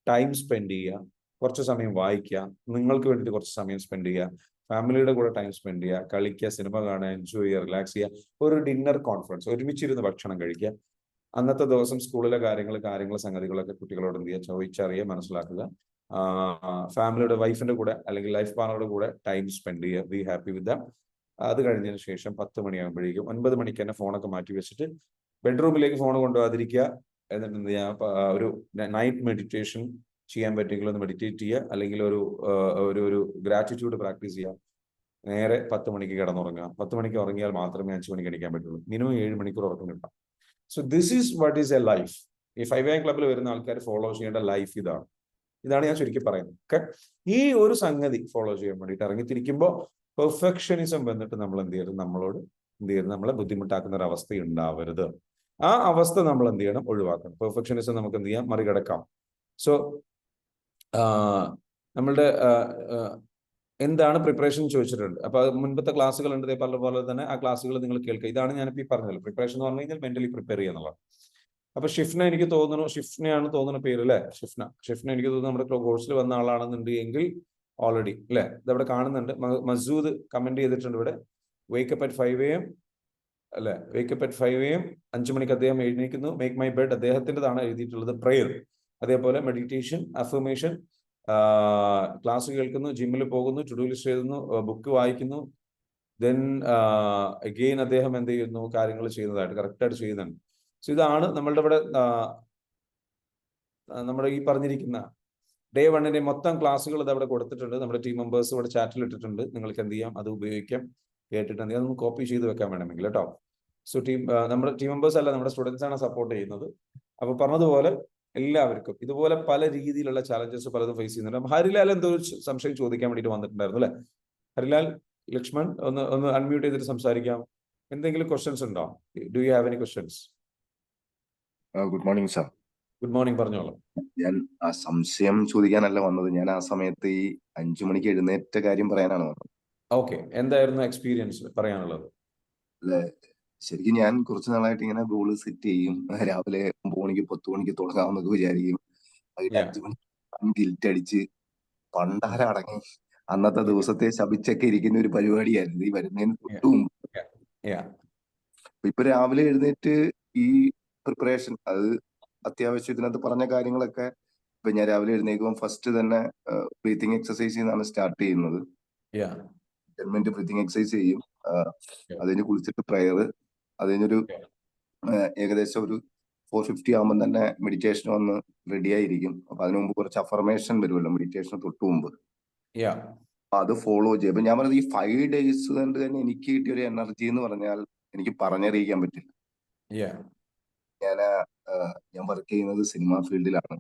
ടൈം സ്പെൻഡ് ചെയ്യുക, കുറച്ച് സമയം വായിക്കുക, നിങ്ങൾക്ക് വേണ്ടിയിട്ട് കുറച്ച് സമയം സ്പെൻഡ് ചെയ്യുക, ഫാമിലിയുടെ കൂടെ ടൈം സ്പെൻഡ് ചെയ്യുക, കളിക്കുക, സിനിമ കാണുക, എൻജോയ് ചെയ്യുക, റിലാക്സ് ചെയ്യുക, ഒരു ഡിന്നർ കോൺഫറൻസ്, ഒരുമിച്ചിരുന്ന് ഭക്ഷണം കഴിക്കുക. അന്നത്തെ ദിവസം സ്കൂളിലെ കാര്യങ്ങൾ സംഗതികളൊക്കെ കുട്ടികളോട് എന്ത് ചെയ്യുക, ചോദിച്ചറിയുക, മനസ്സിലാക്കുക. ഫാമിലിയുടെ വൈഫിന്റെ കൂടെ അല്ലെങ്കിൽ ലൈഫ് പാർട്ണറുടെ കൂടെ ടൈം സ്പെൻഡ് ചെയ്യുക, ബി ഹാപ്പി വിത്ത് ദം. അത് കഴിഞ്ഞതിന് ശേഷം 10 മണിയാകുമ്പോഴേക്കും 9 മണിക്ക് തന്നെ ഫോണൊക്കെ മാറ്റി വെച്ചിട്ട് ബെഡ്റൂമിലേക്ക് ഫോൺ കൊണ്ടുപോകാതിരിക്കുക. എന്നിട്ട് എന്ത് ചെയ്യുക, ഒരു നൈറ്റ് മെഡിറ്റേഷൻ ചെയ്യാൻ പറ്റുമെങ്കിൽ ഒന്ന് മെഡിറ്റേറ്റ് ചെയ്യുക, അല്ലെങ്കിൽ ഒരു ഗ്രാറ്റിറ്റ്യൂഡ് പ്രാക്ടീസ് ചെയ്യുക. നേരെ 10 മണിക്ക് കിടന്നുറങ്ങുക. 10 മണിക്ക് ഉറങ്ങിയാൽ മാത്രമേ 5 മണിക്ക് എണീക്കാൻ പറ്റുള്ളൂ. മിനിമം 7 മണിക്കൂർ ഉറക്കം കിട്ടാം. So this is what is a life. ഈ 5 AM ക്ലബ്ബിൽ വരുന്ന ആൾക്കാർ ഫോളോ ചെയ്യേണ്ട ലൈഫ് ഇതാണ് ഞാൻ ചുരുക്കി പറയുന്നത്. ഓക്കെ, ഈ ഒരു സംഗതി ഫോളോ ചെയ്യാൻ വേണ്ടിയിട്ട് ഇറങ്ങിത്തിരിക്കുമ്പോൾ പെർഫെക്ഷനിസം വന്നിട്ട് നമ്മൾ എന്ത് ചെയ്യരുത്, നമ്മളെ ബുദ്ധിമുട്ടാക്കുന്ന ഒരു അവസ്ഥ ഉണ്ടാവരുത്. ആ അവസ്ഥ നമ്മൾ എന്ത് ചെയ്യണം, ഒഴിവാക്കണം. പെർഫെക്ഷനിസം നമുക്ക് എന്ത് ചെയ്യാം, മറികടക്കാം. സോ നമ്മളുടെ എന്താണ് പ്രിപ്പറേഷൻ ചോദിച്ചിട്ടുണ്ട്. അപ്പൊ മുൻപത്തെ ക്ലാസ്സുകൾ ഉണ്ട്, പറഞ്ഞ പോലെ തന്നെ ആ ക്ലാസ്സുകൾ നിങ്ങൾ കേൾക്കുക. ഇതാണ് ഞാനിപ്പോൾ ഈ പറഞ്ഞത്. പ്രിപ്പറേഷൻ എന്ന് പറഞ്ഞു കഴിഞ്ഞാൽ മെന്റലി പ്രിപ്പയർ ചെയ്യുക എന്നുള്ളത്. അപ്പൊ ഷിഫ്ന എനിക്ക് തോന്നുന്നു, ഷിഫ്നയാണ് തോന്നുന്ന പേര് അല്ലെ? ഷിഫ്ന എനിക്ക് തോന്നുന്നു നമ്മുടെ കോഴ്സിൽ വന്ന ആളാണെന്നുണ്ടെങ്കിൽ ഓൾറെഡി അല്ലെ, ഇതവിടെ കാണുന്നുണ്ട്. മസൂദ് കമന്റ് ചെയ്തിട്ടുണ്ട് ഇവിടെ, വേക്കപ്പ് അറ്റ് 5 AM അല്ലെ, വേക്കപ്പ് അറ്റ് 5 AM, 5 മണിക്ക് അദ്ദേഹം എഴുന്നേൽക്കുന്നു. മേക്ക് മൈ ബെഡ് അദ്ദേഹത്തിൻ്റെതാണ് എഴുതിയിട്ടുള്ളത്. പ്രെയർ, അതേപോലെ മെഡിറ്റേഷൻ, അഫർമേഷൻ, ക്ലാസ് കേൾക്കുന്നു, ജിമ്മിൽ പോകുന്നു, ടു ഡു ലിസ്റ്റ് എഴുതുന്നു, ബുക്ക് വായിക്കുന്നു. ദെൻ അഗെയിൻ അദ്ദേഹം എന്ത് ചെയ്യുന്നു, കാര്യങ്ങൾ ചെയ്യുന്നതായിട്ട് കറക്റ്റായിട്ട് ചെയ്യുന്നുണ്ട്. സോ ഇതാണ് നമ്മളുടെ ഇവിടെ നമ്മുടെ ഈ പറഞ്ഞിരിക്കുന്ന ഡേ 1 മൊത്തം ക്ലാസ്സുകൾ ഇത് അവിടെ കൊടുത്തിട്ടുണ്ട്. നമ്മുടെ ടീം മെമ്പേഴ്സ് ഇവിടെ ചാറ്റിൽ ഇട്ടിട്ടുണ്ട്. നിങ്ങൾക്ക് എന്ത് ചെയ്യാം, അത് ഉപയോഗിക്കാം. കേട്ടിട്ട് എന്ത് ചെയ്യാം, കോപ്പി ചെയ്ത് വെക്കാൻ വേണമെങ്കിൽ കേട്ടോ. സോ നമ്മുടെ ടീം മെമ്പേഴ്സ് അല്ല, നമ്മുടെ സ്റ്റുഡൻസ് ആണ് സപ്പോർട്ട് ചെയ്യുന്നത്. അപ്പൊ പറഞ്ഞതുപോലെ എല്ലാവർക്കും ഇതുപോലെ പല രീതിയിലുള്ള ചാലഞ്ചസ് പലതും ഫേസ് ചെയ്യുന്നുണ്ട്. ഹരിലാൽ എന്തോ ഒരു സംശയം ചോദിക്കാൻ വേണ്ടിയിട്ട് വന്നിട്ടുണ്ടായിരുന്നു അല്ലെ? ഹരിലാൽ ലക്ഷ്മൺ ഒന്ന് അൺമ്യൂട്ട് ചെയ്തിട്ട് സംസാരിക്കാം. എന്തെങ്കിലും ക്വസ്റ്റ്യൻസ് ഉണ്ടോ? Do you have any questions? Good morning sir. Good morning, പറഞ്ഞോളൂ. ഞാൻ ആ സംശയം ചോദിക്കാനല്ല വന്നത്. ഞാൻ ആ സമയത്ത് ഈ 5 മണിക്ക് എഴുന്നേറ്റ കാര്യം പറയാനാണ് വന്നത്. ഓക്കെ, എന്തായിരുന്നു എക്സ്പീരിയൻസ് പറയാനുള്ളത്? അല്ലെ, ശരിക്കും ഞാൻ കുറച്ച് നാളായിട്ട് ഇങ്ങനെ ഗോൾ സെറ്റ് ചെയ്യും. രാവിലെ 9 മണിക്ക് 10 മണിക്ക് തുടങ്ങാമെന്നൊക്കെ വിചാരിക്കും. അതിൽ 5 മണിക്ക് ഗിൽറ്റ് അടിച്ച് പണ്ടാരം അടങ്ങി അന്നത്തെ ദിവസത്തെ ശപിച്ചൊക്കെ ഇരിക്കുന്ന ഒരു പരിപാടിയായിരുന്നു ഈ വരുന്നതിന് തൊട്ട് മുമ്പ്. ഇപ്പൊ രാവിലെ എഴുന്നേറ്റ് ഈ പ്രിപ്പറേഷൻ, അത് അത്യാവശ്യം ഇതിനകത്ത് പറഞ്ഞ കാര്യങ്ങളൊക്കെ ഇപ്പൊ ഞാൻ രാവിലെ എഴുന്നേക്കുമ്പോൾ ഫസ്റ്റ് തന്നെ ബ്രീത്തിങ് എക്സസൈസ് എന്നാണ് സ്റ്റാർട്ട് ചെയ്യുന്നത്. 10 മിനിറ്റ് ബ്രീത്തിങ് എക്സസൈസ് ചെയ്യും. അതിന് കുളിച്ചിട്ട് പ്രയർ, അതിനൊരു ഏകദേശം ഒരു 4:50 ആകുമ്പോൾ തന്നെ മെഡിറ്റേഷൻ വന്ന് റെഡി ആയിരിക്കും. അപ്പൊ അതിനു മുമ്പ് കുറച്ച് അഫർമേഷൻ വരുമല്ലോ മെഡിറ്റേഷന് തൊട്ട് മുമ്പ്, അപ്പൊ അത് ഫോളോ ചെയ്യും. അപ്പൊ ഞാൻ പറഞ്ഞത് ഈ 5 days കൊണ്ട് തന്നെ എനിക്ക് കിട്ടിയ ഒരു എനർജി എന്ന് പറഞ്ഞാൽ എനിക്ക് പറഞ്ഞറിയിക്കാൻ പറ്റില്ല. ഞാൻ വർക്ക് ചെയ്യുന്നത് സിനിമ ഫീൽഡിലാണ്.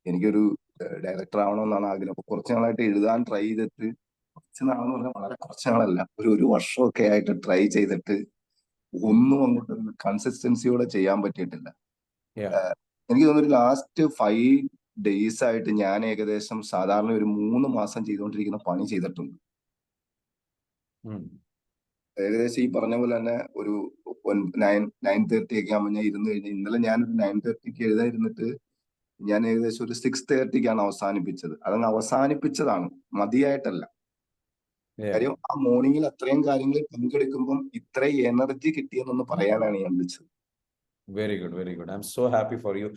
എനിക്കൊരു ഡയറക്ടർ ആവണമെന്നാണ് ആഗ്രഹം. അപ്പൊ കുറച്ച് നാളായിട്ട് എഴുതാൻ ട്രൈ ചെയ്തിട്ട്, കുറച്ച് നാളെന്ന് പറഞ്ഞാൽ വളരെ കുറച്ച് നാളല്ല, ഒരു വർഷമൊക്കെ ആയിട്ട് ട്രൈ ചെയ്തിട്ട് ഒന്നും അങ്ങോട്ട് കൺസിസ്റ്റൻസിയോടെ ചെയ്യാൻ പറ്റിയിട്ടില്ല. എനിക്ക് തോന്നുന്നു ലാസ്റ്റ് 5 days ആയിട്ട് ഞാൻ ഏകദേശം സാധാരണ ഒരു 3 മാസം ചെയ്തുകൊണ്ടിരിക്കുന്ന പണി ചെയ്തിട്ടുണ്ട്. ഏകദേശം ഈ പറഞ്ഞ പോലെ തന്നെ ഒരു 9:30 ഒക്കെ ആകുമ്പോൾ ഞാൻ ഇരുന്ന് കഴിഞ്ഞാൽ, ഇന്നലെ ഞാനൊരു 9:30 എഴുതാനിരുന്നിട്ട് ഞാൻ ഏകദേശം ഒരു 6:30 അവസാനിപ്പിച്ചത്. അതങ്ങ് അവസാനിപ്പിച്ചതാണ്, മതിയായിട്ടല്ല. കാര്യം ആ മോർണിംഗിൽ അത്രയും കാര്യങ്ങളിൽ പങ്കെടുക്കുമ്പോൾ ഇത്രയും എനർജി കിട്ടിയെന്നൊന്ന് പറയാനാണ് ഞാൻ വിളിച്ചത്. Very good, very good. I M so happy for you.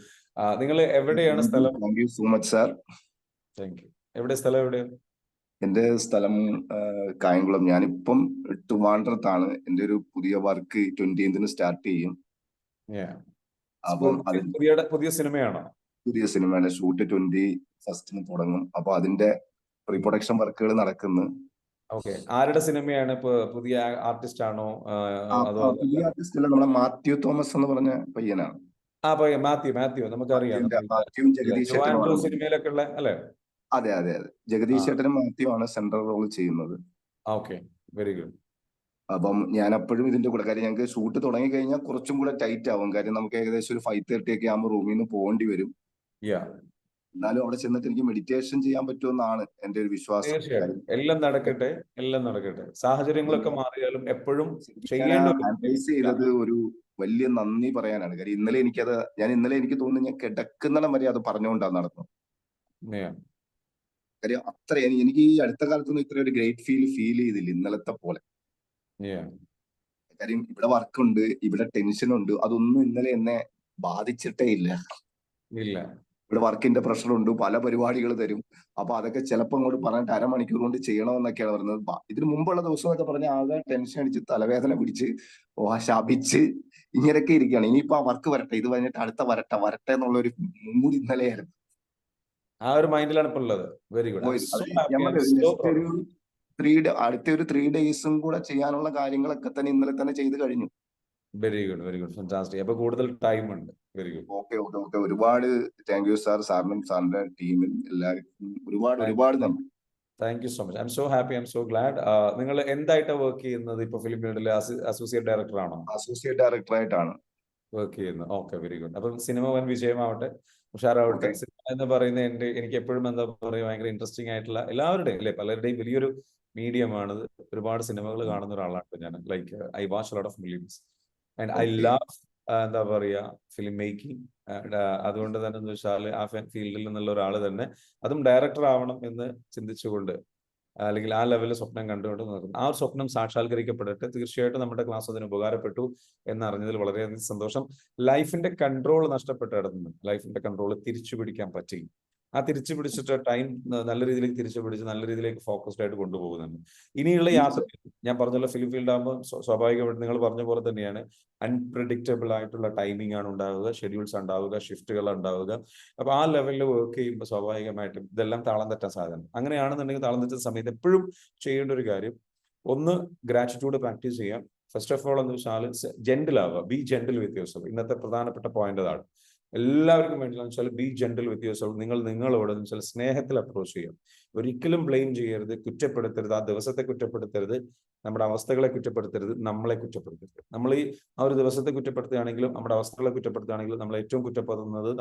നിങ്ങൾ എവിടെയാണ് സ്ഥലം? Thank you so much sir. Thank you. എവിടെ സ്ഥലം? എവിടെയാണ്? എന്റെ സ്ഥലം കായംകുളം. ഞാനിപ്പം ട്രിവാൻഡ്രത്താണ്. എന്റെ ഒരു പുതിയ വർക്ക് 20th സ്റ്റാർട്ട് ചെയ്യും. അപ്പം പുതിയ സിനിമയാണോ? പുതിയ സിനിമയുടെ ഷൂട്ട് 21st തുടങ്ങും. അപ്പൊ അതിന്റെ പ്രീ പ്രൊഡക്ഷൻ വർക്കുകൾ നടക്കുന്നു. ആരുടെ സിനിമയാണ്? പുതിയ ആർട്ടിസ്റ്റ് ആണോ? പുതിയ ആർട്ടിസ്റ്റ് അല്ല, നമ്മളെ മാത്യു തോമസ് എന്ന് പറഞ്ഞ പയ്യനാണ്. മാത്യു നമുക്കറിയാം. മാത്യുവും ജഗദീഷ് സിനിമയിലൊക്കെ ഉള്ള അല്ലേ? അതെ അതെ അതെ, ജഗദീഷ് ചേട്ടനും മാത്യു ആണ് സെൻട്രൽ റോൾ ചെയ്യുന്നത്. Very good. അപ്പം ഞാൻ അപ്പോഴും ഇതിന്റെ കൂടെ, കാര്യം ഞങ്ങൾക്ക് ഷൂട്ട് തുടങ്ങി കഴിഞ്ഞാൽ കുറച്ചും കൂടെ ടൈറ്റ് ആവും. കാര്യം നമുക്ക് ഏകദേശം ഒരു 5:30 ഒക്കെ ആകുമ്പോൾ റൂമിൽ നിന്ന് പോകേണ്ടി വരും. എന്നാലും അവിടെ ചെന്നിട്ട് എനിക്ക് മെഡിറ്റേഷൻ ചെയ്യാൻ പറ്റുമെന്നാണ് എൻ്റെ ഒരു വിശ്വാസം. തീർച്ചയായിട്ടും എല്ലാം നടക്കട്ടെ, എല്ലാം നടക്കട്ടെ. സാഹചര്യങ്ങളൊക്കെ മാറിയാലും എപ്പോഴും ഞാൻ ചെയ്യേണ്ട ഒരു അനലൈസ് ചെയ്തത് ഒരു വലിയ നന്ദി പറയാനാണ്. കാര്യം ഇന്നലെ എനിക്ക് തോന്നുന്നു ഞാൻ കിടക്കുന്നിടം വരെ അത് പറഞ്ഞുകൊണ്ടാണ് നടന്നത്. Yeah. കാര്യം അത്ര എനിക്ക് ഈ അടുത്ത കാലത്തൊന്നും ഇത്ര ഒരു ഗ്രേറ്റ് ഫീൽ ചെയ്തില്ല ഇന്നലത്തെ പോലെ. Yeah. കാര്യം ഇവിടെ വർക്കുണ്ട്, ഇവിടെ ടെൻഷനുണ്ട്, അതൊന്നും ഇന്നലെ എന്നെ ബാധിച്ചിട്ടേ ഇല്ല. ഇല്ല. ഇവിടെ വർക്കിന്റെ പ്രഷറുണ്ട്, പല പരിപാടികൾ തരും. അപ്പൊ അതൊക്കെ ചിലപ്പോൾ അങ്ങോട്ട് പറഞ്ഞിട്ട് അരമണിക്കൂർ കൊണ്ട് ചെയ്യണമെന്നൊക്കെയാണ് പറയുന്നത്. ഇതിന് മുമ്പുള്ള ദിവസമൊക്കെ പറഞ്ഞാൽ ആകെ ടെൻഷൻ അടിച്ച് തലവേദന പിടിച്ച് ശപിച്ച് ഇങ്ങനെയൊക്കെ ഇരിക്കുകയാണ്. ഇനിയിപ്പോ ആ വർക്ക് വരട്ടെ, ഇത് കഴിഞ്ഞിട്ട് അടുത്ത വരട്ടെ എന്നുള്ളൊരു മൂഡ് ഇന്നലെയായിരുന്നു. ആ ഒരു മൈൻഡിലാണ് ഇപ്പോൾ ഉള്ളത്. Very good. അടുത്ത ഒരു 3 ഡേയ്സും കൂടെ ചെയ്യാനുള്ള കാര്യങ്ങളൊക്കെ തന്നെ ഇന്നലെ തന്നെ ചെയ്ത് കഴിഞ്ഞു. Very good, very good, fantastic. അപ്പൊ കൂടുതൽ ടൈം ഉണ്ട്. Very good. ഓക്കെ. ഒരുപാട് താങ്ക് യു സാർ. സാറിനും സാറിന്റെ ടീമിൽ എല്ലാവർക്കും ഒരുപാട് നന്ദി. Thank you so much. I M so happy, I'm so GLAAD. നിങ്ങൾ എന്തായിട്ടാണ് വർക്ക് ചെയ്യുന്നത് ഇപ്പൊ ഫിലിം ഫീൽഡിൽ? അസോസിയേറ്റ് ഡയറക്ടർ ആണോ? അസോസിയേറ്റ് ഡയറക്ടറായിട്ടാണ് വർക്ക് ചെയ്യുന്നത്. Okay, very good. അപ്പം സിനിമ വൻ വിജയമാവട്ടെ, ഉഷാറാവട്ടെ. സിനിമ എന്ന് പറയുന്നത് എനിക്ക് എപ്പോഴും എന്താ പറയുക, ഭയങ്കര ഇൻട്രസ്റ്റിംഗ് ആയിട്ടുള്ള എല്ലാവരുടെയും അല്ലെ പലരുടെയും വലിയൊരു മീഡിയമാണിത്. ഒരുപാട് സിനിമകൾ കാണുന്ന ഒരാളാണ് ഞാൻ. Like I watch lot of films and I love എന്താ പറയുക ഫിലിം മേക്കിംഗ്. അതുകൊണ്ട് തന്നെ എന്ന് വെച്ചാൽ ആ ഫീൽഡിൽ നിന്നുള്ള ഒരാൾ തന്നെ അതും ഡയറക്ടർ ആവണം എന്ന് ചിന്തിച്ചുകൊണ്ട് അല്ലെങ്കിൽ ആ ലെവലിൽ സ്വപ്നം കണ്ടുകൊണ്ട് നോക്കുന്നു. ആ ഒരു സ്വപ്നം സാക്ഷാത്കരിക്കപ്പെടട്ടെ. തീർച്ചയായിട്ടും നമ്മുടെ ക്ലാസ് അതിന് ഉപകാരപ്പെട്ടു എന്നറിഞ്ഞതിൽ വളരെയധികം സന്തോഷം. ലൈഫിന്റെ കൺട്രോൾ നഷ്ടപ്പെട്ട് കിടന്നു. ലൈഫിന്റെ കൺട്രോൾ തിരിച്ചു പിടിക്കാൻ പറ്റി. ആ തിരിച്ചു പിടിച്ചിട്ട് ടൈം നല്ല രീതിയിലേക്ക് തിരിച്ചു പിടിച്ച് നല്ല രീതിയിലേക്ക് ഫോക്കസ്ഡ് ആയിട്ട് കൊണ്ടുപോകുന്നുണ്ട്. ഇനിയുള്ള യാത്ര ഞാൻ പറഞ്ഞല്ലോ, ഫിലിം ഫീൽഡ് ആകുമ്പോൾ സ്വാഭാവികമായിട്ട് നിങ്ങൾ പറഞ്ഞ പോലെ തന്നെയാണ് അൺപ്രഡിക്റ്റബിൾ ആയിട്ടുള്ള ടൈമിംഗ് ആണ് ഉണ്ടാവുക, ഷെഡ്യൂൾസ് ഉണ്ടാവുക, ഷിഫ്റ്റുകൾ ഉണ്ടാവുക. അപ്പൊ ആ ലെവലിൽ വർക്ക് ചെയ്യുമ്പോൾ സ്വാഭാവികമായിട്ടും ഇതെല്ലാം താളം തെറ്റാൻ സാധ്യത. അങ്ങനെയാണെന്നുണ്ടെങ്കിൽ താളം തെറ്റുന്ന സമയത്ത് എപ്പോഴും ചെയ്യേണ്ട ഒരു കാര്യം, ഒന്ന് ഗ്രാറ്റിറ്റ്യൂഡ് പ്രാക്ടീസ് ചെയ്യാം. ഫസ്റ്റ് ഓഫ് ഓൾ എന്ന് വെച്ചാൽ ജെന്റിൽ ആവുക. ബി ജെന്റിൽ വിത്ത് യുവർസെൽഫ്. ഇന്നത്തെ പ്രധാനപ്പെട്ട പോയിന്റ് അതാണ്. എല്ലാവർക്കും വേണ്ടിയില്ല വെച്ചാൽ ബി ജെന്റിൽ വിത്ത് യുവർസെൽഫ്. നിങ്ങളോട് എന്ന് വെച്ചാൽ സ്നേഹത്തിൽ അപ്രോച്ച് ചെയ്യാം. ഒരിക്കലും ബ്ലെയിം ചെയ്യരുത്, കുറ്റപ്പെടുത്തരുത്, ആ ദിവസത്തെ കുറ്റപ്പെടുത്തരുത്, നമ്മുടെ അവസ്ഥകളെ കുറ്റപ്പെടുത്തരുത്, നമ്മളെ കുറ്റപ്പെടുത്തരുത്. നമ്മൾ ആ ഒരു ദിവസത്തെ കുറ്റപ്പെടുത്തുകയാണെങ്കിലും നമ്മുടെ അവസ്ഥകളെ കുറ്റപ്പെടുത്തുകയാണെങ്കിലും നമ്മൾ ഏറ്റവും കുറ്റപ്പെടുത്തുന്നത്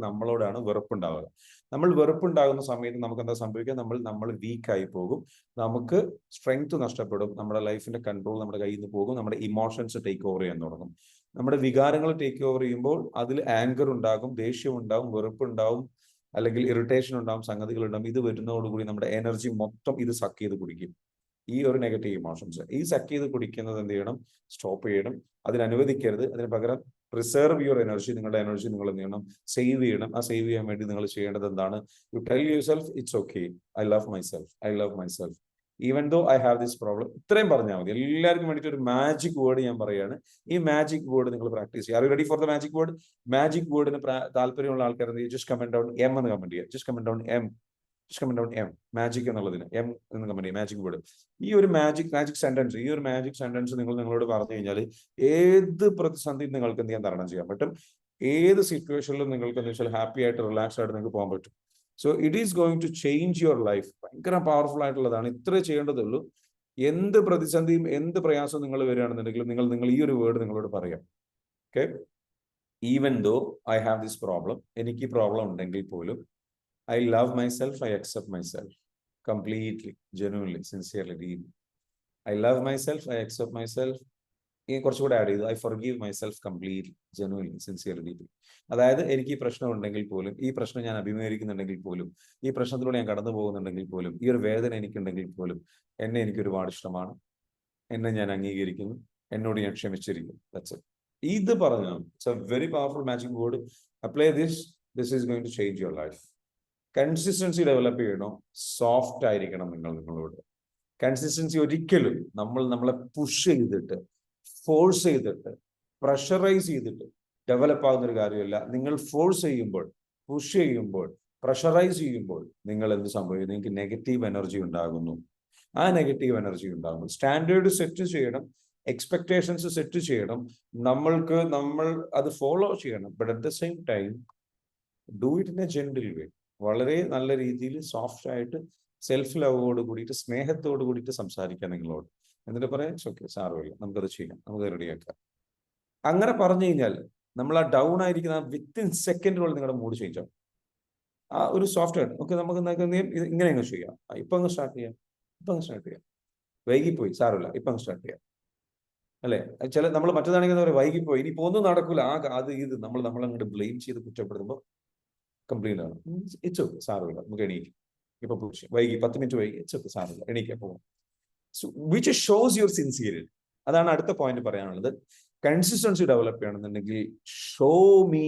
നമ്മളോടാണ് വെറുപ്പുണ്ടാവുക. നമ്മൾ വെറുപ്പുണ്ടാകുന്ന സമയത്ത് നമുക്ക് എന്താ സംഭവിക്കുക? നമ്മൾ വീക്കായി പോകും, നമുക്ക് സ്ട്രെങ്ത് നഷ്ടപ്പെടും, നമ്മുടെ ലൈഫിന്റെ കൺട്രോൾ നമ്മുടെ കയ്യിൽ നിന്ന് പോകും, നമ്മുടെ ഇമോഷൻസ് ടേക്ക് ഓവർ ചെയ്യാൻ തുടങ്ങും. നമ്മുടെ വികാരങ്ങൾ ടേക്ക് ഓവർ ചെയ്യുമ്പോൾ അതിൽ ആങ്കർ ഉണ്ടാകും, ദേഷ്യം ഉണ്ടാവും, വെറുപ്പുണ്ടാവും, അല്ലെങ്കിൽ ഇറിറ്റേഷൻ ഉണ്ടാവും, സംഗതികൾ ഉണ്ടാവും. ഇത് വരുന്നതോടുകൂടി നമ്മുടെ എനർജി മൊത്തം ഇത് സക്ക് ചെയ്ത് കുടിക്കും. ഈ ഒരു നെഗറ്റീവ് ഇമോഷൻസ് ഈ സക്ക് ചെയ്ത് കുടിക്കുന്നത് എന്ത് ചെയ്യണം? സ്റ്റോപ്പ് ചെയ്യണം. അതിനനുവദിക്കരുത്. അതിന് പകരം പ്രിസർവ് യുവർ എനർജി. നിങ്ങളുടെ എനർജി നിങ്ങൾ എന്ത് ചെയ്യണം? സേവ് ചെയ്യണം. ആ സേവ് ചെയ്യാൻ വേണ്ടി നിങ്ങൾ ചെയ്യേണ്ടത് എന്താണ്? You tell yourself it's okay, I love myself, I love myself even though I have this problem. ഇത്രയും പറഞ്ഞാൽ മതി. എല്ലാവർക്കും വേണ്ടിയിട്ട് ഒരു മാജിക് വേർഡ് ഞാൻ പറയുകയാണ്. ഈ മാജിക് വേർഡ് നിങ്ങൾ പ്രാക്ടീസ് ചെയ്യുക. Are you ready for the magic word? Magic വേർഡിന് താല്പര്യമുള്ള ആൾക്കാർ ജസ്റ്റ് കമന്റ് ഡൗൺ എം എന്ന് കമന്റ് ചെയ്യുക. Just comment down M, just comment down M. Magic എന്നുള്ളതിന് എം എന്ന് കമന്റ് ചെയ്യുക. Magic word. ഈ ഒരു മാജിക് സെന്റൻസ്, ഈ ഒരു മാജിക് സെന്റൻസ് നിങ്ങളോട് പറഞ്ഞു കഴിഞ്ഞാൽ ഏത് പ്രതിസന്ധിയും നിങ്ങൾക്ക് എന്ത് ചെയ്യാൻ തരണം ചെയ്യാൻ പറ്റും. ഏത് സിറ്റുവേഷനിലും നിങ്ങൾക്ക് എന്താ വെച്ചാൽ ഹാപ്പി ആയിട്ട് റിലാക്സ് ആയിട്ട് നിങ്ങൾക്ക് പോകാൻ പറ്റും. So it is going to change your life. ഭയങ്കര പവർഫുൾ ആയിട്ടുള്ളതാണ്. ഇത്രേ ചെയ്യേണ്ടതുള്ളൂ. എന്ത് പ്രതിസന്ധിയും എന്ത് പ്രയാസവും നിങ്ങൾ വരികയാണെന്നുണ്ടെങ്കിലും നിങ്ങൾ ഈ ഒരു വേർഡ് നിങ്ങളോട് പറയാം. Okay, even though I have this problem, എനിക്ക് ഈ പ്രോബ്ലം ഉണ്ടെങ്കിൽ പോലും I love myself, I accept myself completely, genuinely, sincerely, deeply. I love myself, I accept myself. ഈ കുറച്ചുകൂടെ ആഡ് ചെയ്തു, I forgive myself completely, genuinely, sincerely, deeply. അതായത് എനിക്ക് ഈ പ്രശ്നം ഉണ്ടെങ്കിൽ പോലും, ഈ പ്രശ്നം ഞാൻ അഭിമുഖീകരിക്കുന്നുണ്ടെങ്കിൽ പോലും, ഈ പ്രശ്നത്തിലൂടെ ഞാൻ കടന്നു പോകുന്നുണ്ടെങ്കിൽ പോലും, ഈ ഒരു വേദന എനിക്കുണ്ടെങ്കിൽ പോലും എനിക്ക് ഒരുപാട് ഇഷ്ടമാണ്, എന്നെ ഞാൻ അംഗീകരിക്കുന്നു, എന്നോട് ഞാൻ ക്ഷമിച്ചിരിക്കുന്നു. That's it. ഇത് പറഞ്ഞാൽ it's a very powerful magic word. Apply this is going to change your life. Consistency develop ചെയ്യണോ? സോഫ്റ്റ് ആയിരിക്കണം നിങ്ങളോട്. കൺസിസ്റ്റൻസി ഒരിക്കലും നമ്മളെ പുഷ് ചെയ്തിട്ട്, ഫോഴ്സ് ചെയ്തിട്ട്, പ്രഷറൈസ് ചെയ്തിട്ട് ഡെവലപ്പ് ആകുന്ന ഒരു കാര്യമല്ല. നിങ്ങൾ ഫോഴ്സ് ചെയ്യുമ്പോൾ, പുഷ് ചെയ്യുമ്പോൾ, പ്രഷറൈസ് ചെയ്യുമ്പോൾ നിങ്ങൾ എന്ത് സംഭവിക്കും? നിങ്ങൾക്ക് നെഗറ്റീവ് എനർജി ഉണ്ടാകുന്നു. ആ നെഗറ്റീവ് എനർജി ഉണ്ടാകുന്നു. സ്റ്റാൻഡേർഡ് സെറ്റ് ചെയ്യണം, എക്സ്പെക്ടേഷൻസ് സെറ്റ് ചെയ്യണം, നമ്മൾ അത് ഫോളോ ചെയ്യണം. But at the same time do it in a gentle way. വളരെ നല്ല രീതിയിൽ സോഫ്റ്റ് ആയിട്ട്, സെൽഫ് ലവോട് കൂടിയിട്ട്, സ്നേഹത്തോട് കൂടിയിട്ട് സംസാരിക്കാം നിങ്ങളോട്. എന്നിട്ട് പറയാം ഓക്കെ സാരമില്ല, നമുക്കത് ചെയ്യാം, നമുക്ക് റെഡിയാക്കാം. അങ്ങനെ പറഞ്ഞു കഴിഞ്ഞാൽ നമ്മൾ ആ ഡൗൺ ആയിരിക്കുന്ന വിത്തിൻ സെക്കൻഡുകൾ നിങ്ങളുടെ മൂഡ് ചേഞ്ച് ആവും. ആ ഒരു സോഫ്റ്റ്വെയർ ഓക്കെ, നമുക്ക് ഇങ്ങനെ അങ്ങ് ചെയ്യാം, ഇപ്പൊ അങ്ങ് സ്റ്റാർട്ട് ചെയ്യാം, ഇപ്പൊ അങ്ങ് സ്റ്റാർട്ട് ചെയ്യാം, വൈകിപ്പോയി സാരമില്ല, ഇപ്പൊ അങ്ങ് സ്റ്റാർട്ട് ചെയ്യാം, അല്ലെ? ചില നമ്മൾ മറ്റേതാണെങ്കിൽ എന്താ പറയുക, വൈകിപ്പോയി ഇനി ഒന്നും നടക്കൂല, അത് ഇത് നമ്മളങ്ങോട്ട് ബ്ലെയിം ചെയ്ത് കുറ്റപ്പെടുത്തുമ്പോൾ കംപ്ലീറ്റ് ആണ്. ഇറ്റ്സ് ഓക്കെ, സാരമില്ല, നമുക്ക് എണീക്കും, ഇപ്പൊ വൈകി 10 മിനിറ്റ് വൈകി, ഇറ്റ്സ് ഓക്കെ, സാരമില്ല, എണീക്കാൻ പോകും. Which shows your sincerity. അതാണ് അടുത്ത പോയിന്റ് പറയാനുള്ളത്. കൺസിസ്റ്റൻസി ഡെവലപ്പ് ചെയ്യണമെന്നുണ്ടെങ്കിൽ show me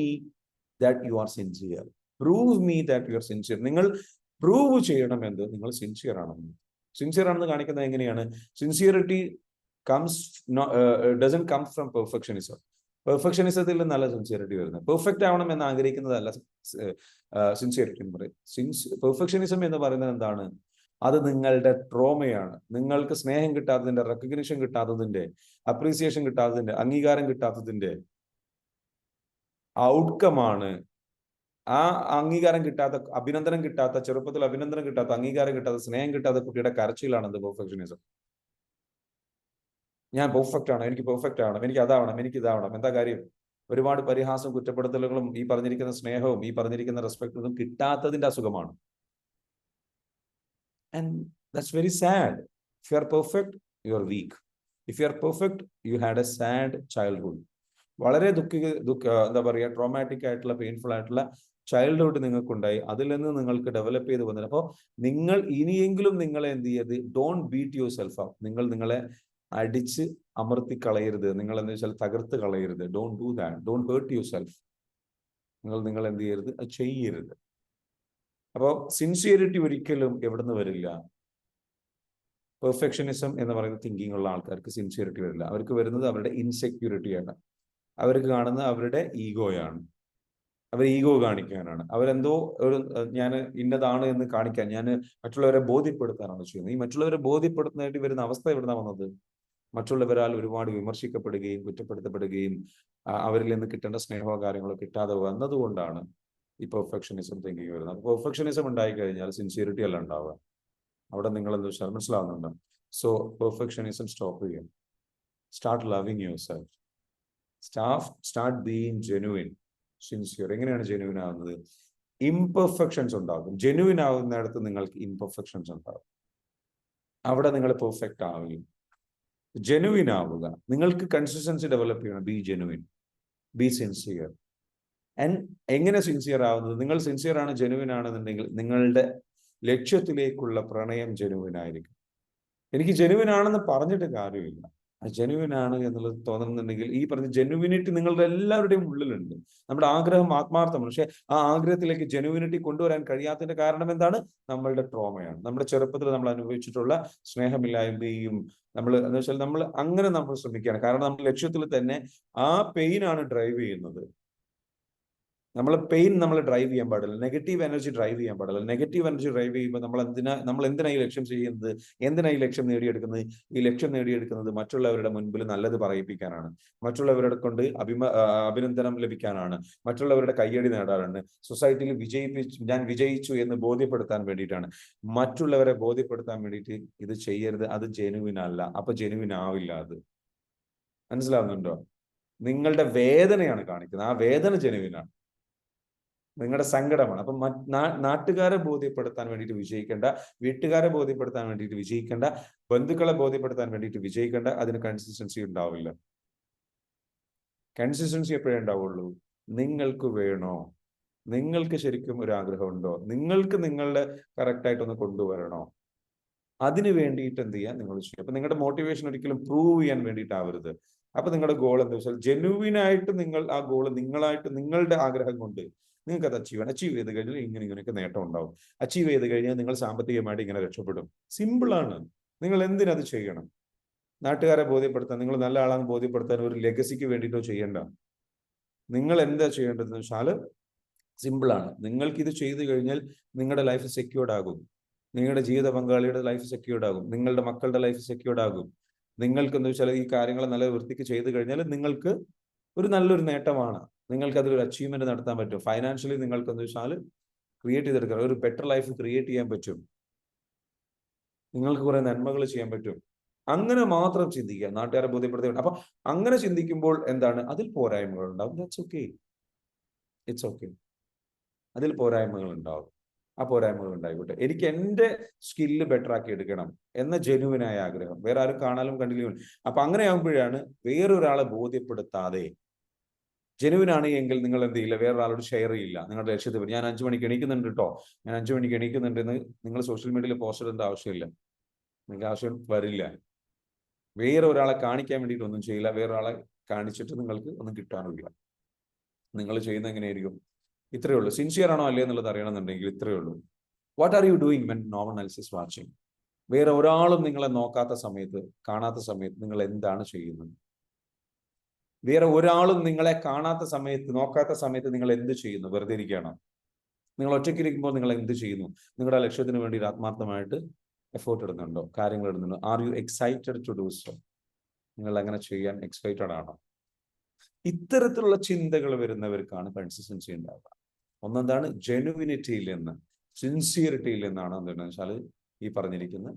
that you are sincere, prove me that you are sincere. നിങ്ങൾ പ്രൂവ് ചെയ്യണമെന്ന് നിങ്ങൾ സിൻസിയർ ആണെന്ന്. സിൻസിയർ ആണെന്ന് കാണിക്കുന്നത് എങ്ങനെയാണ്? Sincerity doesn't come from perfectionism. പെർഫെക്ഷനിസത്തിൽ നിന്നല്ല സിൻസിയറിറ്റി വരുന്നത്. പെർഫെക്റ്റ് ആവണം എന്ന് ആഗ്രഹിക്കുന്നതല്ല സിൻസിയറിറ്റി എന്ന് പറയും. പെർഫെക്ഷനിസം എന്ന് പറയുന്നത് എന്താണ്? അത് നിങ്ങളുടെ ട്രോമയാണ്. നിങ്ങൾക്ക് സ്നേഹം കിട്ടാത്തതിന്റെ, റെക്കഗ്നിഷൻ കിട്ടാത്തതിന്റെ, അപ്രീസിയേഷൻ കിട്ടാത്തതിന്റെ, അംഗീകാരം കിട്ടാത്തതിന്റെ ഔട്ട്കമാണ്. ആ അംഗീകാരം കിട്ടാത്ത, അഭിനന്ദനം കിട്ടാത്ത, ചെറുപ്പത്തിൽ അഭിനന്ദനം കിട്ടാത്ത, അംഗീകാരം കിട്ടാത്ത, സ്നേഹം കിട്ടാത്ത കുട്ടിയുടെ കരച്ചിലാണെന്ത് പെർഫെക്ഷനിസം. ഞാൻ പെർഫെക്റ്റ് ആണ്, എനിക്ക് പെർഫെക്റ്റ് ആവണം, എനിക്ക് അതാവണം, എനിക്ക് ഇതാവണം. എന്താ കാര്യം? ഒരുപാട് പരിഹാസവും കുറ്റപ്പെടുത്തലുകളും ഈ പറഞ്ഞിരിക്കുന്ന സ്നേഹവും ഈ പറഞ്ഞിരിക്കുന്ന റെസ്പെക്റ്റും കിട്ടാത്തതിന്റെ അസുഖമാണ്. And that's very sad. If you are perfect, you are weak. If you are perfect, you had a sad childhood. വളരെ എന്താ പറയുക, ട്രോമാറ്റിക് ആയിട്ടുള്ള, പെയിൻഫുൾ ആയിട്ടുള്ള ചൈൽഡ്ഹുഡ് നിങ്ങൾക്കുണ്ടായി. അതിൽ നിന്ന് നിങ്ങൾക്ക് ഡെവലപ്പ് ചെയ്ത് വന്നത്. അപ്പോൾ നിങ്ങൾ ഇനിയെങ്കിലും നിങ്ങളെ എന്ത് ചെയ്യരുത്, don't beat your self up. നിങ്ങൾ നിങ്ങളെ അടിച്ച് അമർത്തി കളയരുത്, നിങ്ങൾ എന്താ വെച്ചാൽ തകർത്ത് കളയരുത്. Don't do that, don't hurt yourself. നിങ്ങൾ എന്ത് ചെയ്യരുത്, അത് ചെയ്യരുത്. അപ്പോൾ സിൻസിയറിറ്റി ഒരിക്കലും എവിടെ നിന്ന് വരില്ല? പെർഫെക്ഷനിസം എന്ന് പറയുന്ന തിങ്കിങ് ഉള്ള ആൾക്കാർക്ക് സിൻസിയറിറ്റി വരില്ല. അവർക്ക് വരുന്നത് അവരുടെ ഇൻസെക്യൂരിറ്റിയാണ്. അവർക്ക് കാണുന്നത് അവരുടെ ഈഗോയാണ്. അവർ ഈഗോ കാണിക്കാനാണ്. അവരെന്തോ ഒരു ഞാൻ ഇന്നതാണ് എന്ന് കാണിക്കാൻ, ഞാൻ മറ്റുള്ളവരെ ബോധ്യപ്പെടുത്താനാണ് ചെയ്യുന്നത്. ഈ മറ്റുള്ളവരെ ബോധ്യപ്പെടുത്തുന്നതായിട്ട് വരുന്ന അവസ്ഥ എവിടുന്നാണ് വന്നത്? മറ്റുള്ളവരാൽ ഒരുപാട് വിമർശിക്കപ്പെടുകയും കുറ്റപ്പെടുത്തപ്പെടുകയും അവരിൽ നിന്ന് കിട്ടേണ്ട സ്നേഹമോ കാര്യങ്ങളോ കിട്ടാതെ വന്നതുകൊണ്ടാണ് ഈ പെർഫെക്ഷനിസം തിങ്കിങ് വരുന്നത്. അപ്പോൾ പെർഫെക്ഷനിസം ഉണ്ടായി കഴിഞ്ഞാൽ സിൻസിയറിറ്റി അല്ല ഉണ്ടാവുക. അവിടെ നിങ്ങൾ എന്താ വെച്ചാൽ മനസ്സിലാവുന്നുണ്ടോ? സോ പെർഫെക്ഷനിസം സ്റ്റോപ്പ് ചെയ്യാം. Start loving your self. Start being genuine, sincere. എങ്ങനെയാണ് ജെനുവിൻ ആവുന്നത്? ഇംപെർഫെക്ഷൻസ് ഉണ്ടാകും. ജെനുവിൻ ആവുന്നിടത്ത് നിങ്ങൾക്ക് ഇംപെർഫെക്ഷൻസ് ഉണ്ടാകും. അവിടെ നിങ്ങൾ പെർഫെക്റ്റ് ആവില്ല. ജെനുവിൻ ആവുക. നിങ്ങൾക്ക് കൺസിസ്റ്റൻസി ഡെവലപ്പ് ചെയ്യണം. B genuine, B sincere. And എങ്ങനെ സിൻസിയർ ആവുന്നത്? നിങ്ങൾ സിൻസിയർ ആണ്, ജെനുവിൻ ആണെന്നുണ്ടെങ്കിൽ നിങ്ങളുടെ ലക്ഷ്യത്തിലേക്കുള്ള പ്രണയം ജെനുവിൻ ആയിരിക്കും. എനിക്ക് ജെനുവിൻ ആണെന്ന് പറഞ്ഞിട്ട് കാര്യമില്ല. ജെനുവിൻ ആണ് എന്നുള്ളത് തോന്നുന്നുണ്ടെങ്കിൽ ഈ പറഞ്ഞ ജെനുവിനിറ്റി നിങ്ങളുടെ എല്ലാവരുടെയും ഉള്ളിലുണ്ട്. നമ്മുടെ ആഗ്രഹം ആത്മാർത്ഥമാണ്. പക്ഷെ ആ ആഗ്രഹത്തിലേക്ക് ജെനുവിനിറ്റി കൊണ്ടുവരാൻ കഴിയാത്തതിന്റെ കാരണം എന്താണ്? നമ്മളുടെ ട്രോമയാണ്. നമ്മുടെ ചെറുപ്പത്തിൽ നമ്മൾ അനുഭവിച്ചിട്ടുള്ള സ്നേഹമില്ലായ്മയും നമ്മൾ എന്ന് വെച്ചാൽ നമ്മൾ ശ്രമിക്കുകയാണ്. കാരണം നമ്മൾ ലക്ഷ്യത്തിൽ തന്നെ ആ പെയിനാണ് ഡ്രൈവ് ചെയ്യുന്നത്. നമ്മളെ ഡ്രൈവ് ചെയ്യാൻ പാടില്ല. നെഗറ്റീവ് എനർജി ഡ്രൈവ് ചെയ്യാൻ പാടില്ല. നെഗറ്റീവ് എനർജി ഡ്രൈവ് ചെയ്യുമ്പോൾ നമ്മൾ എന്തിനാ ഈ ലക്ഷ്യം ചെയ്യുന്നത്? എന്തിനാ ഈ ലക്ഷ്യം നേടിയെടുക്കുന്നത്? ഈ ലക്ഷ്യം നേടിയെടുക്കുന്നത് മറ്റുള്ളവരുടെ മുൻപിൽ നല്ലത് പറയിപ്പിക്കാനാണ്, മറ്റുള്ളവരുടെ കൊണ്ട് അഭിനന്ദനം ലഭിക്കാനാണ്, മറ്റുള്ളവരുടെ കയ്യടി നേടാനാണ്, സൊസൈറ്റിയിൽ ഞാൻ വിജയിച്ചു എന്ന് ബോധ്യപ്പെടുത്താൻ വേണ്ടിയിട്ടാണ്. മറ്റുള്ളവരെ ബോധ്യപ്പെടുത്താൻ വേണ്ടിയിട്ട് ഇത് ചെയ്യരുത്. അത് ജെനുവിൻ അല്ല. അപ്പൊ ജെനുവിൻ ആവില്ല. അത് മനസ്സിലാവുന്നുണ്ടോ? നിങ്ങളുടെ വേദനയാണ് കാണിക്കുന്നത്. ആ വേദന ജെനുവിനാണ്. നിങ്ങളുടെ സങ്കടമാണ്. അപ്പം നാട്ടുകാരെ ബോധ്യപ്പെടുത്താൻ വേണ്ടിയിട്ട് വിജയിക്കേണ്ട, വീട്ടുകാരെ ബോധ്യപ്പെടുത്താൻ വേണ്ടിയിട്ട് വിജയിക്കേണ്ട, ബന്ധുക്കളെ ബോധ്യപ്പെടുത്താൻ വേണ്ടിയിട്ട് വിജയിക്കേണ്ട. അതിന് കൺസിസ്റ്റൻസി ഉണ്ടാവില്ല. കൺസിസ്റ്റൻസി എപ്പോഴേ ഉണ്ടാവുള്ളൂ? നിങ്ങൾക്ക് വേണോ? നിങ്ങൾക്ക് ശരിക്കും ഒരു ആഗ്രഹമുണ്ടോ? നിങ്ങൾക്ക് നിങ്ങളുടെ കറക്റ്റായിട്ടൊന്ന് കൊണ്ടുവരണോ? അതിന് വേണ്ടിയിട്ട് എന്ത് ചെയ്യാൻ നിങ്ങൾ ചെയ്യും. അപ്പൊ നിങ്ങളുടെ മോട്ടിവേഷൻ ഒരിക്കലും പ്രൂവ് ചെയ്യാൻ വേണ്ടിയിട്ടാവരുത്. അപ്പൊ നിങ്ങളുടെ ഗോൾ എന്താ വെച്ചാൽ ജെനുവിനായിട്ട് നിങ്ങൾ ആ ഗോൾ നിങ്ങളായിട്ട് നിങ്ങളുടെ ആഗ്രഹം കൊണ്ട് നിങ്ങൾക്ക് അത് അച്ചീവ് ചെയ്ത് കഴിഞ്ഞാൽ ഇങ്ങനെയൊക്കെ നേട്ടം ഉണ്ടാവും. അച്ചീവ് ചെയ്ത് കഴിഞ്ഞാൽ നിങ്ങൾ സാമ്പത്തികമായിട്ട് ഇങ്ങനെ രക്ഷപ്പെടും. സിമ്പിളാണ്. നിങ്ങൾ എന്തിനത് ചെയ്യണം? നാട്ടുകാരെ ബോധ്യപ്പെടുത്താൻ, നിങ്ങൾ നല്ല ആളാണെന്ന് ബോധ്യപ്പെടുത്താൻ, ഒരു ലെഗസിക്ക് വേണ്ടിയിട്ടോ ചെയ്യണ്ട. നിങ്ങൾ എന്താ ചെയ്യേണ്ടതെന്ന് വെച്ചാൽ സിമ്പിളാണ്. നിങ്ങൾക്ക് ഇത് ചെയ്തു കഴിഞ്ഞാൽ നിങ്ങളുടെ ലൈഫ് സെക്യൂർഡ് ആകും. നിങ്ങളുടെ ജീവിത പങ്കാളിയുടെ ലൈഫ് സെക്യൂർഡ് ആകും. നിങ്ങളുടെ മക്കളുടെ ലൈഫ് സെക്യൂർഡ് ആകും. നിങ്ങൾക്ക് എന്താ വെച്ചാൽ ഈ കാര്യങ്ങൾ നല്ല വൃത്തിക്ക് ചെയ്തു കഴിഞ്ഞാൽ നിങ്ങൾക്ക് ഒരു നല്ലൊരു നേട്ടമാണ്. നിങ്ങൾക്ക് അതിലൊരു അച്ചീവ്മെന്റ് നടത്താൻ പറ്റും. ഫൈനാൻഷ്യലി നിങ്ങൾക്ക് എന്താ വെച്ചാൽ ക്രിയേറ്റ് ചെയ്തെടുക്കാം. ഒരു ബെറ്റർ ലൈഫ് ക്രിയേറ്റ് ചെയ്യാൻ പറ്റും. നിങ്ങൾക്ക് കുറെ നന്മകൾ ചെയ്യാൻ പറ്റും. അങ്ങനെ മാത്രം ചിന്തിക്കുക. നാട്ടുകാരെ ബോധ്യപ്പെടുത്തി. അപ്പൊ അങ്ങനെ ചിന്തിക്കുമ്പോൾ എന്താണ്? അതിൽ പോരായ്മകൾ ഉണ്ടാവും. That's okay. It's okay. അതിൽ പോരായ്മകൾ ഉണ്ടാവും. ആ പോരായ്മകൾ ഉണ്ടായിക്കോട്ടെ. എനിക്ക് എൻ്റെ സ്കില്ല് ബെറ്റർ ആക്കി എടുക്കണം എന്ന ജെനുവിനായ ആഗ്രഹം, വേറെ ആരും കാണാനും കണ്ടില്ല. അപ്പൊ അങ്ങനെ ആകുമ്പോഴാണ് വേറൊരാളെ ബോധ്യപ്പെടുത്താതെ, ജെനുവിനാണ് എങ്കിൽ നിങ്ങൾ എന്ത് ചെയ്യില്ല, വേറൊരാളോട് ഷെയർ ചെയ്യില്ല നിങ്ങളുടെ ലക്ഷ്യത്തിൽ. ഞാൻ 5 മണിക്ക് എണീക്കുന്നുണ്ട് കേട്ടോ, ഞാൻ 5 മണിക്ക് എണീക്കുന്നുണ്ട് എന്ന് നിങ്ങൾ സോഷ്യൽ മീഡിയയിൽ പോസ്റ്റ് ഇടേണ്ട ആവശ്യമില്ല. നിങ്ങൾക്ക് ആവശ്യം വരില്ല. വേറെ ഒരാളെ കാണിക്കാൻ വേണ്ടിയിട്ട് ഒന്നും ചെയ്യില്ല. വേറൊരാളെ കാണിച്ചിട്ട് നിങ്ങൾക്ക് ഒന്നും കിട്ടാനില്ല. നിങ്ങൾ ചെയ്യുന്നത് എങ്ങനെയായിരിക്കും? ഇത്രയേ ഉള്ളൂ. സിൻസിയർ ആണോ അല്ലേ എന്നുള്ളത് അറിയണമെന്നുണ്ടെങ്കിൽ ഇത്രയേ ഉള്ളൂ. What are you doing when no one else is watching? വേറെ ഒരാളും നിങ്ങളെ നോക്കാത്ത സമയത്ത്, കാണാത്ത സമയത്ത് നിങ്ങൾ എന്താണ് ചെയ്യുന്നത്? വേറെ ഒരാളും നിങ്ങളെ കാണാത്ത സമയത്ത്, നോക്കാത്ത സമയത്ത് നിങ്ങൾ എന്ത് ചെയ്യുന്നു? വെറുതെ ഇരിക്കുകയാണോ? നിങ്ങൾ ഒറ്റയ്ക്കിരിക്കുമ്പോൾ നിങ്ങൾ എന്ത് ചെയ്യുന്നു? നിങ്ങളുടെ ലക്ഷ്യത്തിന് വേണ്ടി ആത്മാർത്ഥമായിട്ട് എഫേർട്ട് ഇടുന്നുണ്ടോ? കാര്യങ്ങൾ ഇടുന്നുണ്ടോ? Are you excited to do so? നിങ്ങൾ അങ്ങനെ ചെയ്യാൻ എക്സൈറ്റഡ് ആണോ? ഇത്തരത്തിലുള്ള ചിന്തകൾ വരുന്നവർക്കാണ് കൺസിസ്റ്റൻസി ഉണ്ടാവുക. ഒന്നെന്താണ്? ജെനുവിനിറ്റിയിൽ നിന്ന്, സിൻസിയറിറ്റിയിൽ നിന്നാണ് എന്താണെന്ന് വെച്ചാൽ ഈ പറഞ്ഞിരിക്കുന്ന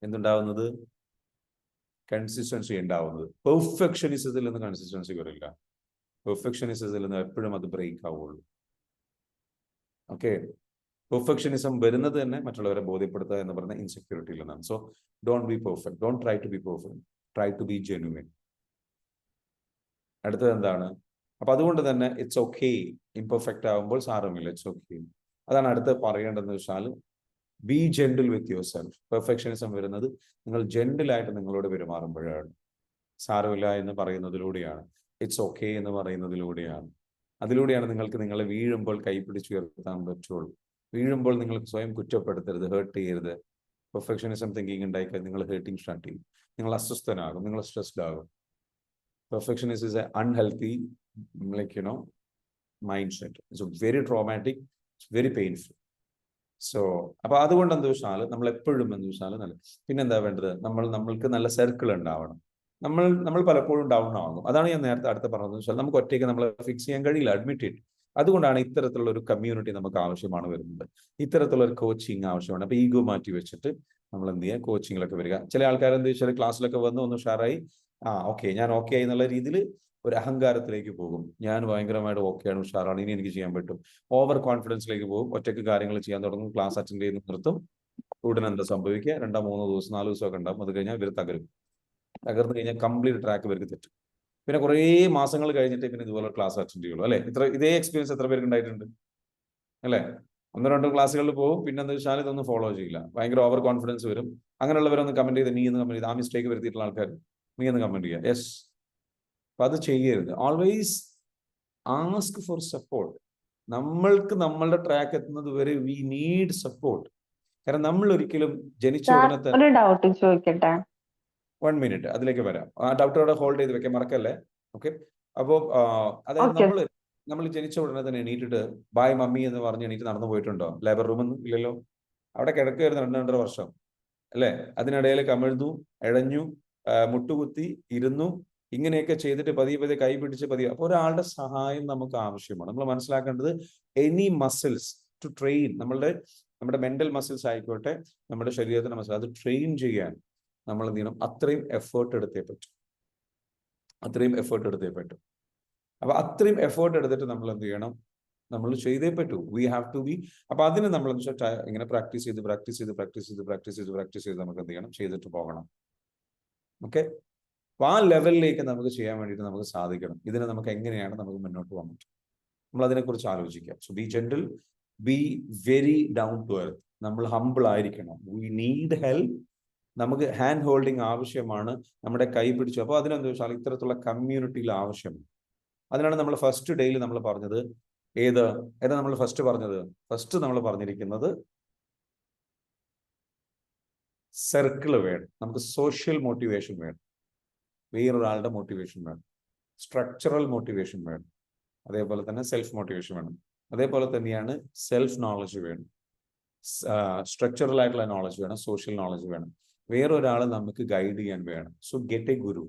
എന്തുണ്ടാവുന്നത്? കൺസിസ്റ്റൻസി ഉണ്ടാവുന്നത്. പെർഫെക്ഷനിസത്തിൽ നിന്ന് കൺസിസ്റ്റൻസി വരില്ല. പെർഫെക്ഷനിസത്തിൽ നിന്ന് എപ്പോഴും അത് ബ്രേക്ക് ആവുള്ളൂ. ഓക്കെ, പെർഫെക്ഷനിസം വരുന്നത് തന്നെ മറ്റുള്ളവരെ ബോധ്യപ്പെടുത്തുക എന്ന് പറയുന്ന ഇൻസെക്യൂരിറ്റിയിൽ നിന്നാണ്. So don't be perfect, don't try to be perfect, try to be genuine. അടുത്തത് എന്താണ്? അപ്പൊ അതുകൊണ്ട് തന്നെ ഇറ്റ്സ് ഓക്കെ, ഇംപെർഫെക്റ്റ് ആകുമ്പോൾ സാരമില്ല, ഇറ്റ്സ് ഓക്കെ. അതാണ് അടുത്ത് പറയേണ്ടതെന്ന് വെച്ചാൽ B gentle with your self. Perfectionism വരുന്നത് നിങ്ങൾ ജെന്റിലായിട്ട് നിങ്ങളോട് പെരുമാറുമ്പോഴാണ്. സാരമില്ല എന്ന് പറയുന്നതിലൂടെയാണ്, ഇറ്റ്സ് ഓക്കെ എന്ന് പറയുന്നതിലൂടെയാണ്. അതിലൂടെയാണ് നിങ്ങൾക്ക് നിങ്ങളെ വീഴുമ്പോൾ കൈപിടിച്ചുയർത്താൻ പറ്റുള്ളൂ. വീഴുമ്പോൾ നിങ്ങൾ സ്വയം കുറ്റപ്പെടുത്തരുത്, ഹേർട്ട് ചെയ്യരുത്. പെർഫെക്ഷനിസം തിങ്കിങ് ഉണ്ടായിക്കഴിഞ്ഞാൽ നിങ്ങൾ ഹേർട്ടിങ് സ്റ്റാർട്ട് ചെയ്യും, നിങ്ങൾ അസ്വസ്ഥനാകും, നിങ്ങൾ സ്ട്രെസ്ഡ് ആകും. Perfectionism is an unhealthy, mindset. It's very traumatic, it's very painful. So അപ്പൊ അതുകൊണ്ട് എന്താ വെച്ചാൽ നമ്മൾ എപ്പോഴും എന്താ വെച്ചാൽ പിന്നെന്താ വേണ്ടത്? നമ്മൾക്ക് നല്ല സർക്കിൾ ഉണ്ടാവണം. നമ്മൾ പലപ്പോഴും ഡൗൺ ആകും. അതാണ് ഞാൻ നേരത്തെ അടുത്ത് പറഞ്ഞതെന്ന് വെച്ചാൽ നമുക്ക് ഒറ്റയ്ക്ക് നമ്മളെ ഫിക്സ് ചെയ്യാൻ കഴിയില്ല, അഡ്മിറ്റ് ചെയ്ത്. അതുകൊണ്ടാണ് ഇത്തരത്തിലുള്ള ഒരു കമ്മ്യൂണിറ്റി നമുക്ക് ആവശ്യമാണ് വരുന്നത്. ഇത്തരത്തിലുള്ള ഒരു കോച്ചിങ് ആവശ്യമാണ്. അപ്പൊ ഈഗോ മാറ്റി വെച്ചിട്ട് നമ്മൾ എന്ത് ചെയ്യുക? കോച്ചിങ്ങിലൊക്കെ വരിക. ചില ആൾക്കാർ എന്താ വെച്ചാൽ ക്ലാസ്സിലൊക്കെ വന്ന് ഒന്ന് ഉഷാറായി, ഓക്കെ ഞാൻ ഓക്കെ ആയി എന്നുള്ള രീതിയിൽ ഒരു അഹങ്കാരത്തിലേക്ക് പോകും. ഞാൻ ഭയങ്കരമായിട്ട് ഓക്കെയാണ്, ഉഷാറാണ്, ഇനി എനിക്ക് ചെയ്യാൻ പറ്റും. ഓവർ കോൺഫിഡൻസിലേക്ക് പോകും, ഒറ്റയ്ക്ക് കാര്യങ്ങൾ ചെയ്യാൻ തുടങ്ങും, ക്ലാസ് അറ്റൻഡ് ചെയ്ത് നിർത്തും. ഉടനെ എന്താ സംഭവിക്കുക? 2, 3 ദിവസം 4 ദിവസമൊക്കെ ഉണ്ടാവും. അത് കഴിഞ്ഞാൽ ഇവർ തകർന്നു കഴിഞ്ഞാൽ കംപ്ലീറ്റ് ട്രാക്ക് ഇവർക്ക് തെറ്റും. പിന്നെ കുറേ മാസങ്ങൾ കഴിഞ്ഞിട്ട് പിന്നെ ഇതുപോലെ ക്ലാസ് അറ്റൻഡ് ചെയ്യുള്ളൂ. അല്ലെ? ഇതേ എക്സ്പീരിയൻസ് എത്ര പേർക്ക് ഉണ്ടായിട്ടുണ്ട്? അല്ലെ? 1-2 ക്ലാസ്സുകളിൽ പോകും, പിന്നെ എന്താ വെച്ചാൽ ഇതൊന്നും ഫോളോ ചെയ്യില്ല, ഭയങ്കര ഓവർ കോൺഫിഡൻസ് വരും. അങ്ങനെയുള്ളവരൊന്ന് കമന്റ് ചെയ്ത്, നീ എന്ന് കമന്റ് ചെയ്ത്, ആ മിസ്റ്റേക്ക് വരുത്തിയിട്ടുള്ള ആൾക്കാർ നീ എന്ന് കമന്റ് ചെയ്യുക. യെസ്, അപ്പൊ അത് ചെയ്യരുത്. Always ask for support. നമ്മൾക്ക് നമ്മളുടെ ട്രാക്ക് എത്തുന്നത് വരെ വി നീഡ് സപ്പോർട്ട്. കാരണം നമ്മൾ ഒരിക്കലും ജനിച്ച ഉടനെ തന്നെ. ഒരു ഡൗട്ട് ചോദിക്കട്ടെ? 1 മിനിറ്റ്, അതിലേക്ക് വരാം. ആ ഡൗട്ടോടെ ഹോൾഡ് ചെയ്ത് വെക്കാൻ മറക്കല്ലേ. ഓക്കെ, അപ്പോൾ അതായത് നമ്മൾ ജനിച്ച ഉടനെ തന്നെ എണീറ്റിട്ട് ബായ് മമ്മി എന്ന് പറഞ്ഞ് എണീറ്റ് നടന്നു പോയിട്ടുണ്ടോ? ലേബർ റൂമൊന്നും ഇല്ലല്ലോ. അവിടെ കിടക്കുകയായിരുന്നു 2-2.5 വർഷം അല്ലെ? അതിനിടയിൽ കമിഴ്ന്നു, ഇഴഞ്ഞു, മുട്ടുകുത്തി, ഇരുന്നു, ഇങ്ങനെയൊക്കെ ചെയ്തിട്ട് പതിയെ കൈ പിടിച്ച് പതിയെ. അപ്പൊ ഒരാളുടെ സഹായം നമുക്ക് ആവശ്യമാണ്. നമ്മൾ മനസ്സിലാക്കേണ്ടത് എനി മസിൽസ് ടു ട്രെയിൻ, നമ്മുടെ മെന്റൽ മസിൽസ് ആയിക്കോട്ടെ, നമ്മുടെ ശരീരത്തിന്റെ മസിൽ, അത് ട്രെയിൻ ചെയ്യാൻ നമ്മൾ എന്ത് ചെയ്യണം? അത്രയും എഫേർട്ട് എടുത്തേ പറ്റും. അപ്പൊ അത്രയും എഫേർട്ട് എടുത്തിട്ട് നമ്മൾ എന്ത് ചെയ്യണം? നമ്മൾ ചെയ്തേ പറ്റൂ. We have to be. അപ്പൊ അതിന് നമ്മൾ ഇങ്ങനെ പ്രാക്ടീസ് ചെയ്ത് നമുക്ക് എന്ത് ചെയ്യണം? ചെയ്തിട്ട് പോകണം. ഓക്കെ, അപ്പൊ ആ ലെവലിലേക്ക് നമുക്ക് ചെയ്യാൻ വേണ്ടിയിട്ട് നമുക്ക് സാധിക്കണം. ഇതിന് നമുക്ക് എങ്ങനെയാണ് നമുക്ക് മുന്നോട്ട് പോകാൻ പറ്റും? നമ്മൾ അതിനെക്കുറിച്ച് ആലോചിക്കാം. So be gentle, be very down to earth. നമ്മൾ ഹംബിൾ ആയിരിക്കണം. We need help. നമുക്ക് ഹാൻഡ് ഹോൾഡിങ് ആവശ്യമാണ്, നമ്മുടെ കൈ പിടിച്ചു. അപ്പോൾ അതിനെന്താ വെച്ചാൽ ഇത്തരത്തിലുള്ള കമ്മ്യൂണിറ്റിയിൽ ആവശ്യമാണ്. അതിനാണ് നമ്മൾ ഫസ്റ്റ് ഡേയിൽ നമ്മൾ പറഞ്ഞത്. ഏതാ നമ്മൾ ഫസ്റ്റ് പറഞ്ഞത്? ഫസ്റ്റ് നമ്മൾ പറഞ്ഞിരിക്കുന്നത് സർക്കിൾ വേണം, നമുക്ക് സോഷ്യൽ മോട്ടിവേഷൻ വേണം, വേറൊരാളുടെ മോട്ടിവേഷൻ വേണം, സ്ട്രക്ചറൽ മോട്ടിവേഷൻ വേണം, അതേപോലെ തന്നെ സെൽഫ് മോട്ടിവേഷൻ വേണം. അതേപോലെ തന്നെയാണ് സെൽഫ് നോളജ് വേണം, സ്ട്രക്ചറൽ ആയിട്ടുള്ള നോളജ് വേണം, സോഷ്യൽ നോളജ് വേണം. വേറൊരാൾ നമുക്ക് ഗൈഡ് ചെയ്യാൻ വേണം. സോ ഗെറ്റ് എ ഗുരു.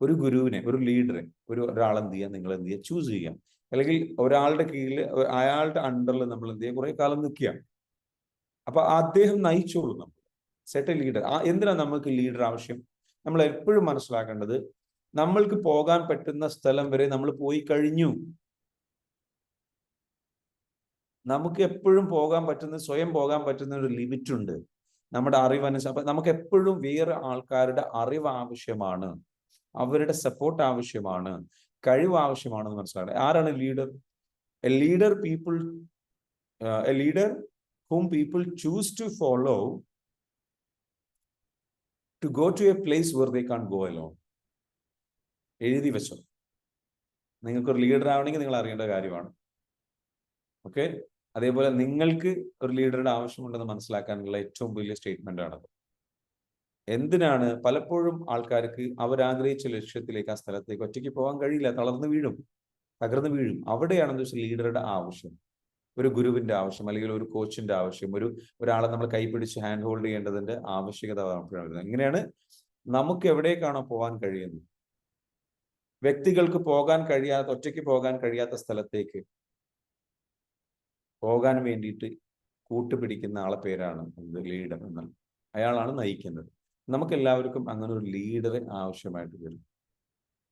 ഒരു ഗുരുവിനെ, ഒരു ലീഡറെ, ഒരാൾ എന്ത് ചെയ്യുക? നിങ്ങൾ എന്ത് ചെയ്യുക? ചൂസ് ചെയ്യാം. അല്ലെങ്കിൽ ഒരാളുടെ കീഴിൽ, അയാളുടെ അണ്ടറിൽ നമ്മൾ എന്ത് ചെയ്യുക? കുറെ കാലം നിൽക്കുക. അപ്പൊ അദ്ദേഹം നയിച്ചോളൂ. നമ്മൾ സെറ്റ് എ ലീഡർ. എന്തിനാണ് നമുക്ക് ലീഡർ ആവശ്യം? നമ്മൾ എപ്പോഴും മനസ്സിലാക്കേണ്ടത്, നമ്മൾക്ക് പോകാൻ പറ്റുന്ന സ്ഥലം വരെ നമ്മൾ പോയി കഴിഞ്ഞു. നമുക്ക് എപ്പോഴും പോകാൻ പറ്റുന്ന, സ്വയം പോകാൻ പറ്റുന്ന ഒരു ലിമിറ്റ് ഉണ്ട് നമ്മുടെ അറിവനുസരിച്ച്. അപ്പൊ നമുക്ക് എപ്പോഴും വേറെ ആൾക്കാരുടെ അറിവ് ആവശ്യമാണ്, അവരുടെ സപ്പോർട്ട് ആവശ്യമാണ്, കഴിവ് ആവശ്യമാണെന്ന് മനസ്സിലാക്കണം. ആരാണ് leader? A leader people A leader whom people choose to follow to go to a place where they can't go alone. എഴുതി വെച്ചോ. നിങ്ങൾക്കൊരു ലീഡർ ആവണമെങ്കിൽ നിങ്ങൾ അറിയേണ്ട കാര്യമാണ്. ഓക്കെ, അതേപോലെ നിങ്ങൾക്ക് ഒരു ലീഡറുടെ ആവശ്യമുണ്ടെന്ന് മനസ്സിലാക്കാനുള്ള ഏറ്റവും വലിയ സ്റ്റേറ്റ്മെന്റ് ആണത്. എന്തിനാണ് പലപ്പോഴും ആൾക്കാർക്ക് അവരാഗ്രഹിച്ച ലക്ഷ്യത്തിലേക്ക്, ആ സ്ഥലത്തേക്ക് ഒറ്റയ്ക്ക് പോകാൻ കഴിയില്ല, തളർന്നു വീഴും, തകർന്നു വീഴും. അവിടെയാണെന്ന് വെച്ചാൽ ലീഡറുടെ ആവശ്യം, ഒരു ഗുരുവിന്റെ ആവശ്യം, അല്ലെങ്കിൽ ഒരു കോച്ചിന്റെ ആവശ്യം, ഒരാളെ നമ്മൾ കൈപിടിച്ച് ഹാൻഡ് ഹോൾഡ് ചെയ്യേണ്ടതിന്റെ ആവശ്യകത വരുന്നത്. എങ്ങനെയാണ് നമുക്ക് എവിടേക്കാണോ പോകാൻ കഴിയുന്നത്, വ്യക്തികൾക്ക് പോകാൻ കഴിയാത്ത, ഒറ്റയ്ക്ക് പോകാൻ കഴിയാത്ത സ്ഥലത്തേക്ക് പോകാൻ വേണ്ടിയിട്ട് കൂട്ടുപിടിക്കുന്ന ആളെ പേരാണ് ലീഡർ എന്നാൽ. അയാളാണ് നയിക്കുന്നത്. നമുക്കെല്ലാവർക്കും അങ്ങനെ ഒരു ലീഡറെ ആവശ്യമായിട്ട് വരും.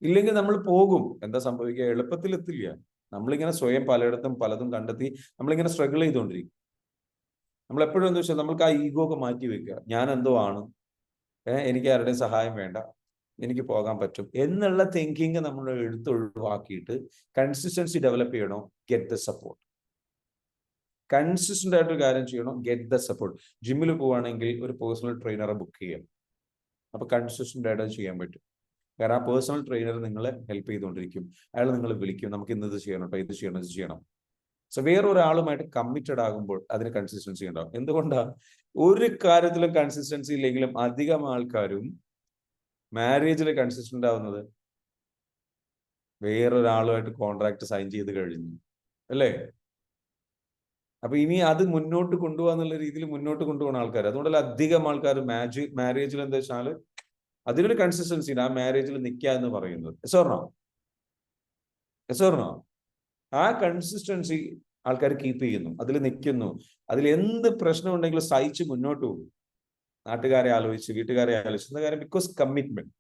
ഇല്ലെങ്കിൽ നമ്മൾ പോകും. എന്താ സംഭവിക്കുക? എളുപ്പത്തിൽ എത്തില്ല. നമ്മളിങ്ങനെ സ്വയം പലയിടത്തും പലതും കണ്ടെത്തി നമ്മളിങ്ങനെ സ്ട്രഗിൾ ചെയ്തുകൊണ്ടിരിക്കും. നമ്മൾ എപ്പോഴും എന്താ വെച്ചാൽ നമ്മൾക്ക് ആ ഈഗോ ഒക്കെ മാറ്റി വെക്കുക. ഞാൻ എന്തോ ആണ്, എനിക്ക് ആരുടെയും സഹായം വേണ്ട, എനിക്ക് പോകാൻ പറ്റും എന്നുള്ള തിങ്കിങ് നമ്മൾ ഒഴിവാക്കിയിട്ട് കൺസിസ്റ്റൻസി ഡെവലപ്പ് ചെയ്യണോ? Get the support. കൺസിസ്റ്റന്റ് ആയിട്ടൊരു കാര്യം ചെയ്യണോ? Get the support. ജിമ്മിൽ പോവുകയാണെങ്കിൽ ഒരു പേഴ്സണൽ ട്രെയിനറെ ബുക്ക് ചെയ്യാം. അപ്പൊ കൺസിസ്റ്റന്റ് ആയിട്ട് ചെയ്യാൻ പറ്റും. കാരണം ആ പേഴ്സണൽ ട്രെയിനർ നിങ്ങളെ ഹെൽപ്പ് ചെയ്തുകൊണ്ടിരിക്കും. അയാൾ നിങ്ങളെ വിളിക്കും, നമുക്ക് ഇന്ന് ഇത് ചെയ്യണം കേട്ടോ, ഇത് ചെയ്യണം, ഇത് ചെയ്യണം. സോ വേറൊരാളുമായിട്ട് കമ്മിറ്റഡ് ആകുമ്പോൾ അതിന് കൺസിസ്റ്റൻസി ഉണ്ടാവും. എന്തുകൊണ്ടാണ്? ഒരു കാര്യത്തിലും കൺസിസ്റ്റൻസി ഇല്ലെങ്കിലും അധികം ആൾക്കാരും മാരേജിൽ കൺസിസ്റ്റന്റ് ആവുന്നത് വേറൊരാളുമായിട്ട് കോൺട്രാക്ട് സൈൻ ചെയ്ത് കഴിഞ്ഞു, അല്ലേ? അപ്പൊ ഇനി അത് മുന്നോട്ട് കൊണ്ടുപോകാന്നുള്ള രീതിയിൽ മുന്നോട്ട് കൊണ്ടുപോകുന്ന ആൾക്കാർ. അതുകൊണ്ടല്ല അധികം ആൾക്കാർ മാരേജിൽ എന്താ വെച്ചാൽ അതിനൊരു കൺസിസ്റ്റൻസി ഉണ്ട്, ആ മാരേജിൽ നിൽക്കുക എന്ന് പറയുന്നത്. എസോർണോ ആ കൺസിസ്റ്റൻസി ആൾക്കാർ കീപ്പ് ചെയ്യുന്നു, അതിൽ നിൽക്കുന്നു. അതിൽ എന്ത് പ്രശ്നം ഉണ്ടെങ്കിലും സഹിച്ച് മുന്നോട്ട് പോകും. നാട്ടുകാരെ ആലോചിച്ച്, വീട്ടുകാരെ ആലോചിച്ച്. എന്താ കാര്യം? ബിക്കോസ് കമ്മിറ്റ്മെന്റ്,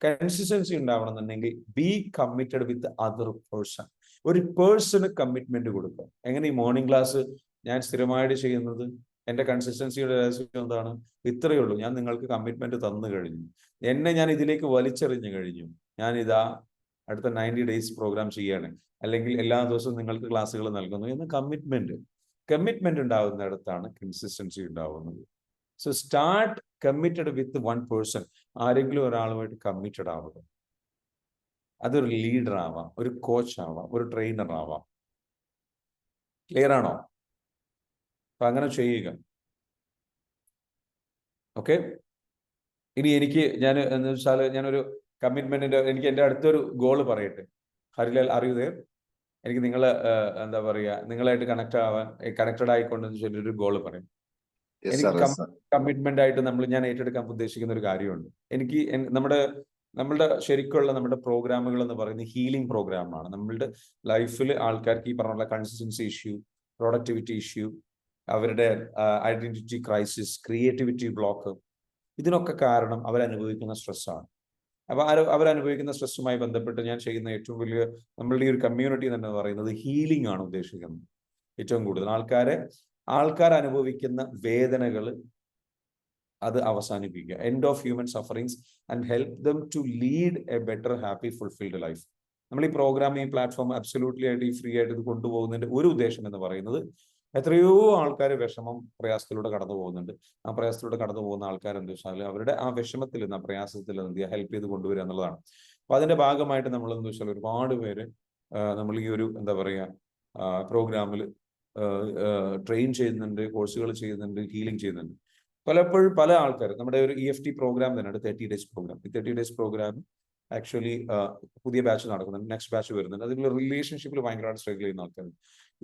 കൺസിസ്റ്റൻസി ഉണ്ടാവണമെന്നുണ്ടെങ്കിൽ be committed with other person. ഒരു പേഴ്സണ് കമ്മിറ്റ്മെന്റ് കൊടുക്കുക. എങ്ങനെ? ഈ മോർണിംഗ് ക്ലാസ് ഞാൻ സ്ഥിരമായിട്ട് ചെയ്യുന്നത്, എന്റെ കൺസിസ്റ്റൻസിയുടെ രഹസ്യം എന്താണ്? ഇത്രയേ ഉള്ളൂ. ഞാൻ നിങ്ങൾക്ക് കമ്മിറ്റ്മെന്റ് തന്നു കഴിഞ്ഞു, എന്നെ ഞാൻ ഇതിലേക്ക് വലിച്ചെറിഞ്ഞു കഴിഞ്ഞു. ഞാൻ ഇതാ അടുത്ത 90 ഡേയ്സ് പ്രോഗ്രാം ചെയ്യാണ്, അല്ലെങ്കിൽ എല്ലാ ദിവസവും നിങ്ങൾക്ക് ക്ലാസ്സുകൾ നൽകുന്നു എന്ന കമ്മിറ്റ്മെന്റ് ഉണ്ടാവുന്നിടത്താണ് കൺസിസ്റ്റൻസി ഉണ്ടാവുന്നത്. So start committed with one person. ആരെങ്കിലും ഒരാളുമായിട്ട് കമ്മിറ്റഡ് ആവുക. അതൊരു ലീഡർ ആവാം, ഒരു കോച്ച് ആവാം, ഒരു ട്രെയിനർ ആവാം. ക്ലിയർ ആണോ? അപ്പൊ അങ്ങനെ ചെയ്യുക. ഓക്കെ. ഇനി ഞാൻ എന്ന് വെച്ചാൽ ഞാനൊരു കമ്മിറ്റ്മെന്റിന്റെ, എനിക്ക് എൻ്റെ അടുത്തൊരു ഗോള് പറയട്ടെ. ഹരിലാൽ, അറിയുതേ, എനിക്ക് എന്താ പറയുക, നിങ്ങളായിട്ട് കണക്റ്റഡ് ആയിക്കൊണ്ടെന്ന് ചൊല്ലൊരു ഗോള് പറയും. എനിക്ക് കമ്മിറ്റ്മെന്റ് ആയിട്ട് ഞാൻ ഏറ്റെടുക്കാൻ ഉദ്ദേശിക്കുന്ന ഒരു കാര്യമുണ്ട്. എനിക്ക് നമ്മളുടെ ശരിക്കുള്ള നമ്മുടെ പ്രോഗ്രാമുകൾ എന്ന് പറയുന്നത് ഹീലിംഗ് പ്രോഗ്രാമാണ്. നമ്മളുടെ ലൈഫിൽ ആൾക്കാർക്ക് ഈ പറഞ്ഞ കൺസിസ്റ്റൻസി ഇഷ്യൂ, പ്രൊഡക്ടിവിറ്റി ഇഷ്യൂ, അവരുടെ ഐഡന്റിറ്റി ക്രൈസിസ്, ക്രിയേറ്റിവിറ്റി ബ്ലോക്ക്, ഇതിനൊക്കെ കാരണം അവരനുഭവിക്കുന്ന സ്ട്രെസ്സാണ്. അപ്പൊ അവരനുഭവിക്കുന്ന സ്ട്രെസ്സുമായി ബന്ധപ്പെട്ട് ഞാൻ ചെയ്യുന്ന ഏറ്റവും വലിയ നമ്മളുടെ ഈ ഒരു കമ്മ്യൂണിറ്റി തന്നെ പറയുന്നത് ഹീലിംഗ് ആണ് ഉദ്ദേശിക്കുന്നത്. ഏറ്റവും കൂടുതൽ ആൾക്കാർ അനുഭവിക്കുന്ന വേദനകൾ അത് അവസാനിപ്പിക്കുക. End of human sufferings and help them to lead a better happy fulfilled life. നമ്മൾ ഈ പ്രോഗ്രാം, ഈ പ്ലാറ്റ്ഫോം അബ്സല്യൂട്ട്ലി ആയിട്ട് ഈ ഫ്രീ ആയിട്ട് ഇത് കൊണ്ടുപോകുന്നതിന്റെ ഒരു ഉദ്ദേശം എന്ന് പറയുന്നത്, എത്രയോ ആൾക്കാർ പ്രയാസത്തിലൂടെ കടന്നു പോകുന്നുണ്ട്. ആ പ്രയാസത്തിലൂടെ കടന്നു പോകുന്ന ആൾക്കാർ എന്താ വെച്ചാൽ അവരുടെ ആ വിഷമത്തിൽ നിന്ന്, ആ പ്രയാസത്തിൽ നിന്ന് ഹെൽപ്പ് ചെയ്ത് കൊണ്ടുവരിക എന്നുള്ളതാണ്. അപ്പൊ അതിന്റെ ഭാഗമായിട്ട് നമ്മൾ എന്താ വെച്ചാൽ ഒരുപാട് പേര് നമ്മൾ ഈ ഒരു എന്താ പറയുക പ്രോഗ്രാമിൽ ട്രെയിൻ ചെയ്യുന്നുണ്ട്, കോഴ്സുകൾ ചെയ്യുന്നുണ്ട്, ഹീലിംഗ് ചെയ്യുന്നുണ്ട്. പലപ്പോഴും പല ആൾക്കാർ നമ്മുടെ ഒരു EFT പ്രോഗ്രാം തന്നെയാണ് 30 ഡേയ്സ് പ്രോഗ്രാം. ഈ 30 ഡേയ്സ് പ്രോഗ്രാം ആക്ച്വലി പുതിയ ബാച്ച് നടക്കുന്നുണ്ട്, നെക്സ്റ്റ് ബാച്ച് വരുന്നുണ്ട്. അതിൽ റിലേഷൻഷിപ്പിൽ ഭയങ്കരമായിട്ട് സ്ട്രഗിൾ ചെയ്യുന്ന ആൾക്കാരുണ്ട്.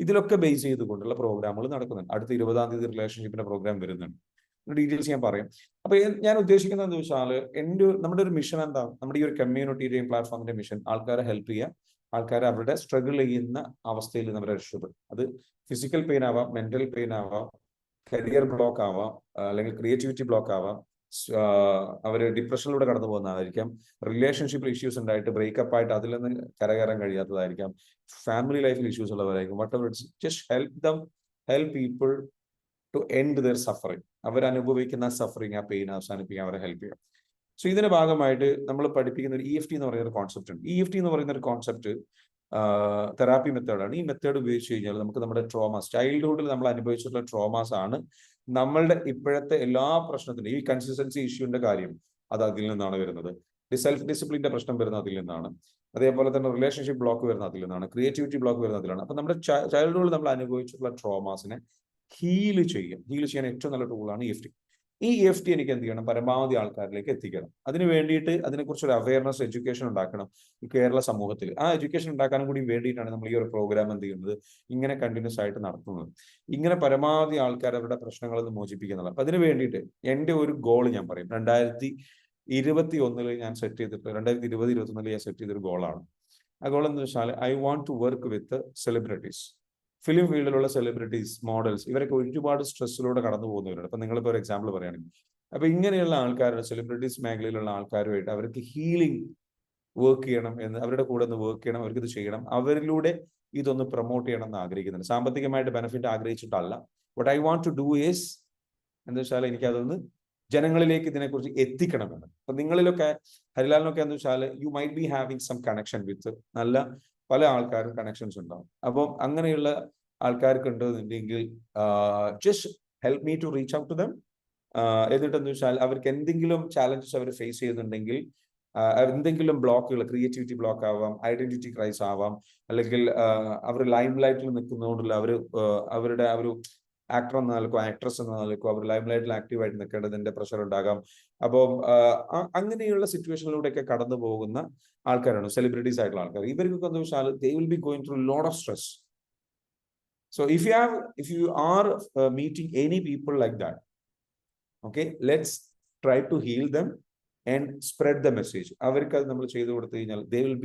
ഇതിലൊക്കെ ബേസ് ചെയ്തുകൊണ്ടുള്ള പ്രോഗ്രാമുകൾ നടക്കുന്നുണ്ട്. അടുത്ത 20-ാം തീയതി റിലേഷൻഷിപ്പിന്റെ പ്രോഗ്രാം വരുന്നുണ്ട്. ഡീറ്റെയിൽസ് ഞാൻ പറയാം. അപ്പൊ ഞാൻ ഉദ്ദേശിക്കുന്നത് എന്താ വെച്ചാൽ നമ്മുടെ ഒരു മിഷൻ എന്താ? നമ്മുടെ ഈ ഒരു കമ്മ്യൂണിറ്റിയുടെയും പ്ലാറ്റ്ഫോമിന്റെ മിഷൻ ആൾക്കാരെ ഹെൽപ്പ് ചെയ്യുക, ആൾക്കാരെ അവരുടെ സ്ട്രഗിൾ ചെയ്യുന്ന അവസ്ഥയിൽ നിന്ന് അവരെ രക്ഷപ്പെടും. അത് ഫിസിക്കൽ പെയിൻ ആവാം, മെന്റൽ പെയിൻ ആവാം, കരിയർ ബ്ലോക്ക് ആവാം, അല്ലെങ്കിൽ ക്രിയേറ്റിവിറ്റി ബ്ലോക്ക് ആവാം, അവർ ഡിപ്രഷനിലൂടെ കടന്നു പോകുന്നതായിരിക്കാം, റിലേഷൻഷിപ്പിൽ ഇഷ്യൂസ് ഉണ്ടായിട്ട് ബ്രേക്കപ്പ് ആയിട്ട് അതിൽ നിന്ന് കരകയറാൻ കഴിയാത്തതായിരിക്കാം, ഫാമിലി ലൈഫിൽ ഇഷ്യൂസ് ഉള്ളവരായിരിക്കും. Whatever it's, just help them help people to end their suffering. അവരനുഭവിക്കുന്ന സഫറിങ്, ആ പെയിൻ അവസാനിപ്പിക്കാൻ അവരെ ഹെൽപ്പ് ചെയ്യാം. സോ ഇതിന്റെ ഭാഗമായിട്ട് നമ്മൾ പഠിപ്പിക്കുന്ന ഒരു EFT എന്ന് പറയുന്ന ഒരു കോൺസെപ്റ്റ് ഉണ്ട്. EFT എന്ന് പറയുന്ന ഒരു കോൺസെപ്റ്റ് തെറാപ്പി മെത്തേഡാണ്. ഈ മെത്തേഡ് ഉപയോഗിച്ച് കഴിഞ്ഞാൽ നമുക്ക് നമ്മുടെ ട്രോമാസ്, ചൈൽഡ്ഹുഡിൽ നമ്മൾ അനുഭവിച്ചിട്ടുള്ള ട്രോമാസ് ആണ് നമ്മളുടെ ഇപ്പോഴത്തെ എല്ലാ പ്രശ്നത്തിനും, ഈ കൺസിസ്റ്റൻസി ഇഷ്യൂന്റെ കാര്യം അത് അതിൽ നിന്നാണ് വരുന്നത്. സെൽഫ് ഡിസിപ്ലിന്റെ പ്രശ്നം വരുന്നത് അതിൽ നിന്നാണ്. അതേപോലെ തന്നെ റിലേഷൻഷിപ്പ് ബ്ലോക്ക് വരുന്നത് അതിൽ നിന്നാണ്. ക്രിയേറ്റിവിറ്റി ബ്ലോക്ക് വരുന്നത് അതിലാണ്. അപ്പൊ നമ്മുടെ ചൈൽഡ്ഹുഡിൽ നമ്മൾ അനുഭവിച്ചിട്ടുള്ള ട്രോമാസിനെ ഹീൽ ചെയ്യാൻ ഏറ്റവും നല്ല ടൂളാണ് EFT. ഈ EFT എനിക്ക് എന്ത് ചെയ്യണം, പരമാവധി ആൾക്കാരിലേക്ക് എത്തിക്കണം. അതിന് വേണ്ടിയിട്ട് അതിനെക്കുറിച്ചൊരു അവയർനെസ്, എഡ്യൂക്കേഷൻ ഉണ്ടാക്കണം ഈ കേരള സമൂഹത്തിൽ. ആ എഡ്യൂക്കേഷൻ ഉണ്ടാക്കാനും കൂടി വേണ്ടിയിട്ടാണ് നമ്മൾ ഈ ഒരു പ്രോഗ്രാം എന്ത് ചെയ്യുന്നത്, ഇങ്ങനെ കണ്ടിന്യൂസ് ആയിട്ട് നടത്തുന്നത്. ഇങ്ങനെ പരമാവധി ആൾക്കാർ അവരുടെ പ്രശ്നങ്ങളിൽ നിന്ന് മോചിപ്പിക്കുന്നത്. അപ്പൊ അതിന് വേണ്ടിയിട്ട് എൻ്റെ ഒരു ഗോൾ ഞാൻ പറയും, 2021 ഞാൻ സെറ്റ് ചെയ്തിട്ട് 2020-2021 ഞാൻ സെറ്റ് ചെയ്തൊരു ഗോളാണ്. ആ ഗോൾ എന്ന് വെച്ചാൽ I want to work with celebrities. Film ഫീൽഡിലുള്ള സെലിബ്രിറ്റീസ്, മോഡൽസ്, ഇവരൊക്കെ ഒരുപാട് സ്ട്രെസ്സിലൂടെ കടന്നു പോകുന്നവരാണ്. അപ്പൊ നിങ്ങളിപ്പോൾ ഒരു എക്സാമ്പിൾ പറയുകയാണെങ്കിൽ, അപ്പൊ ഇങ്ങനെയുള്ള ആൾക്കാരുടെ, സെലിബ്രിറ്റീസ് മേഖലയിലുള്ള ആൾക്കാരുമായിട്ട് അവർക്ക് ഹീലിംഗ് വർക്ക് ചെയ്യണം എന്ന്, അവരുടെ കൂടെ ഒന്ന് വർക്ക് ചെയ്യണം, അവർക്ക് ഇത് ചെയ്യണം, അവരിലൂടെ ഇതൊന്ന് പ്രൊമോട്ട് ചെയ്യണം എന്ന് ആഗ്രഹിക്കുന്നുണ്ട്. സാമ്പത്തികമായിട്ട് ബെനിഫിറ്റ് ആഗ്രഹിച്ചിട്ടല്ല. What I want to do is എന്താ വെച്ചാൽ എനിക്ക് അതൊന്ന് ജനങ്ങളിലേക്ക് ഇതിനെക്കുറിച്ച് എത്തിക്കണമെന്ന്. അപ്പൊ നിങ്ങളിലൊക്കെ, ഹരിലാലിനൊക്കെ എന്താ വെച്ചാൽ you might be having some connection with നല്ല പല ആൾക്കാരും കണക്ഷൻസ് ഉണ്ടാവും. അപ്പം അങ്ങനെയുള്ള ആൾക്കാർക്ക് ഉണ്ടെന്നുണ്ടെങ്കിൽ just help me to reach out to them. എന്നിട്ട് എന്താ വെച്ചാൽ അവർക്ക് എന്തെങ്കിലും ചാലഞ്ചസ് അവർ ഫേസ് ചെയ്യുന്നുണ്ടെങ്കിൽ, എന്തെങ്കിലും ബ്ലോക്കുകൾ, ക്രിയേറ്റിവിറ്റി ബ്ലോക്ക് ആവാം, ഐഡന്റിറ്റി ക്രൈസ് ആവാം, അല്ലെങ്കിൽ അവർ ലൈം ലൈറ്റിൽ നിൽക്കുന്നതുകൊണ്ടുള്ള അവരുടെ ഒരു ആക്ടർ എന്ന നിലക്കോ ആക്ട്രസ് എന്ന നിലക്കോ അവർ ലൈം ലൈറ്റിൽ ആക്റ്റീവായിട്ട് നിൽക്കേണ്ടതിന്റെ പ്രഷർ ഉണ്ടാകാം. അപ്പം അങ്ങനെയുള്ള സിറ്റുവേഷനിലൂടെയൊക്കെ കടന്നു പോകുന്ന ആൾക്കാരാണ് സെലിബ്രിറ്റീസ് ആയിട്ടുള്ള ആൾക്കാർ. ഇവർക്കൊക്കെ എന്താ വെച്ചാൽ they will be going through lot of stress. So if you are meeting any people like that, okay, let's try to heal them and spread the message. അവർക്ക് അത് നമ്മൾ ചെയ്തു കൊടുത്തു കഴിഞ്ഞാൽ they will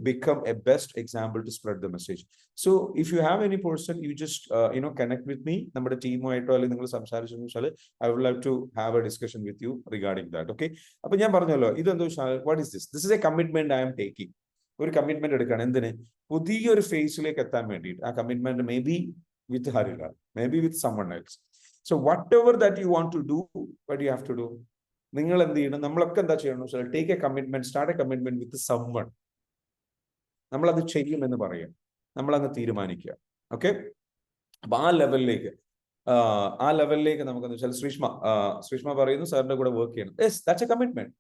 become a best example to spread the message. So if you have any person, you just connect with me. നമ്മുടെ ടീമുമായിട്ടോ അല്ലെങ്കിൽ നിങ്ങൾ സംസാരിച്ചെന്ന് വെച്ചാൽ I would like to have a discussion with you regarding that. Okay, അപ്പൊ ഞാൻ പറഞ്ഞല്ലോ, ഇതെന്താ വെച്ചാൽ what is this? This is a commitment I am taking. ഒരു കമ്മിറ്റ്മെന്റ് എടുക്കുകയാണ്. എന്തിന്? പുതിയൊരു ഫേസിലേക്ക് എത്താൻ വേണ്ടിയിട്ട്. ആ commitment may be with Harilal, may be with someone else. So whatever that you want to do, what you have to do, നിങ്ങൾ എന്ത് ചെയ്യണം, നമ്മളൊക്കെ എന്താ ചെയ്യണം വെച്ചാൽ take A commitment, start A commitment with someone. നമ്മളത് ചെയ്യുമെന്ന് പറയാം, നമ്മളങ്ങ് തീരുമാനിക്കുക. ഓക്കെ, അപ്പൊ ആ ലെവലിലേക്ക് നമുക്കെന്ന് വെച്ചാൽ ശ്രീഷ്മ പറയുന്നു സാറിന്റെ കൂടെ വർക്ക് ചെയ്യണം. Yes, that's a commitment.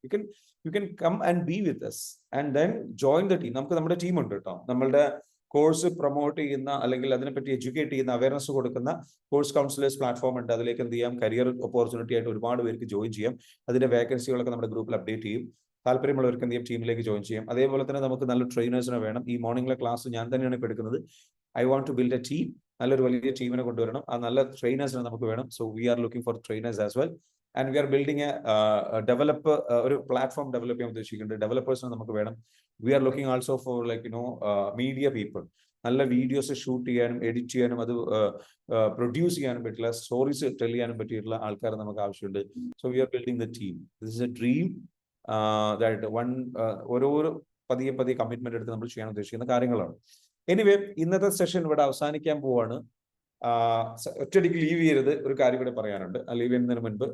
You can come and be with us and then join the team. നമുക്ക് നമ്മുടെ ടീം ഉണ്ട് കേട്ടോ. നമ്മളുടെ കോഴ്സ് പ്രൊമോട്ട് ചെയ്യുന്ന അല്ലെങ്കിൽ അതിനെപ്പറ്റി എഡ്യൂക്കേറ്റ് ചെയ്യുന്ന, അവയർനെസ് കൊടുക്കുന്ന കോഴ്സ് കൗൺസിലേഴ്സ് പ്ലാറ്റ്ഫോം ഉണ്ട്. അതിലേക്ക് എന്ത് ചെയ്യാം, കരിയർ ഓപ്പർച്യൂണിറ്റി ആയിട്ട് ഒരുപാട് പേർക്ക് ജോയിൻ ചെയ്യാം. അതിന്റെ വേക്കൻസികളൊക്കെ നമ്മുടെ ഗ്രൂപ്പിൽ അപ്ഡേറ്റ് ചെയ്യും. താല്പര്യമുള്ളവർക്ക് എന്ത് ചെയ്യും, ടീമിലേക്ക് ജോയിൻ ചെയ്യാം. അതേപോലെ തന്നെ നമുക്ക് നല്ല ട്രെയിനേഴ്സിനെ വേണം. ഈ മോർണിംഗിലെ ക്ലാസ് ഞാൻ തന്നെയാണ് ഇപ്പോൾ എടുക്കുന്നത്. I want to build a team. നല്ലൊരു വലിയ ടീമിനെ കൊണ്ടുവരണം. ആ നല്ല ട്രെയിനേഴ്സിനെ നമുക്ക് വേണം. So we are looking for trainers as well. And we are building ഒരു പ്ലാറ്റ്ഫോം ഡെവലപ്പ് ചെയ്യാൻ ഉദ്ദേശിക്കുന്നുണ്ട്. ഡെവലപ്പേഴ്സിനെ നമുക്ക് വേണം. We are looking also for media people. നല്ല വീഡിയോസ് ഷൂട്ട് ചെയ്യാനും എഡിറ്റ് ചെയ്യാനും അത് പ്രൊഡ്യൂസ് ചെയ്യാനും പറ്റില്ല, സ്റ്റോറീസ് ടെൽ ചെയ്യാനും പറ്റിയിട്ടുള്ള ആൾക്കാർ നമുക്ക് ആവശ്യമുണ്ട്. So we are building the team. This is a dream that ഓരോരോ പതിയെ കമ്മിറ്റ്മെന്റ് എടുത്ത് നമ്മൾ ചെയ്യാൻ ഉദ്ദേശിക്കുന്ന കാര്യങ്ങളാണ്. എനിവേ, ഇന്നത്തെ സെഷൻ ഇവിടെ അവസാനിക്കാൻ പോവാണ്. ഒറ്റയടിക്ക് ലീവ് ചെയ്യരുത്. ഒരു കാര്യം കൂടെ പറയാനുണ്ട്. ആ ലീവ് ചെയ്യുന്നതിന് മുൻപ്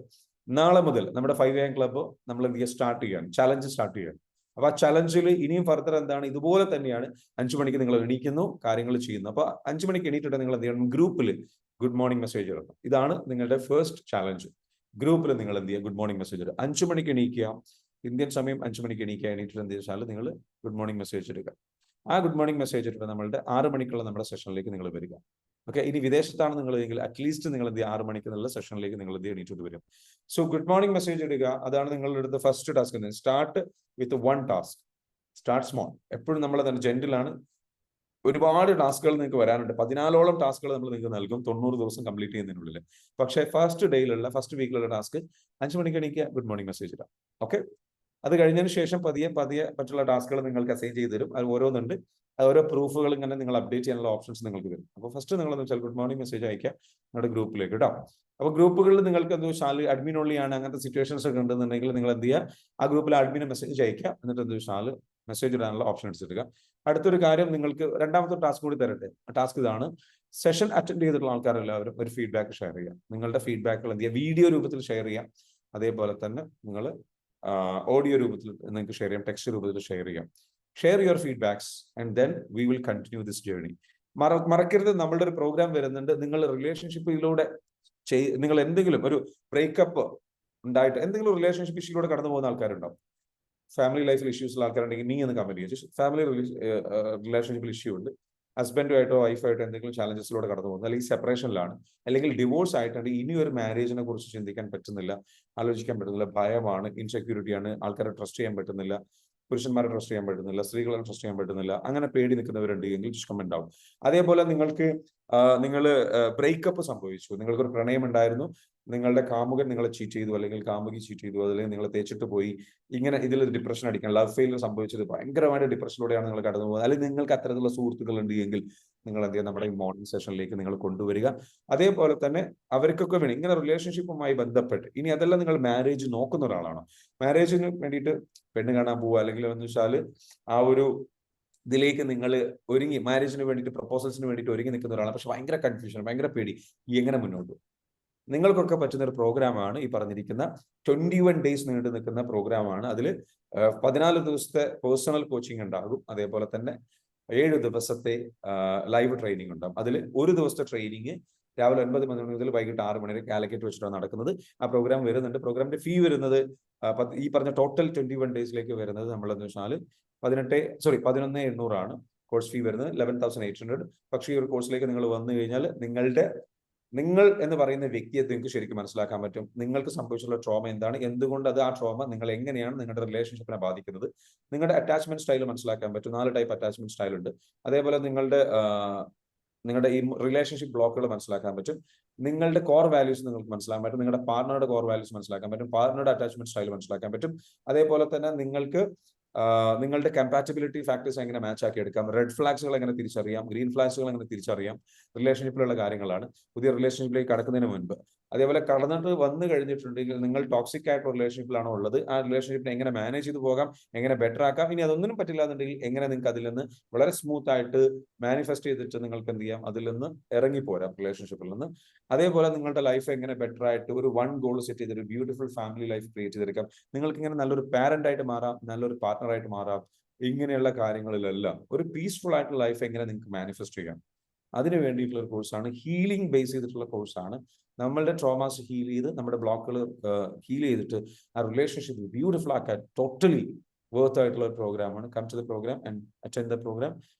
നാളെ മുതൽ നമ്മുടെ 5 AM ക്ലബ്ബ് നമ്മൾ എന്ത് ചെയ്യുക, സ്റ്റാർട്ട് ചെയ്യാണ്, ചലഞ്ച് സ്റ്റാർട്ട് ചെയ്യാണ്. അപ്പൊ ആ ചലഞ്ചിൽ ഇനിയും ഫർദർ എന്താണ്, ഇതുപോലെ തന്നെയാണ്. 5 മണിക്ക് നിങ്ങൾ എണീക്കുന്നു, കാര്യങ്ങൾ ചെയ്യുന്നു. അപ്പൊ 5 മണിക്ക് എണീറ്റിട്ട് നിങ്ങൾ എന്ത് ചെയ്യണം, ഗ്രൂപ്പിൽ ഗുഡ് മോർണിംഗ് മെസ്സേജ് ഇടണം. ഇതാണ് നിങ്ങളുടെ ഫസ്റ്റ് ചാലഞ്ച്. ഗ്രൂപ്പിൽ നിങ്ങൾ എന്ത് ചെയ്യുക, ഗുഡ് മോർണിംഗ് മെസ്സേജ് ഇടുക. 5 മണിക്ക് എണീക്കുക, ഇന്ത്യൻ സമയം 5 മണിക്ക് എണീക്കുക. എണീറ്റിട്ട് എന്ത് വെച്ചാൽ നിങ്ങൾ ഗുഡ് മോർണിംഗ് മെസ്സേജ് എടുക്കുക. ആ ഗുഡ് മോർണിംഗ് മെസ്സേജ് ഇട്ടിട്ട് നമ്മളുടെ 6 മണിക്കുള്ള നമ്മുടെ സെഷനിലേക്ക് നിങ്ങൾ വരിക. ഓക്കെ, ഇനി വിദേശത്താണ് നിങ്ങൾ എങ്കിൽ അറ്റ്ലീസ്റ്റ് നിങ്ങൾ എന്ത് 6 മണിക്ക് എന്നുള്ള സെഷനിലേക്ക് നിങ്ങൾ എന്ത് എണീറ്റിട്ട് വരും. സോ ഗുഡ് മോർണിംഗ് മെസ്സേജ് ഇടുക. അതാണ് നിങ്ങളുടെ അടുത്ത് first task. Start with 1 task. Start small. എപ്പോഴും നമ്മൾ തന്നെ ജെന്റിലാണ്. ഒരുപാട് ടാസ്കുകൾ നിങ്ങൾക്ക് വരാനുണ്ട്. 14ഓളം ടാസ്കുകൾ നമ്മൾ നിങ്ങൾക്ക് നൽകും 90 ദിവസം കംപ്ലീറ്റ് ചെയ്യുന്നതിനുള്ളിൽ. പക്ഷേ ഫസ്റ്റ് വീക്കിലുള്ള ടാസ്ക് 5 മണിക്ക് എണീക്കുക, ഗുഡ് മോർണിംഗ് മെസ്സേജ് ഇടാം. ഓക്കെ, അത് കഴിഞ്ഞതിന് ശേഷം പതിയെ മറ്റുള്ള ടാസ്കുകൾ നിങ്ങൾക്ക് അസൈൻ ചെയ്ത് തരും. അത് ഓരോന്നുണ്ട്. ഓരോ പ്രൂഫുകൾ ഇങ്ങനെ നിങ്ങൾ അപ്ഡേറ്റ് ചെയ്യാനുള്ള ഓപ്ഷൻസ് നിങ്ങൾക്ക് വരും. അപ്പോൾ ഫസ്റ്റ് നിങ്ങൾ എന്ന് വെച്ചാൽ ഗുഡ് മോർണിംഗ് മെസ്സേജ് അയക്കുക നിങ്ങളുടെ ഗ്രൂപ്പിലേക്ക് കേട്ടോ. അപ്പോൾ ഗ്രൂപ്പുകളിൽ നിങ്ങൾക്ക് എന്താ വെച്ചാൽ അഡ്മിൻ ഉള്ളിയാണ്, അങ്ങനത്തെ സിറ്റുവേഷൻസ് ഒക്കെ ഉണ്ടെന്നുണ്ടെങ്കിൽ നിങ്ങൾ എന്ത് ചെയ്യുക, ആ ഗ്രൂപ്പിൽ അഡ്മിന് മെസ്സേജ് അയക്കുക. എന്നിട്ട് എന്താ വെച്ചാൽ മെസ്സേജ് ഇടാനുള്ള ഓപ്ഷൻ എടുത്തിടുക. അടുത്തൊരു കാര്യം, നിങ്ങൾക്ക് രണ്ടാമത്തെ ടാസ്ക് കൂടി തരട്ടെ. ടാസ്ക് ഇതാണ്: സെഷൻ അറ്റൻഡ് ചെയ്തിട്ടുള്ള ആൾക്കാരെല്ലാവരും ഒരു ഫീഡ്ബാക്ക് ഷെയർ ചെയ്യാം. നിങ്ങളുടെ ഫീഡ്ബാക്കുകൾ എന്ത് ചെയ്യുക, വീഡിയോ രൂപത്തിൽ ഷെയർ ചെയ്യാം. അതേപോലെ തന്നെ നിങ്ങൾ ഓഡിയോ രൂപത്തിൽ നിങ്ങൾക്ക് ഷെയർ ചെയ്യാം, ടെക്സ്റ്റ് രൂപത്തിൽ ഷെയർ ചെയ്യാം. Share your feedbacks and then we will continue this journey. മറക്കരുത്, നമ്മളുടെ ഒരു പ്രോഗ്രാം വരുന്നുണ്ട്. നിങ്ങൾ റിലേഷൻഷിപ്പിലൂടെ നിങ്ങൾ എന്തെങ്കിലും ഒരു ബ്രേക്കപ്പ് ഉണ്ടായിട്ട് എന്തെങ്കിലും റിലേഷൻഷിപ്പ് ഇഷ്യൂടെ കടന്നു പോകുന്ന ആൾക്കാരുണ്ടാവും. ഫാമിലി ലൈഫിൽ ഇഷ്യൂസുള്ള ആൾക്കാരുണ്ടെങ്കിൽ നീ എന്ന് കമന്റ് ചെയ്യുക. ഫാമിലി റിലേഷൻഷിപ്പിൽ ഇഷ്യൂ ഉണ്ട്, ഹസ്ബൻഡുമായിട്ടോ വൈഫായിട്ടോ എന്തെങ്കിലും ചാലഞ്ചസിലൂടെ കടന്നു പോകുന്നത്, അല്ലെങ്കിൽ സെപ്പറേഷനിലാണ്, അല്ലെങ്കിൽ ഡിവോഴ്സ് ആയിട്ടുണ്ട്, ഇനി ഒരു മാരേജിനെ കുറിച്ച് ചിന്തിക്കാൻ പറ്റുന്നില്ല, ആലോചിക്കാൻ പറ്റുന്നില്ല, ഭയമാണ്, ഇൻസെക്യൂരിറ്റിയാണ്, ആൾക്കാരെ ട്രസ്റ്റ് ചെയ്യാൻ പറ്റുന്നില്ല, പുരുഷന്മാരെ ട്രസ്റ്റ് ചെയ്യാൻ പറ്റുന്നില്ല, സ്ത്രീകളെ ട്രസ്റ്റ് ചെയ്യാൻ പറ്റുന്നില്ല, അങ്ങനെ പേടി നിൽക്കുന്നവരുണ്ട് എങ്കിൽ കമന്റ് ആവും. അതേപോലെ നിങ്ങൾ ബ്രേക്കപ്പ് സംഭവിച്ചു, നിങ്ങൾക്കൊരു പ്രണയം ഉണ്ടായിരുന്നു, നിങ്ങളുടെ കാമുകൻ നിങ്ങളെ ചീറ്റ് ചെയ്തു, അല്ലെങ്കിൽ കാമുകി ചീറ്റ് ചെയ്തു, അല്ലെങ്കിൽ നിങ്ങളെ തേച്ചിട്ട് പോയി, ഇങ്ങനെ ഇതിൽ ഡിപ്രഷൻ അടിക്കാൻ, ലവ് ഫെയിലിയർ സംഭവിച്ചത് ഭയങ്കരമായിട്ട് ഡിപ്രഷനിലൂടെയാണ് നിങ്ങൾ കടന്നു പോകുന്നത്, അല്ലെങ്കിൽ നിങ്ങൾക്ക് അത്തരത്തിലുള്ള സുഹൃത്തുക്കൾ ഉണ്ട് എങ്കിൽ നിങ്ങൾ എന്ത് ചെയ്യുക, നമ്മുടെ ഈ മോർണിംഗ് സെഷനിലേക്ക് നിങ്ങൾ കൊണ്ടുവരിക. അതേപോലെ തന്നെ അവർക്കൊക്കെ വേണ്ടി ഇങ്ങനെ റിലേഷൻഷിപ്പുമായി ബന്ധപ്പെട്ട്, ഇനി അതെല്ലാം നിങ്ങൾ മാരേജ് നോക്കുന്ന ഒരാളാണ്, മാരേജിന് വേണ്ടിയിട്ട് പെണ്ണ് കാണാൻ പോവുക, അല്ലെങ്കിൽ എന്ന് വെച്ചാൽ ആ ഒരു ഇതിലേക്ക് നിങ്ങൾ ഒരുങ്ങി മാരേജിന് വേണ്ടിയിട്ട്, പ്രപ്പോസൽസിന് വേണ്ടിയിട്ട് ഒരുങ്ങി നിൽക്കുന്ന ഒരാളാണ്, പക്ഷെ ഭയങ്കര കൺഫ്യൂഷൻ, ഭയങ്കര പേടി, എങ്ങനെ മുന്നോട്ട്. നിങ്ങൾക്കൊക്കെ പറ്റുന്ന ഒരു പ്രോഗ്രാമാണ് ഈ പറഞ്ഞിരിക്കുന്ന 21 ഡേയ്സ് നീണ്ടു നിൽക്കുന്ന പ്രോഗ്രാമാണ്. അതിൽ 14 ദിവസത്തെ പേഴ്സണൽ കോച്ചിങ് ഉണ്ടാകും. അതേപോലെ തന്നെ 7 ദിവസത്തെ ലൈവ് ട്രെയിനിങ് ഉണ്ടാകും. അതിൽ ഒരു ദിവസത്തെ ട്രെയിനിങ് രാവിലെ 9 മണി മുതൽ വൈകിട്ട് 6 മണി വരെ കാലിക്കറ്റ് വെച്ചിട്ടാണ് നടക്കുന്നത്. ആ പ്രോഗ്രാം വരുന്നുണ്ട്. പ്രോഗ്രാമിന്റെ ഫീ വരുന്നത് ഈ പറഞ്ഞ ടോട്ടൽ 21 ഡേയ്സിലേക്ക് വരുന്നത് നമ്മളെന്ന് വെച്ചാൽ 11,800 ആണ് കോഴ്സ് ഫീ വരുന്നത്, 11,800. പക്ഷേ ഈ ഒരു കോഴ്സിലേക്ക് നിങ്ങൾ വന്നു കഴിഞ്ഞാൽ നിങ്ങൾ എന്ന് പറയുന്ന വ്യക്തിയെ നിങ്ങൾക്ക് ശരിക്കും മനസ്സിലാക്കാൻ പറ്റും. നിങ്ങൾക്ക് സംഭവിച്ചിട്ടുള്ള ട്രോമ എന്താണ്, എന്തുകൊണ്ട് ആ ട്രോമ നിങ്ങൾ എങ്ങനെയാണ് നിങ്ങളുടെ റിലേഷൻഷിപ്പിനെ ബാധിക്കുന്നത്, നിങ്ങളുടെ അറ്റാച്ച്മെന്റ് സ്റ്റൈൽ മനസ്സിലാക്കാൻ പറ്റും. 4 ടൈപ്പ് അറ്റാച്ച്മെന്റ് സ്റ്റൈൽ ഉണ്ട്. അതേപോലെ നിങ്ങളുടെ ഈ റിലേഷൻഷിപ്പ് ബ്ലോക്കുകൾ മനസ്സിലാക്കാൻ പറ്റും. നിങ്ങളുടെ കോർ വാല്യൂസ് നിങ്ങൾക്ക് മനസ്സിലാക്കാൻ പറ്റും. നിങ്ങളുടെ പാർട്ണറുടെ കോർ വാല്യൂസ് മനസ്സിലാക്കാൻ പറ്റും. പാർട്ണറുടെ അറ്റാച്ച്മെന്റ് സ്റ്റൈൽ മനസ്സിലാക്കാൻ പറ്റും. അതേപോലെ തന്നെ നിങ്ങൾക്ക് നിങ്ങളുടെ കമ്പാറ്റബിലിറ്റി ഫാക്ടേഴ്സ് എങ്ങനെ മാച്ച് ആക്കി എടുക്കാം, റെഡ് ഫ്ലാഗ്സുകൾ എങ്ങനെ തിരിച്ചറിയാം, ഗ്രീൻ ഫ്ലാഗ്സുകൾ എങ്ങനെ തിരിച്ചറിയാം, റിലേഷൻഷിപ്പിലുള്ള കാര്യങ്ങളാണ്. പുതിയ റിലേഷൻഷിപ്പിലേക്ക് കടക്കുന്നതിന് മുൻപ് അതേപോലെ കടന്നിട്ട് വന്നു കഴിഞ്ഞിട്ടുണ്ടെങ്കിൽ നിങ്ങൾ ടോക്സിക് ആയിട്ടുള്ള റിലേഷൻഷിപ്പിലാണോ ഉള്ളത്, ആ റിലേഷൻഷിപ്പിനെ എങ്ങനെ മാനേജ് ചെയ്ത് പോകാം, എങ്ങനെ ബെറ്റർ ആക്കാം. ഇനി അതൊന്നിനും പറ്റില്ല എന്നുണ്ടെങ്കിൽ എങ്ങനെ നിങ്ങൾക്ക് അതിൽ നിന്ന് വളരെ സ്മൂത്ത് ആയിട്ട് മാനിഫെസ്റ്റ് ചെയ്തിട്ട് നിങ്ങൾക്ക് എന്ത് ചെയ്യാം, അതിൽ നിന്ന് ഇറങ്ങിപ്പോരാം റിലേഷൻഷിപ്പിൽ നിന്ന്. അതേപോലെ നിങ്ങളുടെ ലൈഫ് എങ്ങനെ ബെറ്റർ ആയിട്ട് ഒരു ഗോൾ സെറ്റ് ചെയ്തിട്ട് ബ്യൂട്ടിഫുൾ ഫാമിലി ലൈഫ് ക്രിയേറ്റ് ചെയ്തെടുക്കാം. നിങ്ങൾക്ക് ഇങ്ങനെ നല്ലൊരു പാരന്റ് ആയിട്ട് മാറാം, നല്ലൊരു പാർട്ണറായിട്ട് മാറാം. ഇങ്ങനെയുള്ള കാര്യങ്ങളിലെല്ലാം ഒരു പീസ്ഫുൾ ആയിട്ടുള്ള ലൈഫ് എങ്ങനെ നിങ്ങൾക്ക് മാനിഫെസ്റ്റ് ചെയ്യാം, അതിന് വേണ്ടിയിട്ടുള്ള ഒരു കോഴ്സാണ്. ഹീലിംഗ് ബേസ് ചെയ്തിട്ടുള്ള കോഴ്സാണ്. നമ്മളുടെ ട്രോമാസ് ഹീൽ ചെയ്ത്, നമ്മുടെ ബ്ലോക്കുകൾ ഹീൽ ചെയ്തിട്ട് ആ റിലേഷൻഷിപ്പ് ബ്യൂട്ടിഫുൾ ആക്കാൻ ടോട്ടലി വർത്ത് ആയിട്ടുള്ള ഒരു പ്രോഗ്രാമാണ്. Come to the program and attend the program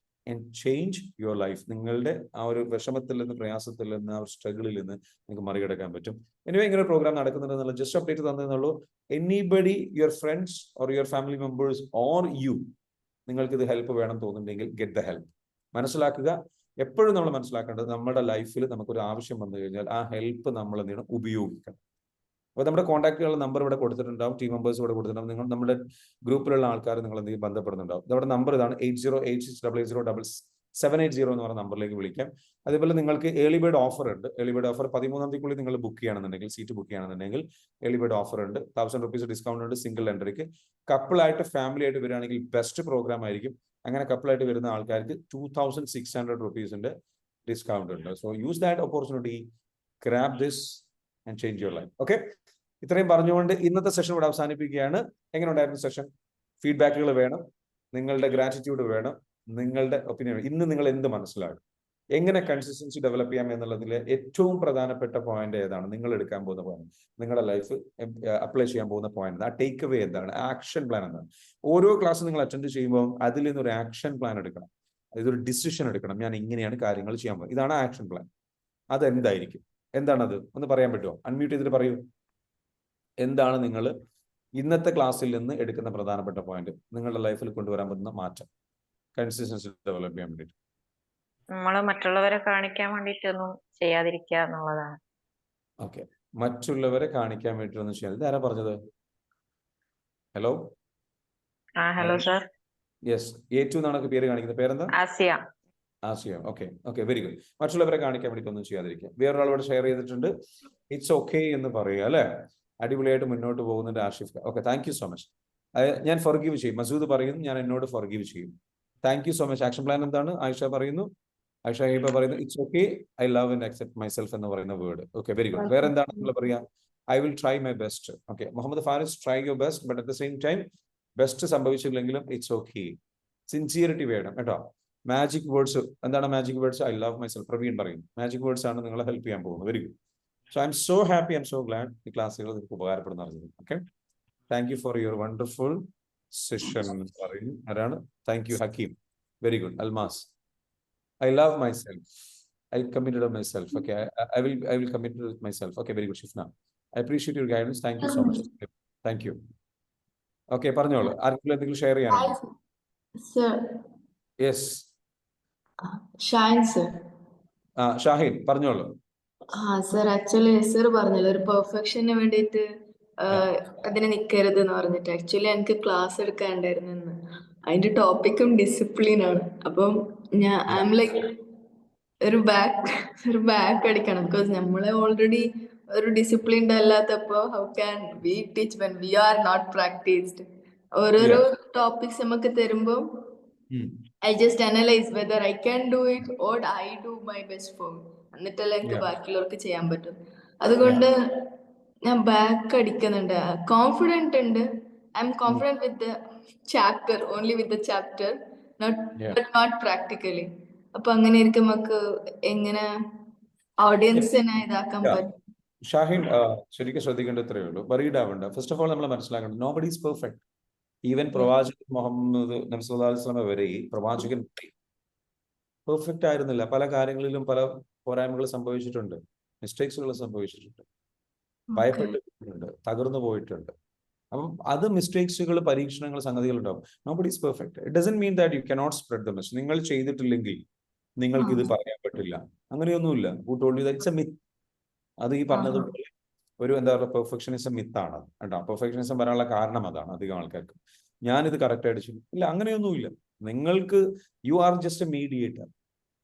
and change your life. നിങ്ങളുടെ ആ ഒരു വിഷമത്തിൽ നിന്ന്, പ്രയാസത്തിൽ നിന്ന്, ആ ഒരു സ്ട്രഗിളിൽ നിന്ന് നിങ്ങൾക്ക് മറികടക്കാൻ പറ്റും. എനിവേ ഇങ്ങനെ ഒരു പ്രോഗ്രാം നടക്കുന്നുണ്ടെന്നുള്ള ജസ്റ്റ് അപ്ഡേറ്റ് തന്നതെന്നുള്ളൂ. Anybody, your friends or your family members or you, നിങ്ങൾക്ക് ഇത് ഹെൽപ്പ് വേണം തോന്നുന്നുണ്ടെങ്കിൽ ഗെറ്റ് ദ ഹെൽപ്പ്. മനസ്സിലാക്കുക, എപ്പോഴും നമ്മൾ മനസ്സിലാക്കേണ്ടത് നമ്മുടെ ലൈഫിൽ നമുക്കൊരു ആവശ്യം വന്നു കഴിഞ്ഞാൽ ആ ഹെൽപ്പ് നമ്മൾ എന്ത് ചെയ്യണം, ഉപയോഗിക്കണം. അപ്പോൾ നമ്മുടെ കോൺടാക്റ്റുകളുടെ നമ്പർ ഇവിടെ കൊടുത്തിട്ടുണ്ടാവും, ടീം മെമ്പേഴ്സ് ഇവിടെ കൊടുത്തിട്ടുണ്ടാവും. നിങ്ങൾ നമ്മുടെ ഗ്രൂപ്പിലുള്ള ആൾക്കാർ നിങ്ങൾ എന്തെങ്കിലും ബന്ധപ്പെടുന്നുണ്ടാവും. നമ്മുടെ നമ്പർ ഇതാണ് 8086880780 എന്ന് പറഞ്ഞ നമ്പറിലേക്ക് വിളിക്കാം. അതേപോലെ നിങ്ങൾക്ക് ഏർലി ബേർഡ് ഓഫർ ഉണ്ട്. ഏർലി ബേർഡ് ഓഫർ 13-ാം തീയതിക്കുള്ളിൽ നിങ്ങൾ ബുക്ക് ചെയ്യുകയാണെന്നുണ്ടെങ്കിൽ, സീറ്റ് ബുക്ക് ചെയ്യുകയാണെന്നുണ്ടെങ്കിൽ ഏർലി ബേർഡ് ഓഫർ ഉണ്ട്. 1000 rupees ഡിസ്കൗണ്ട് ഉണ്ട് സിംഗിൾ എൻട്രിക്ക്. കപ്പിളായിട്ട് ഫാമിലി ആയിട്ട് വരികയാണെങ്കിൽ ബെസ്റ്റ് പ്രോഗ്രാം ആയിരിക്കും. അങ്ങനെ കപ്പിളായിട്ട് വരുന്ന ആൾക്കാർക്ക് 2600 rupees ഡിസ്കൗണ്ട് ഉണ്ട്. So use that opportunity, grab this and change your life. Okay, ഇത്രയും പറഞ്ഞുകൊണ്ട് ഇന്നത്തെ സെഷൻ ഇവിടെ അവസാനിപ്പിക്കുകയാണ്. എങ്ങനെ ഉണ്ടായിരുന്നു സെഷൻ? ഫീഡ്ബാക്കുകൾ വേണം, നിങ്ങളുടെ ഗ്രാറ്റിറ്റ്യൂഡ് വേണം, നിങ്ങളുടെ ഒപ്പീനിയൻ. ഇന്ന് നിങ്ങൾ എന്ത് മനസ്സിലാകും, എങ്ങനെ കൺസിസ്റ്റൻസി ഡെവലപ്പ് ചെയ്യാം എന്നുള്ളതിൽ ഏറ്റവും പ്രധാനപ്പെട്ട പോയിന്റ് ഏതാണ്, നിങ്ങൾ എടുക്കാൻ പോകുന്ന പോയിന്റ്, നിങ്ങളുടെ ലൈഫ് അപ്ലൈ ചെയ്യാൻ പോകുന്ന പോയിന്റ്, ആ ടേക്ക് അവേ എന്താണ്, ആക്ഷൻ പ്ലാൻ എന്താണ്. ഓരോ ക്ലാസ് നിങ്ങൾ അറ്റൻഡ് ചെയ്യുമ്പോൾ അതിൽ നിന്നൊരു ആക്ഷൻ പ്ലാൻ എടുക്കണം, ഇതൊരു ഡിസിഷൻ എടുക്കണം. ഞാൻ ഇങ്ങനെയാണ് കാര്യങ്ങൾ ചെയ്യാൻ പോകുന്നത്, ഇതാണ് ആക്ഷൻ പ്ലാൻ. അതെന്തായിരിക്കും, എന്താണത് ഒന്ന് പറയാൻ പറ്റുമോ? അൺമ്യൂട്ട് ചെയ്തിട്ട് പറയൂ. എന്താണ് നിങ്ങൾ ഇന്നത്തെ ക്ലാസ്സിൽ നിന്ന് എടുക്കുന്ന പ്രധാനപ്പെട്ട പോയിന്റ്, നിങ്ങളുടെ ലൈഫിൽ കൊണ്ടുവരാൻ പറ്റുന്ന മാറ്റം, കൺസിസ്റ്റൻസി ഡെവലപ്പ് ചെയ്യാൻ വേണ്ടിയിട്ട്? നമ്മള് മറ്റുള്ളവരെ കാണിക്കാൻ വേണ്ടിയിട്ടൊന്നും ചെയ്യാതിരിക്കുക എന്നുള്ളതാണ്. ഓക്കെ, മറ്റുള്ളവരെ കാണിക്കാൻ വേണ്ടിയിട്ടൊന്നും ചെയ്യാൻ. ഇതാരാ പറഞ്ഞത്? Hello. Hello sir. Yes, A2 എന്നാണ് പേര് കാണിക്കുന്നത്. പേരെന്താ? Asiya. Asiya. Okay, very good. മറ്റുള്ളവരെ കാണിക്കാൻ വേണ്ടിയിട്ട് ഒന്നും ചെയ്യാതിരിക്കുക. വേറൊരാളോട് ഷെയർ ചെയ്തിട്ടുണ്ട്, ഇറ്റ്സ് ഓക്കെ എന്ന് പറയുക അല്ലെ. അടിപൊളിയായിട്ട് മുന്നോട്ട് പോകുന്നുണ്ട് Ashif. Okay, thank you so much. ഞാൻ ഫൊർഗീവ് ചെയ്യും. മസൂദ് പറയുന്നു, ഞാൻ എന്നോട് ഫൊർഗീവ് ചെയ്യും. Thank you so much. Action plan എന്താണ്? ആയിഷ പറയുന്നു, ആയിഷ ഹൈബ പറയുന്നു, it's okay, I love and accept myself എന്ന് പറയുന്ന വേർഡ്. Okay, very good. വേറെ എന്താണ് നിങ്ങൾ പറയാ? I will try my best. Okay, Muhammad Faris, try your best, but at the same time best സംഭവിച്ചില്ലെങ്കിലും ഇറ്റ്സ് ഓക്കെ. സിൻസിയറിറ്റി വേണം കേട്ടോ. മാജിക് വേർഡ്സ് എന്താണ്? Magic words I love myself. Praveen പറയുന്നു മാജിക് വേർഡ്സ് ആണ് നിങ്ങളെ ഹെൽപ്പ് ചെയ്യാൻ പോകുന്നത്. Very good. So I'm so happy, I'm so glad ഈ ക്ലാസ്സുകൾ നിങ്ങൾക്ക് ഉപകാരപ്പെടുന്ന. Okay, thank you for your wonderful session പറയും. ആരാണ്? Thank U Hakeem. Very good. Almas, I love myself. I committed of myself. Okay, I will commit with myself. Okay, very good, Shifna. I appreciate your guidance. Thank you so much. Thank you. Okay, പറഞ്ഞോളൂ. ആർക്കെങ്കിലും എന്തെങ്കിലും share ചെയ്യാനാണോ? Sir. Yes. Shine, sir. Shahin പറഞ്ഞോളൂ. Sir actually sir പറഞ്ഞല്ലോ ഒരു perfection വേണ്ടിയിട്ട് അതിന് നിൽക്കരുത് എന്ന് പറഞ്ഞിട്ട്. ആക്ച്വലി എനിക്ക് ക്ലാസ് എടുക്കാണ്ടായിരുന്നു. അതിന്റെ ടോപ്പിക്കും ഡിസിപ്ലിൻ ആണ്. അപ്പം ഞാൻ ഐ എം ലൈക്ക് ഒരു ബാക്ക് അടിക്കണം. ബിക്കോസ് നമ്മളെ ഓൾറെഡി ഒരു ഡിസിപ്ലിൻഡ് അല്ലാത്തപ്പോ how can we teach when we are not practised. ഓരോരോ ടോപ്പിക്സ് നമുക്ക് തരുമ്പോൾ I just analyze whether I can do it or I do my best for me. എന്നിട്ടല്ലേ എനിക്ക് ബാക്കിയുള്ളവർക്ക് ചെയ്യാൻ പറ്റും. അതുകൊണ്ട് ഞാൻ ബാക്ക് അടിക്കുന്നുണ്ട്. കോൺഫിഡന്റ് ഉണ്ട്. I'm confident with the chapter, only with the chapter, not practically. അപ്പൊ അങ്ങനെ ഇരിക്കും നമുക്ക് എങ്ങനെ ഓഡിയൻസിനെ ഇതാക്കാൻ പറ്റും. ഷാഹിൻ, ശരിക്കും ശ്രദ്ധിക്കേണ്ട ഇത്രയേ ഉള്ളൂ. വറീഡ് ആവണ്ട. ഫസ്റ്റ് ഓഫ് ഓൾ നമ്മൾ മനസ്സിലാക്കേണ്ടത് നോബഡി ഈസ് പെർഫെക്റ്റ്. ഈവൻ പ്രവാചകൻ മുഹമ്മദ് നബി സല്ലല്ലാഹു അലൈഹി വസല്ലം വരെ പ്രവാചകൻ പെർഫെക്റ്റ് ആയിരുന്നില്ല. പല കാര്യങ്ങളിലും പല പോരായ്മകൾ സംഭവിച്ചിട്ടുണ്ട്, മിസ്റ്റേക്സുകൾ സംഭവിച്ചിട്ടുണ്ട്, ഭയപ്പെട്ടിട്ടുണ്ട്, തകർന്നു പോയിട്ടുണ്ട്. അപ്പം അത് മിസ്റ്റേക്സുകൾ, പരീക്ഷണങ്ങൾ, സംഗതികൾ ഉണ്ടാവും. Nobody is perfect. It doesn't mean that you cannot spread the message. നിങ്ങൾ ചെയ്തിട്ടില്ലെങ്കിൽ നിങ്ങൾക്ക് ഇത് പറയാൻ പറ്റില്ല, അങ്ങനെയൊന്നുമില്ല. Who told you that? It's A myth. അത് ഈ പറഞ്ഞതുപോലെ ഒരു എന്താ പറയുക, പെർഫെക്ഷനിസം മിത്താണ് കേട്ടോ. പെർഫെക്ഷനിസം വരാനുള്ള കാരണം അതാണ്. അധികം ആൾക്കാർക്ക് ഞാനിത് കറക്റ്റ് ആയിട്ട് ചെയ്യും ഇല്ല, അങ്ങനെയൊന്നുമില്ല. നിങ്ങൾക്ക് you are just A mediator.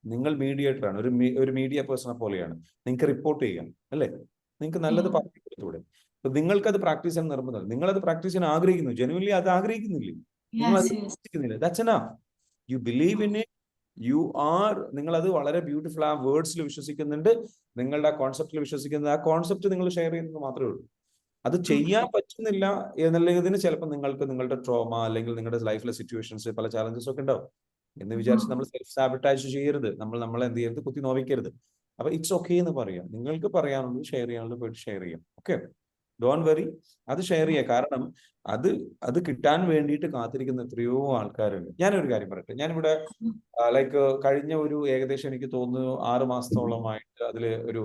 നിങ്ങൾ മീഡിയേറ്റർ ആണ്. ഒരു മീഡിയ പേഴ്സണെ പോലെയാണ്. നിങ്ങൾക്ക് റിപ്പോർട്ട് ചെയ്യാം അല്ലേ? നിങ്ങൾക്ക് നല്ലത് പറഞ്ഞു കൊടുത്തൂടെ? നിങ്ങൾക്കത് പ്രാക്ടീസ് ചെയ്യാൻ നിർബന്ധം. നിങ്ങളത് പ്രാക്ടീസ് ചെയ്യാൻ ആഗ്രഹിക്കുന്നു, ജെനുവൻലി അത് ആഗ്രഹിക്കുന്നില്ലേ? നിങ്ങൾ അത് ആഗ്രഹിക്കുന്നില്ല. That's enough. You believe in it. നിങ്ങളത് വളരെ ബ്യൂട്ടിഫുൾ ആ വേർഡ്സിൽ വിശ്വസിക്കുന്നുണ്ട്, നിങ്ങളുടെ ആ കോൺസെപ്റ്റിൽ വിശ്വസിക്കുന്നത്. ആ കോൺസെപ്റ്റ് നിങ്ങൾ ഷെയർ ചെയ്യുന്നത് മാത്രമേ ഉള്ളൂ. അത് ചെയ്യാൻ പറ്റുന്നില്ല എന്നുള്ളതിന് ചിലപ്പോൾ നിങ്ങൾക്ക് നിങ്ങളുടെ ട്രോമ അല്ലെങ്കിൽ നിങ്ങളുടെ ലൈഫിലെ സിറ്റുവേഷൻസ്, പല ചാലഞ്ചസ് ഒക്കെ ഉണ്ടാവും എന്ന് വിചാരിച്ച് നമ്മൾ സെൽഫ് സാബിറ്റാജ് ചെയ്യരുത്. നമ്മളെ എന്ത് ചെയ്യരുത്? കുത്തി നോവിക്കരുത്. അപ്പൊ ഇറ്റ്സ് ഓക്കെ എന്ന് പറയാം. നിങ്ങൾക്ക് പറയാനുള്ളത് ഷെയർ ചെയ്യാനുള്ളത് പോയിട്ട് ഷെയർ ചെയ്യാം. Okay, don't worry. അത് ഷെയർ ചെയ്യുക. കാരണം അത് കിട്ടാൻ വേണ്ടിയിട്ട് കാത്തിരിക്കുന്ന എത്രയോ ആൾക്കാരുണ്ട്. ഞാനൊരു കാര്യം പറയട്ടെ. ഞാനിവിടെ ലൈക്ക് കഴിഞ്ഞ ഒരു ഏകദേശം എനിക്ക് തോന്നുന്നു 6 മാസത്തോളമായിട്ട് അതില് ഒരു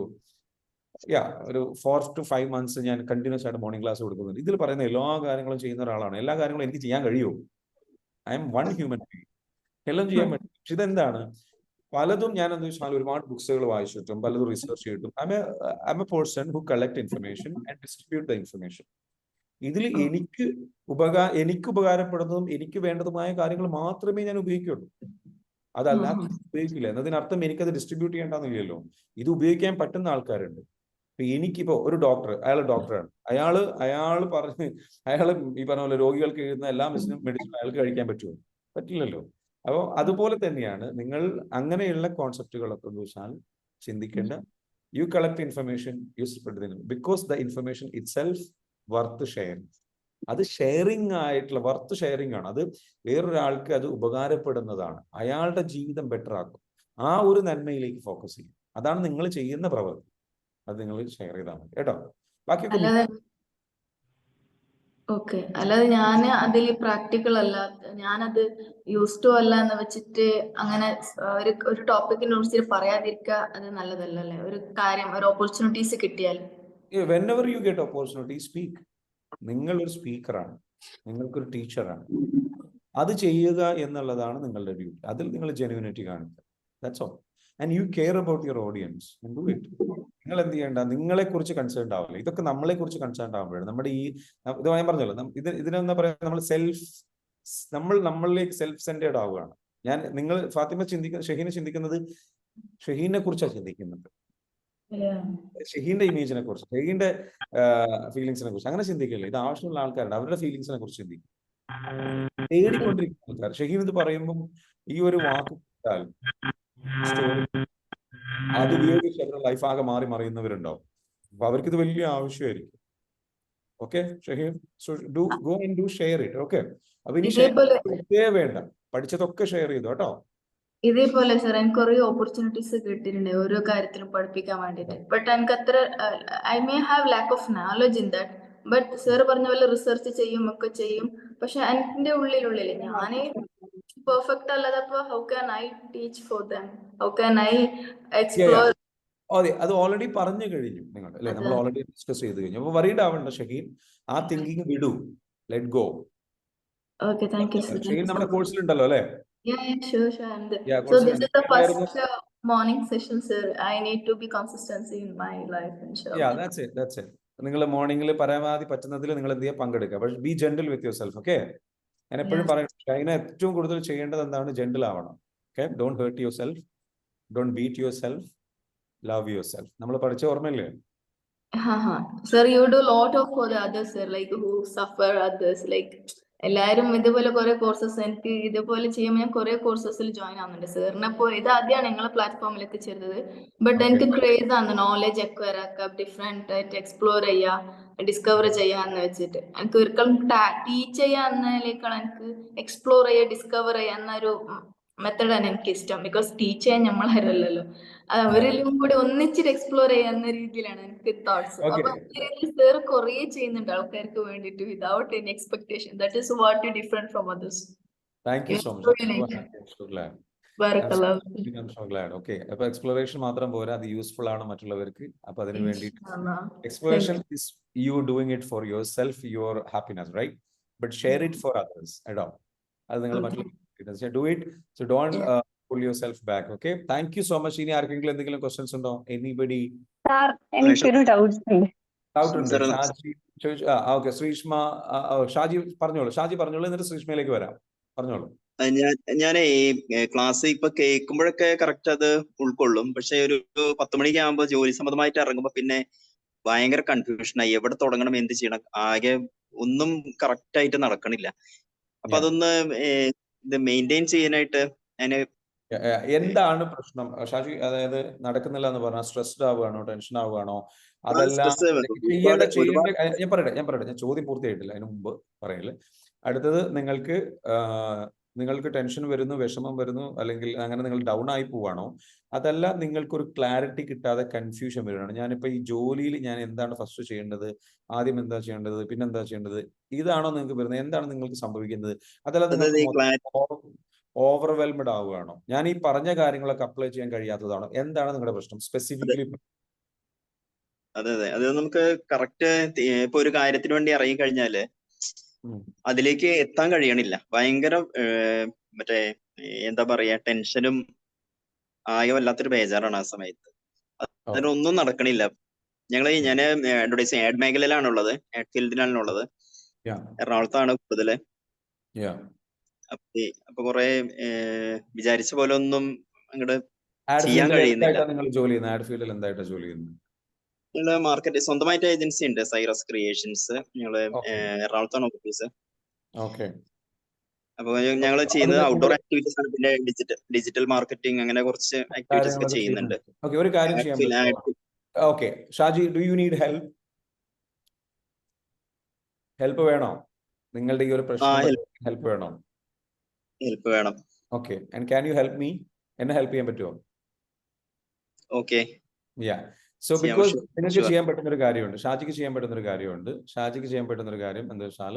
4 to 5 months ഞാൻ കണ്ടിന്യൂസ് ആയിട്ട് മോർണിംഗ് ക്ലാസ് കൊടുക്കുന്നുണ്ട്. ഇതിൽ പറയുന്ന എല്ലാ കാര്യങ്ങളും ചെയ്യുന്ന ഒരാളാണ്. എല്ലാ കാര്യങ്ങളും എനിക്ക് ചെയ്യാൻ കഴിയുമോ? I M one human being. എല്ലാം ചെയ്യാൻ പറ്റും. പക്ഷെ ഇതെന്താണ്? പലതും ഞാൻ എന്താ വെച്ചാൽ ഒരുപാട് ബുക്സുകൾ വായിച്ചിട്ടും പലതും റിസർച്ച് ചെയ്തിട്ടും I M A person who collect information and distribute the information. ഇതിൽ എനിക്ക് ഉപകാരപ്പെടുന്നതും എനിക്ക് വേണ്ടതുമായ കാര്യങ്ങൾ മാത്രമേ ഞാൻ ഉപയോഗിക്കുള്ളൂ. അതല്ലാതെ ഉപയോഗിക്കില്ല എന്നതിനർത്ഥം എനിക്കത് ഡിസ്ട്രിബ്യൂട്ട് ചെയ്യേണ്ടെന്നില്ലല്ലോ. ഇത് ഉപയോഗിക്കാൻ പറ്റുന്ന ആൾക്കാരുണ്ട്. എനിക്കിപ്പോ ഒരു ഡോക്ടർ, അയാൾ ഡോക്ടറാണ്, അയാൾ ഈ പറഞ്ഞ പോലെ രോഗികൾക്ക് എഴുതുന്ന എല്ലാ മെഡിസിനും അയാൾക്ക് കഴിക്കാൻ പറ്റുമോ? പറ്റില്ലല്ലോ. അപ്പോൾ അതുപോലെ തന്നെയാണ് നിങ്ങൾ അങ്ങനെയുള്ള കോൺസെപ്റ്റുകളൊക്കെ വെച്ചാൽ ചിന്തിക്കേണ്ട. You collect information, you spread because the information itself worth sharing. അത് ഷെയറിങ് ആയിട്ടുള്ള വർത്ത് ഷെയറിങ് ആണ്. അത് വേറൊരാൾക്ക് അത് ഉപകാരപ്പെടുന്നതാണ്. അയാളുടെ ജീവിതം ബെറ്റർ ആക്കും. ആ ഒരു നന്മയിലേക്ക് ഫോക്കസ് ചെയ്യും. അതാണ് നിങ്ങൾ ചെയ്യുന്ന പ്രവൃത്തി. അത് നിങ്ങൾ ഷെയർ ചെയ്താൽ മതി കേട്ടോ. ബാക്കിയൊക്കെ ഓക്കെ. അല്ലാതെ ഞാൻ അതിൽ പ്രാക്ടിക്കൽ അല്ല, ഞാനത് യൂസ് ടു അല്ല എന്ന് വെച്ചിട്ട് അങ്ങനെ ഒരു ടോപ്പിക്കിനെ കുറിച്ച് പറയാതിരിക്കുക അത് നല്ലതല്ലേ? ഒരു കാര്യം, ഒരു ഓപ്പർച്യൂണിറ്റീസ് കിട്ടിയാൽ whenever you get opportunity, speak. നിങ്ങൾ ഒരു സ്പീക്കറാണ്, നിങ്ങൾക്കൊരു ടീച്ചറാണ്. അത് ചെയ്യുക എന്നുള്ളതാണ് നിങ്ങളുടെ ഡ്യൂട്ടി. അതിൽ നിങ്ങൾ ജെന്യുവിനിറ്റി കാണിക്കുക. That's all. And you care about your audience and do it. നിങ്ങൾ എന്ത് ചെയ്യേണ്ട? നിങ്ങളെ കുറിച്ച് കൺസേൺ ആവില്ല. ഇതൊക്കെ നമ്മളെ കുറിച്ച് കൺസേൺ ആവുമ്പോഴാണ് നമ്മുടെ ഇത് ഞാൻ പറഞ്ഞല്ലോ, ഇതിനെന്താ പറയാ, നമ്മളിലേക്ക് സെൽഫ് സെന്റേർഡ് ആവുകയാണ്. നിങ്ങൾ ഫാത്തിമ ഷഹീനെ ചിന്തിക്കുന്നത് ഷഹീനെ കുറിച്ചാണ് ചിന്തിക്കുന്നത്. ഷഹീന്റെ ഇമേജിനെ കുറിച്ച്, ഷഹീന്റെ ഫീലിങ്സിനെ കുറിച്ച് അങ്ങനെ ചിന്തിക്കില്ല. ഇത് ആവശ്യമുള്ള ആൾക്കാരുണ്ട്, അവരുടെ ഫീലിങ്സിനെ കുറിച്ച് ചിന്തിക്കും. തേടിക്കൊണ്ടിരിക്കുന്ന ആൾക്കാർ. ഷഹീം ഇത് പറയുമ്പം ഈ ഒരു വാക്ക് കേട്ടാൽ സ്റ്റോറി അത് ഉപയോഗിച്ച് അവരുടെ ലൈഫ് ആകെ മാറി മറിയുന്നവരുണ്ടാവും. അപ്പൊ അവർക്ക് ഇത് വലിയ ആവശ്യമായിരിക്കും. Okay Shaheem, so do go and do share it. Okay, അപ്പൊ ഇനി ഷെയർ വേണ്ട, പഠിച്ചതൊക്കെ ഷെയർ ചെയ്തു കേട്ടോ. ഇതേപോലെ സാർ എനിക്ക് കുറെ ഓപ്പർച്യൂണിറ്റീസ് കിട്ടിയിട്ടുണ്ട് ഓരോ കാര്യത്തിലും പഠിപ്പിക്കാൻ വേണ്ടിയിട്ട്. ബട്ട് എനിക്ക് അത്ര I may have lack of knowledge in that. But sir പറഞ്ഞ പോലെ റിസർച്ച് ചെയ്യും ഒക്കെ ചെയ്യും. പക്ഷെ എന്റെ ഉള്ളിൽ ഞാനേ പെർഫെക്റ്റ് അല്ലാതെ അപ്പൊ how can I teach for them, how can I explore. അതെ, അത് ഓൾറെഡി പറഞ്ഞു കഴിഞ്ഞു നിങ്ങൾ അല്ലെ, നമ്മൾ ഓൾറെഡി ഡിസ്കസ് ചെയ്ത് കഴിഞ്ഞു. അപ്പൊ വറീഡ് ആവണ്ട ഷഹീം, ആ തിങ്കിങ് വിടൂ, let go. Okay, thank you sir. Shaheem നമ്മുടെ കോഴ്സിലുണ്ടല്ലോ അല്ലേ? Yeah, sure. So this is the first morning session, sir. I need to be consistency in my life, inshallah. Yeah, that's it. നിങ്ങൾ മോർണിംഗിൽ പരമാവധി പറ്റുന്നതിൽ നിങ്ങൾ എന്ത് ചെയ്യുക, പങ്കെടുക്കുക. പക്ഷെ B gentle with your self. Okay, ഞാൻ എപ്പോഴും പറയും ഷൈന ഏറ്റവും കൂടുതൽ ചെയ്യേണ്ടത് എന്താണ്, ജെന്റിൽ ആവണം. Okay, don't hurt yourself, don't beat yourself, love yourself. നമ്മൾ പഠിച്ച ഓർമ്മയില്ലേ? Sir, you do a lot of for the others, sir, like who suffer others, like എല്ലാരും ഇതുപോലെ കുറെ കോഴ്സസ് എനിക്ക് ഇതുപോലെ ചെയ്യുമ്പോൾ ഞാൻ കുറെ കോഴ്സസിൽ ജോയിൻ ആവുന്നുണ്ട്. സാറിനെ ഇപ്പോൾ ഇത് ആദ്യമാണ് നിങ്ങളെ പ്ലാറ്റ്ഫോമിലേക്ക് ചേർന്നത്. ബട്ട് എനിക്ക് ക്രേസ് ആണ് നോളജ് അക്വയർ ആക്കുക, ഡിഫറെന്റ് ആയിട്ട് എക്സ്പ്ലോർ ചെയ്യുക, ഡിസ്കവർ ചെയ്യാന്ന് വെച്ചിട്ട്. എനിക്ക് ഒരിക്കലും ടീച്ച് ചെയ്യാന്നതിനേക്കാൾ എനിക്ക് എക്സ്പ്ലോർ ചെയ്യുക, ഡിസ്കവർ ചെയ്യുക എന്നൊരു മെത്തഡാണ് എനിക്ക് ഇഷ്ടം. ബിക്കോസ് ടീച്ച് ചെയ്യാൻ നമ്മളാരല്ലോ, അത് അവരെല്ലാം കൂടി ഒന്നിച്ചിട്ട് എക്സ്പ്ലോർ ചെയ്യാവുന്ന രീതിയിലാണ് എനിക്ക് തോട്ട്സ്. അപ്പൊ സാർ കുറെ ചെയ്യുന്നുണ്ട് ആൾക്കാർക്ക് വേണ്ടിയിട്ട് without any expectation. That is what you different from others. Thank you so much. Okay, അപ്പൊ എക്സ്പ്ലോറേഷൻ മാത്രം പോരാ, അത് യൂസ്ഫുൾ ആണ് മറ്റുള്ളവർക്ക്. അപ്പൊ അതിന് വേണ്ടിയിട്ട് exploration is you doing it for yourself, your happiness, right? But share it for others. എടോ, അത് നിങ്ങൾ മറ്റുള്ള do it, so don't pull yourself back. Okay, thank you so much. ഇനി ആർക്കെങ്കിലും എന്തെങ്കിലും ക്വസ്റ്റ്യൻസ് ഉണ്ടോ? എനിബഡി? സാർ എനിക്കൊരു doubts ഉണ്ട്. ഷാജി ചോദിച്ചു. ഓക്കെ, ശ്രീഷ്മ, ഷാജി പറഞ്ഞോളൂ, എന്നിട്ട് ശ്രീഷ്മയിലേക്ക് വരാം. പറഞ്ഞോളൂ. ഞാൻ ഈ ക്ലാസ് ഇപ്പൊ കേൾക്കുമ്പോഴൊക്കെ കറക്റ്റ് അത് ഉൾക്കൊള്ളും. പക്ഷെ ഒരു 10 മണിക്ക് ആകുമ്പോൾ ജോലി സംബന്ധമായിട്ട് ഇറങ്ങുമ്പോ പിന്നെ ഭയങ്കര കൺഫ്യൂഷനായി, എവിടെ തുടങ്ങണം, എന്ത് ചെയ്യണം, ആകെ ഒന്നും കറക്റ്റ് ആയിട്ട് നടക്കണില്ല. അപ്പൊ അതൊന്ന് ഇത് മെയിൻറ്റെയിൻ ചെയ്യാനായിട്ട് എന്താണ് പ്രശ്നം ഷാജി? അതായത് നടക്കുന്നില്ല എന്ന് പറഞ്ഞാൽ സ്ട്രെസ്ഡ് ആവുകയാണോ, ടെൻഷൻ ആവുകയാണോ? അതല്ല ഞാൻ പറയട്ടെ, ഞാൻ ചോദ്യം പൂർത്തിയായിട്ടില്ല, അതിന് മുമ്പ് പറയല്. അടുത്തത്, നിങ്ങൾക്ക് ടെൻഷൻ വരുന്നു, വിഷമം വരുന്നു, അല്ലെങ്കിൽ അങ്ങനെ നിങ്ങൾ ഡൗൺ ആയി പോവാണോ? അതല്ല നിങ്ങൾക്കൊരു ക്ലാരിറ്റി കിട്ടാതെ കൺഫ്യൂഷൻ വരുകയാണ്? ഞാനിപ്പോ ഈ ജോലിയിൽ ഞാൻ എന്താണ് ഫസ്റ്റ് ചെയ്യേണ്ടത്, ആദ്യം എന്താ ചെയ്യേണ്ടത്, പിന്നെന്താ ചെയ്യേണ്ടത്, ഇതാണോ നിങ്ങൾക്ക് വരുന്നത്? എന്താണ് നിങ്ങൾക്ക് സംഭവിക്കുന്നത്? അതല്ല നിങ്ങൾക്ക് ഓവർവെൽമഡ് ആവുകയാണോ? ഞാൻ ഈ പറഞ്ഞ കാര്യങ്ങളൊക്കെ അപ്ലൈ ചെയ്യാൻ കഴിയാത്തതാണോ? എന്താണ് നിങ്ങളുടെ പ്രശ്നം സ്പെസിഫിക്കലി? അതെ, അത് നമുക്ക് കറക്റ്റ് ഇപ്പൊ ഒരു കാര്യത്തിന് വേണ്ടി ഇറങ്ങി കഴിഞ്ഞാല് അതിലേക്ക് എത്താൻ കഴിയണില്ല. ഭയങ്കര മറ്റേ എന്താ പറയാ, ടെൻഷനും ആകെ വല്ലാത്തൊരു ബേജാറാണ് ആ സമയത്ത്. അതിനൊന്നും നടക്കണില്ല. ഞാൻ അഡ്വർടൈസിങ് ആഡ് മേഖലയിലാണുള്ളത്, ആഡ് ഫീൽഡിലാണുള്ളത്. എറണാകുളത്താണ് കൂടുതല്. അപ്പൊ കുറെ വിചാരിച്ച പോലെ ഒന്നും അങ്ങോട്ട് ചെയ്യാൻ കഴിയുന്നില്ല. ഞങ്ങള് മാർക്കറ്റ് സ്വന്തമായിട്ട് ഏജൻസി ഉണ്ട്, സൈറസ് ക്രിയേഷൻസ്. ഞങ്ങള് എറണാകുളത്താണ് ഓഫീസ്. അപ്പൊ ഞങ്ങൾ ചെയ്യുന്നത് ഔട്ട്ഡോർ ആക്ടിവിറ്റീസ് ആണ്, പിന്നെ ഡിജിറ്റൽ മാർക്കറ്റിംഗ്, അങ്ങനെ കുറച്ച് ആക്ടിവിറ്റീസ് ഒക്കെ ചെയ്യുന്നുണ്ട്. ഒരു കാര്യം ചെയ്യാൻ okay Shaji, do you need help വേണോ? നിങ്ങളുടെ ഈ ഒരു പ്രശ്നം ഹെൽപ്പ് വേണോ? ഹെൽപ്പ് വേണം. Okay, and can you help me? എന്നെ ഹെൽപ്പ് ചെയ്യാൻ പറ്റുമോ? ഓക്കെ, സോ ബിക്കോസ് നിങ്ങൾക്ക് ചെയ്യാൻ പറ്റുന്ന ഒരു കാര്യമുണ്ട്, ഷാജിക്ക് ചെയ്യാൻ പറ്റുന്ന ഒരു കാര്യമുണ്ട്. ഷാജിക്ക് ചെയ്യാൻ പറ്റുന്ന ഒരു കാര്യം എന്താ വെച്ചാൽ,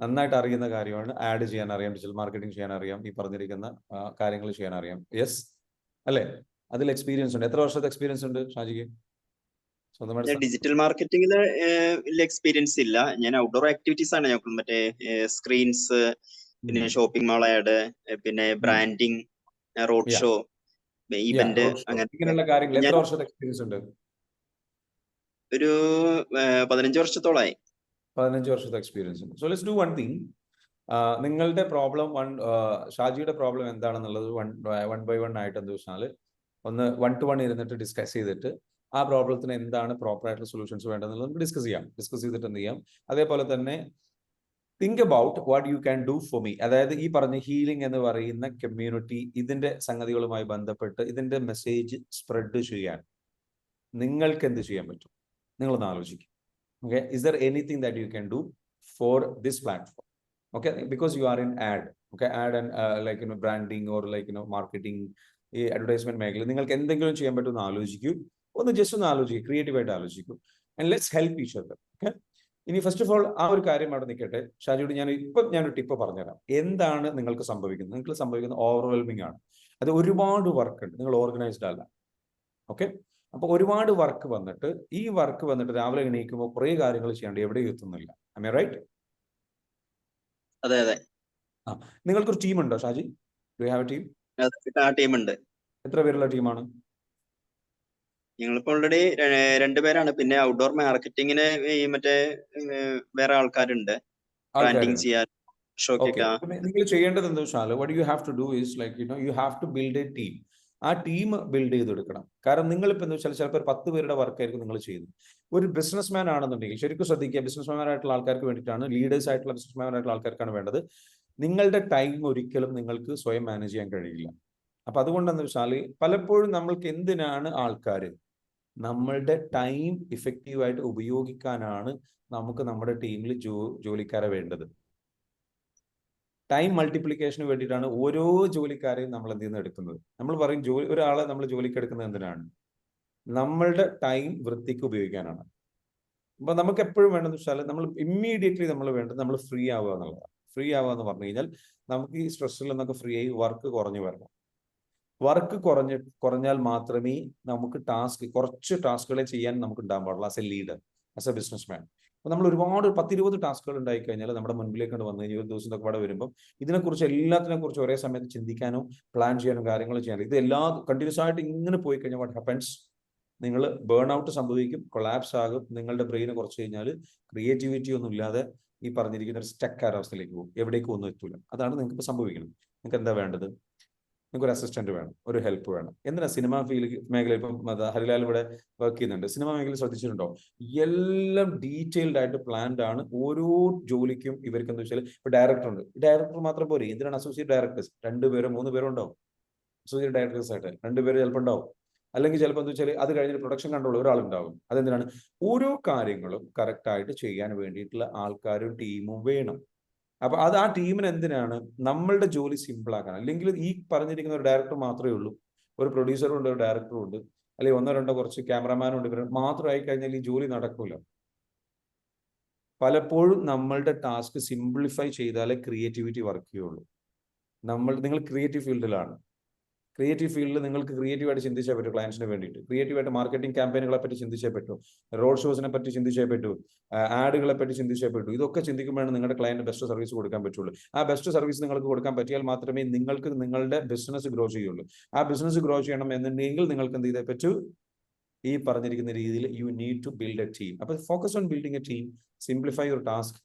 നന്നായിട്ട് അറിയുന്ന കാര്യമാണ്, ആഡ് ചെയ്യാൻ അറിയാം, ഡിജിറ്റൽ മാർക്കറ്റിംഗ് ചെയ്യാൻ അറിയാം, ഈ പറഞ്ഞിരിക്കുന്ന കാര്യങ്ങൾ ചെയ്യാൻ അറിയാം. യെസ് അല്ലേ? അതിൽ എക്സ്പീരിയൻസ് ഉണ്ട്. എത്ര വർഷത്തെ എക്സ്പീരിയൻസ് ഉണ്ട് ഷാജിക്ക്? ഡിജിറ്റൽ മാർക്കറ്റിംഗിൽ എക്സ്പീരിയൻസ് ഇല്ല. ഞാൻ ഔട്ട്ഡോർ ആക്ടിവിറ്റീസ് ആണ് ഞങ്ങൾക്ക്, മറ്റേ സ്ക്രീൻസ്, പിന്നെ ഷോപ്പിംഗ് മാൾ ആഡ്, പിന്നെ ബ്രാൻഡിങ്, റോഡ് ഷോ, ഇവന്റ്, അങ്ങനെയുള്ള കാര്യങ്ങൾ. എത്ര വർഷത്തെ എക്സ്പീരിയൻസ് ഉണ്ട്? ഒരു 15 വർഷത്തോളമായി. 15 വർഷത്തെ എക്സ്പീരിയൻസ് ഉണ്ട്. So let's do one thing. നിങ്ങളുടെ പ്രോബ്ലം ഷാജിയുടെ പ്രോബ്ലം എന്താണെന്നുള്ളത് വൺ ബൈ വൺ ആയിട്ട് എന്താ വെച്ചാൽ ഒന്ന് 1 to 1 ഇരുന്നിട്ട് ഡിസ്കസ് ചെയ്തിട്ട് ആ പ്രോബ്ലത്തിന് എന്താണ് പ്രോപ്പർ ആയിട്ടുള്ള സൊല്യൂഷൻസ് വേണ്ടതെന്നുള്ളത് നമുക്ക് ഡിസ്കസ് ചെയ്തിട്ട് എന്ത് ചെയ്യാം. അതേപോലെ തന്നെ think about what you can do for me. അതായത് ഈ പറഞ്ഞ ഹീലിംഗ് എന്ന് പറയുന്ന കമ്മ്യൂണിറ്റി, ഇതിന്റെ സംഗതികളുമായി ബന്ധപ്പെട്ട് ഇതിന്റെ മെസ്സേജ് സ്പ്രെഡ് ചെയ്യാൻ നിങ്ങൾക്ക് എന്ത് ചെയ്യാൻ പറ്റും? നിങ്ങളൊന്ന് ആലോചിക്കും. Okay, is there anything that you can do for this platform? Okay, because you are in add, okay, add and like branding or like marketing, ഈ അഡ്വർടൈസ്മെന്റ് മേഖല നിങ്ങൾക്ക് എന്തെങ്കിലും ചെയ്യാൻ പറ്റുമെന്ന് ആലോചിക്കൂ. ഒന്ന് ജസ്റ്റ് ഒന്ന് ആലോചിക്കും, ക്രിയേറ്റീവായിട്ട് ആലോചിക്കും. And let's help each other. Okay, ഇനി ഫസ്റ്റ് ഓഫ് ഓൾ ആ ഒരു കാര്യം അവിടെ നിൽക്കട്ടെ. ഷാജിയോട് ഞാനൊരു ടിപ്പ് പറഞ്ഞുതരാം. എന്താണ് നിങ്ങൾക്ക് സംഭവിക്കുന്നത്? നിങ്ങൾക്ക് സംഭവിക്കുന്നത് ഓവർവെൽമിംഗ് ആണ്. അത് ഒരുപാട് വർക്ക് ഉണ്ട്, നിങ്ങൾ ഓർഗനൈസ്ഡ് അല്ല. ഓക്കെ, അപ്പൊ ഒരുപാട് വർക്ക് വന്നിട്ട് ഈ വർക്ക് വന്നിട്ട് രാവിലെ എണീക്കുമ്പോൾ കുറേ കാര്യങ്ങൾ ചെയ്യാണ്ട് എവിടെയും എത്തുന്നില്ല. Am I right? അതെ അതെ. നിങ്ങൾക്കൊരു ടീം ഉണ്ടോ Shaji? Do you have a team? ആ ടീമുണ്ട്. എത്ര പേരുള്ള ടീമാണ്? ഞങ്ങളിപ്പോ ഓൾറെഡി 2 പേരാണ്. പിന്നെ ഔട്ട്ഡോർ മാർക്കറ്റിങ്ങിന് ഈ മറ്റേ വേറെ ആൾക്കാരുണ്ട്, ബ്രാൻഡിങ് ചെയ്യാൻ, ഷോക്കൊക്കെ. നിങ്ങൾ ചെയ്യേണ്ടത് എന്താ വെച്ചാൽ what you have to do is like you have to build a team. ആ ടീം ബിൽഡ് ചെയ്തെടുക്കണം. കാരണം നിങ്ങളിപ്പോൾ എന്താ വെച്ചാൽ ചിലപ്പോൾ 10 പേരുടെ വർക്കായിരിക്കും നിങ്ങൾ ചെയ്യുന്നത്. ഒരു ബിസിനസ്മാൻ ആണെന്നുണ്ടെങ്കിൽ ശരിക്കും ശ്രദ്ധിക്കുക, ബിസിനസ്മാനായിട്ടുള്ള ആൾക്കാർക്ക് വേണ്ടിയിട്ടാണ്, ലീഡേഴ്സ് ആയിട്ടുള്ള ബിസിനസ്മാനായിട്ടുള്ള ആൾക്കാർക്കാണ് വേണ്ടത്. നിങ്ങളുടെ ടൈം ഒരിക്കലും നിങ്ങൾക്ക് സ്വയം മാനേജ് ചെയ്യാൻ കഴിയില്ല. അപ്പൊ അതുകൊണ്ടെന്ന് വെച്ചാൽ പലപ്പോഴും നമ്മൾക്ക് എന്തിനാണ് ആൾക്കാർ നമ്മളുടെ ടൈം ഇഫക്റ്റീവായിട്ട് ഉപയോഗിക്കാനാണ് നമുക്ക് നമ്മുടെ ടീമിൽ ജോലിക്കാരെ വേണ്ടത്. ടൈം മൾട്ടിപ്ലിക്കേഷന് വേണ്ടിയിട്ടാണ് ഓരോ ജോലിക്കാരെയും നമ്മൾ എന്ത് ചെയ്യുന്നത് എടുക്കുന്നത്. നമ്മൾ പറയും ഒരാളെ നമ്മൾ ജോലിക്ക് എടുക്കുന്നത് എന്തിനാണ്? നമ്മളുടെ ടൈം വൃത്തിക്ക് ഉപയോഗിക്കാനാണ്. അപ്പൊ നമുക്ക് എപ്പോഴും വേണ്ടതെന്ന് വെച്ചാൽ നമ്മൾ ഇമ്മീഡിയറ്റ്ലി നമ്മൾ വേണ്ടത് നമ്മൾ ഫ്രീ ആവുക എന്നുള്ളതാണ്. ഫ്രീ ആവുക എന്ന് പറഞ്ഞു കഴിഞ്ഞാൽ നമുക്ക് ഈ സ്ട്രെസ്സിൽ നിന്നൊക്കെ ഫ്രീ ആയി വർക്ക് കുറഞ്ഞു വരണം. വർക്ക് കുറഞ്ഞാൽ മാത്രമേ നമുക്ക് കുറച്ച് ടാസ്കുകളെ ചെയ്യാൻ നമുക്ക് ഉണ്ടാകാൻ പാടുള്ളൂ as A leader, as A businessman. അപ്പോൾ നമ്മൾ ഒരുപാട് 10-20 ടാസ്കുകൾ ഉണ്ടായി കഴിഞ്ഞാൽ നമ്മുടെ മുൻപിലേക്ക് കൊണ്ട് വന്നു കഴിഞ്ഞാൽ ഒരു ദിവസം ഒക്കെ ഇവിടെ വരുമ്പോൾ ഇതിനെക്കുറിച്ച് എല്ലാത്തിനെ കുറിച്ച് ഒരേ സമയത്ത് ചിന്തിക്കാനോ പ്ലാൻ ചെയ്യാനോ കാര്യങ്ങൾ ചെയ്യാനോ ഇത് കണ്ടിന്യൂസ് ആയിട്ട് ഇങ്ങനെ പോയി കഴിഞ്ഞാൽ വാട്ട് ഹാപ്പൻസ്? നിങ്ങൾ ബേൺ ഔട്ട് സംഭവിക്കും, കൊളാപ്സ് ആകും. നിങ്ങളുടെ ബ്രെയിന് കുറച്ച് കഴിഞ്ഞാൽ ക്രിയേറ്റിവിറ്റി ഒന്നും ഇല്ലാതെ ഈ പറഞ്ഞിരിക്കുന്ന ഒരു സ്റ്റക്ക് അവസ്ഥയിലേക്ക് പോകും, എവിടേക്കും ഒന്നും എത്തൂല. അതാണ് നിങ്ങൾക്ക് ഇപ്പോൾ സംഭവിക്കുന്നത്. നിങ്ങൾക്ക് എന്താ വേണ്ടത്? നിങ്ങൾക്ക് ഒരു അസിസ്റ്റന്റ് വേണം, ഒരു ഹെൽപ്പ് വേണം. എന്തിനാ സിനിമ മേഖല ഇപ്പം ഹരിലാൽ ഇവിടെ വർക്ക് ചെയ്യുന്നുണ്ട്. സിനിമ മേഖല ശ്രദ്ധിച്ചിട്ടുണ്ടോ? എല്ലാം ഡീറ്റെയിൽഡ് ആയിട്ട് പ്ലാൻഡ് ആണ്. ഓരോ ജോലിക്കും ഇവർക്ക് എന്താ വെച്ചാൽ ഇപ്പൊ ഡയറക്ടർ ഉണ്ട്. ഡയറക്ടർ മാത്രം പോരെ, എന്തിനാണ് അസോസിയേറ്റ് ഡയറക്ടേഴ്സ്? 2 പേരോ 3 പേരോ ഉണ്ടാവും അസോസിയേറ്റ് ഡയറക്ടേഴ്സ് ആയിട്ട്. 2 പേര് ചിലപ്പോൾ ഉണ്ടാവും. അല്ലെങ്കിൽ ചിലപ്പോൾ എന്താ വെച്ചാൽ അത് കഴിഞ്ഞിട്ട് പ്രൊഡക്ഷൻ കൺട്രോൾ ഒരാളുണ്ടാവും. അതെന്തിനാണ്? ഓരോ കാര്യങ്ങളും കറക്റ്റ് ആയിട്ട് ചെയ്യാൻ വേണ്ടിയിട്ടുള്ള ആൾക്കാരും ടീമും വേണം. അപ്പൊ ആ ടീമിന് എന്തിനാണ്? നമ്മളുടെ ജോലി സിമ്പിൾ ആക്കാൻ. അല്ലെങ്കിൽ ഈ പറഞ്ഞിരിക്കുന്ന ഒരു ഡയറക്ടർ മാത്രമേ ഉള്ളൂ, ഒരു പ്രൊഡ്യൂസറും ഉണ്ട്, ഒരു ഡയറക്ടറും ഉണ്ട്, അല്ലെങ്കിൽ 1-2 കുറച്ച് ക്യാമറമാനും ഉണ്ട്, ഇവർ മാത്രമായി കഴിഞ്ഞാൽ ഈ ജോലി നടക്കൂല. പലപ്പോഴും നമ്മളുടെ ടാസ്ക് സിംപ്ലിഫൈ ചെയ്താലേ ക്രിയേറ്റിവിറ്റി വർക്ക് ചെയ്യുള്ളൂ. നിങ്ങൾ ക്രിയേറ്റീവ് ഫീൽഡിലാണ്. ക്രിയേറ്റീവ് ഫീൽഡിൽ നിങ്ങൾക്ക് ക്രിയേറ്റീവായിട്ട് ചിന്തിച്ചേ പറ്റൂ. ക്ലയൻസിന് വേണ്ടിയിട്ട് ക്രിയേറ്റീവായിട്ട് മാർക്കറ്റിംഗ് ക്യാമ്പയിനുകളെ പറ്റി ചിന്തിച്ചേ പറ്റൂ, റോഡ് ഷോസിനെ പറ്റി ചിന്തിച്ചേ പറ്റൂ, ആഡുകളെ പറ്റി ചിന്തിച്ചേ പറ്റൂ. ഇതൊക്കെ ചിന്തിക്കുമ്പോഴാണ് നിങ്ങളുടെ ക്ലയന്റ് ബെസ്റ്റ് സർവീസ് കൊടുക്കാൻ പറ്റുള്ളൂ. ആ ബെസ്റ്റ് സർവീസ് നിങ്ങൾക്ക് കൊടുക്കാൻ പറ്റിയാൽ മാത്രമേ നിങ്ങൾക്ക് നിങ്ങളുടെ ബിസിനസ് ഗ്രോ ചെയ്യുള്ളൂ. ആ ബിസിനസ് ഗ്രോ ചെയ്യണം എന്നുണ്ടെങ്കിൽ നിങ്ങൾക്ക് എന്ത് ചെയ്തേ പറ്റൂ? ഈ പറഞ്ഞിരിക്കുന്ന രീതിയിൽ you need to build a team. അപ്പൊ focus on building a team, simplify your task.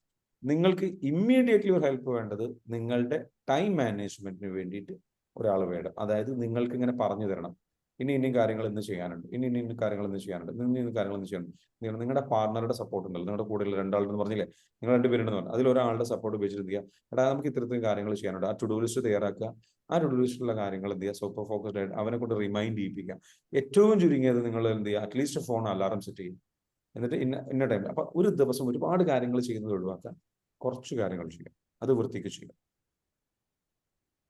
നിങ്ങൾക്ക് ഇമ്മീഡിയറ്റ്ലി ഒരു ഹെൽപ്പ് വേണ്ടത് നിങ്ങളുടെ ടൈം മാനേജ്മെന്റിന് വേണ്ടിയിട്ട് ഒരാൾ വേണം. അതായത് നിങ്ങൾക്ക് ഇങ്ങനെ പറഞ്ഞു തരണം, ഇനിയും കാര്യങ്ങൾ ഇന്ന് ചെയ്യാനുണ്ട്, ഇനി കാര്യങ്ങൾ ഇന്ന് ചെയ്യാനുണ്ട്, ഇന്ന കാര്യങ്ങൾ ഇന്ന് ചെയ്യാനുണ്ട്. നിങ്ങളുടെ പാർട്ണറുടെ സപ്പോർട്ട് ഉണ്ടല്ലോ, നിങ്ങളുടെ കൂടെ 2 ആളെന്ന് പറഞ്ഞില്ലേ, നിങ്ങൾ 2 പേരുണ്ടെന്ന് പറഞ്ഞു, അതിലൊരാളുടെ സപ്പോർട്ട് ഉപയോഗിച്ചിട്ട് എന്ത് ചെയ്യുക? എടാ നമുക്ക് ഇത്തരത്തിൽ കാര്യങ്ങൾ ചെയ്യാനുണ്ട്. ആ ടു ഡു ലിസ്റ്റ് തയ്യാറാക്കുക. ആ ടു ഡു ലിസ്റ്റിലുള്ള കാര്യങ്ങൾ എന്ത് ചെയ്യുക? സൂപ്പർ ഫോക്കസ്ഡ് ആയിട്ട് അവനെ കൊണ്ട് റിമൈൻഡ് ചെയ്യിപ്പിക്കുക. ഏറ്റവും ചുരുങ്ങിയത് നിങ്ങൾ എന്ത് ചെയ്യുക? അറ്റ്ലീസ്റ്റ് ഫോൺ അലാറം സെറ്റ് ചെയ്യും. എന്നിട്ട് ഇന്ന ടൈമിൽ അപ്പൊ ഒരു ദിവസം ഒരുപാട് കാര്യങ്ങൾ ചെയ്യുന്നത് ഒഴിവാക്കാൻ കുറച്ച് കാര്യങ്ങൾ ചെയ്യുക. അത് വൃത്തിക്ക് ചെയ്യുക.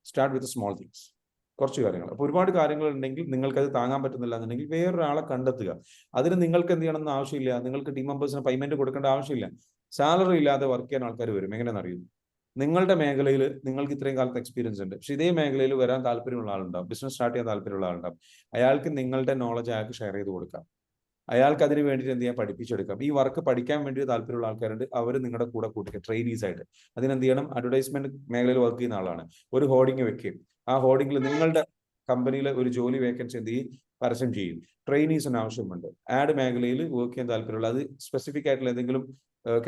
Start with small things. കുറച്ച് കാര്യങ്ങൾ. അപ്പോൾ ഒരുപാട് കാര്യങ്ങൾ ഉണ്ടെങ്കിൽ നിങ്ങൾക്കത് താങ്ങാൻ പറ്റുന്നില്ല എന്നുണ്ടെങ്കിൽ വേറൊരാളെ കണ്ടെത്തുക. അതിന് നിങ്ങൾക്ക് എന്ത് ചെയ്യണമെന്ന് ആവശ്യമില്ല. നിങ്ങൾക്ക് ടീം മെമ്പേഴ്സിന് പേയ്മെന്റ് കൊടുക്കേണ്ട ആവശ്യമില്ല. സാലറി ഇല്ലാതെ വർക്ക് ചെയ്യാൻ ആൾക്കാർ വരും. എങ്ങനെയാണെന്ന് അറിയും? നിങ്ങളുടെ മേഖലയിൽ നിങ്ങൾക്ക് ഇത്രയും കാലത്ത് എക്സ്പീരിയൻസ് ഉണ്ട്, പക്ഷെ ഇതേ മേഖലയിൽ വരാൻ താല്പര്യമുള്ള ആളുണ്ടാവും, ബിസിനസ് സ്റ്റാർട്ട് ചെയ്യാൻ താല്പര്യമുള്ള ആളുണ്ടാവും. അയാൾക്ക് നിങ്ങളുടെ നോളജ് അയാൾക്ക് ഷെയർ ചെയ്ത് കൊടുക്കാം. അയാൾക്ക് അതിന് വേണ്ടിയിട്ട് എന്ത് ചെയ്യാൻ? പഠിപ്പിച്ചെടുക്കാം. ഈ വർക്ക് പഠിക്കാൻ വേണ്ടി താല്പര്യമുള്ള ആൾക്കാരുണ്ട്, അവർ നിങ്ങളുടെ കൂടെ കൂട്ടിക്കുക ട്രെയിനീസ് ആയിട്ട്. അതിനെന്ത് ചെയ്യണം? അഡ്വർടൈസ്മെന്റ് മേഖലയിൽ വർക്ക് ചെയ്യുന്ന ആളാണ്, ഒരു ഹോർഡിങ് വെക്കുകയും ആ ഹോർഡിങ്ങിൽ നിങ്ങളുടെ കമ്പനിയിലെ ഒരു ജോലി വേക്കൻസി എന്ത് ചെയ്യും? പരസ്യം ചെയ്യും. ട്രെയിനീസിന് ആവശ്യമുണ്ട്. ആഡ് മേഖലയിൽ വർക്ക് ചെയ്യാൻ താല്പര്യമുള്ള, അത് സ്പെസിഫിക് ആയിട്ടുള്ള ഏതെങ്കിലും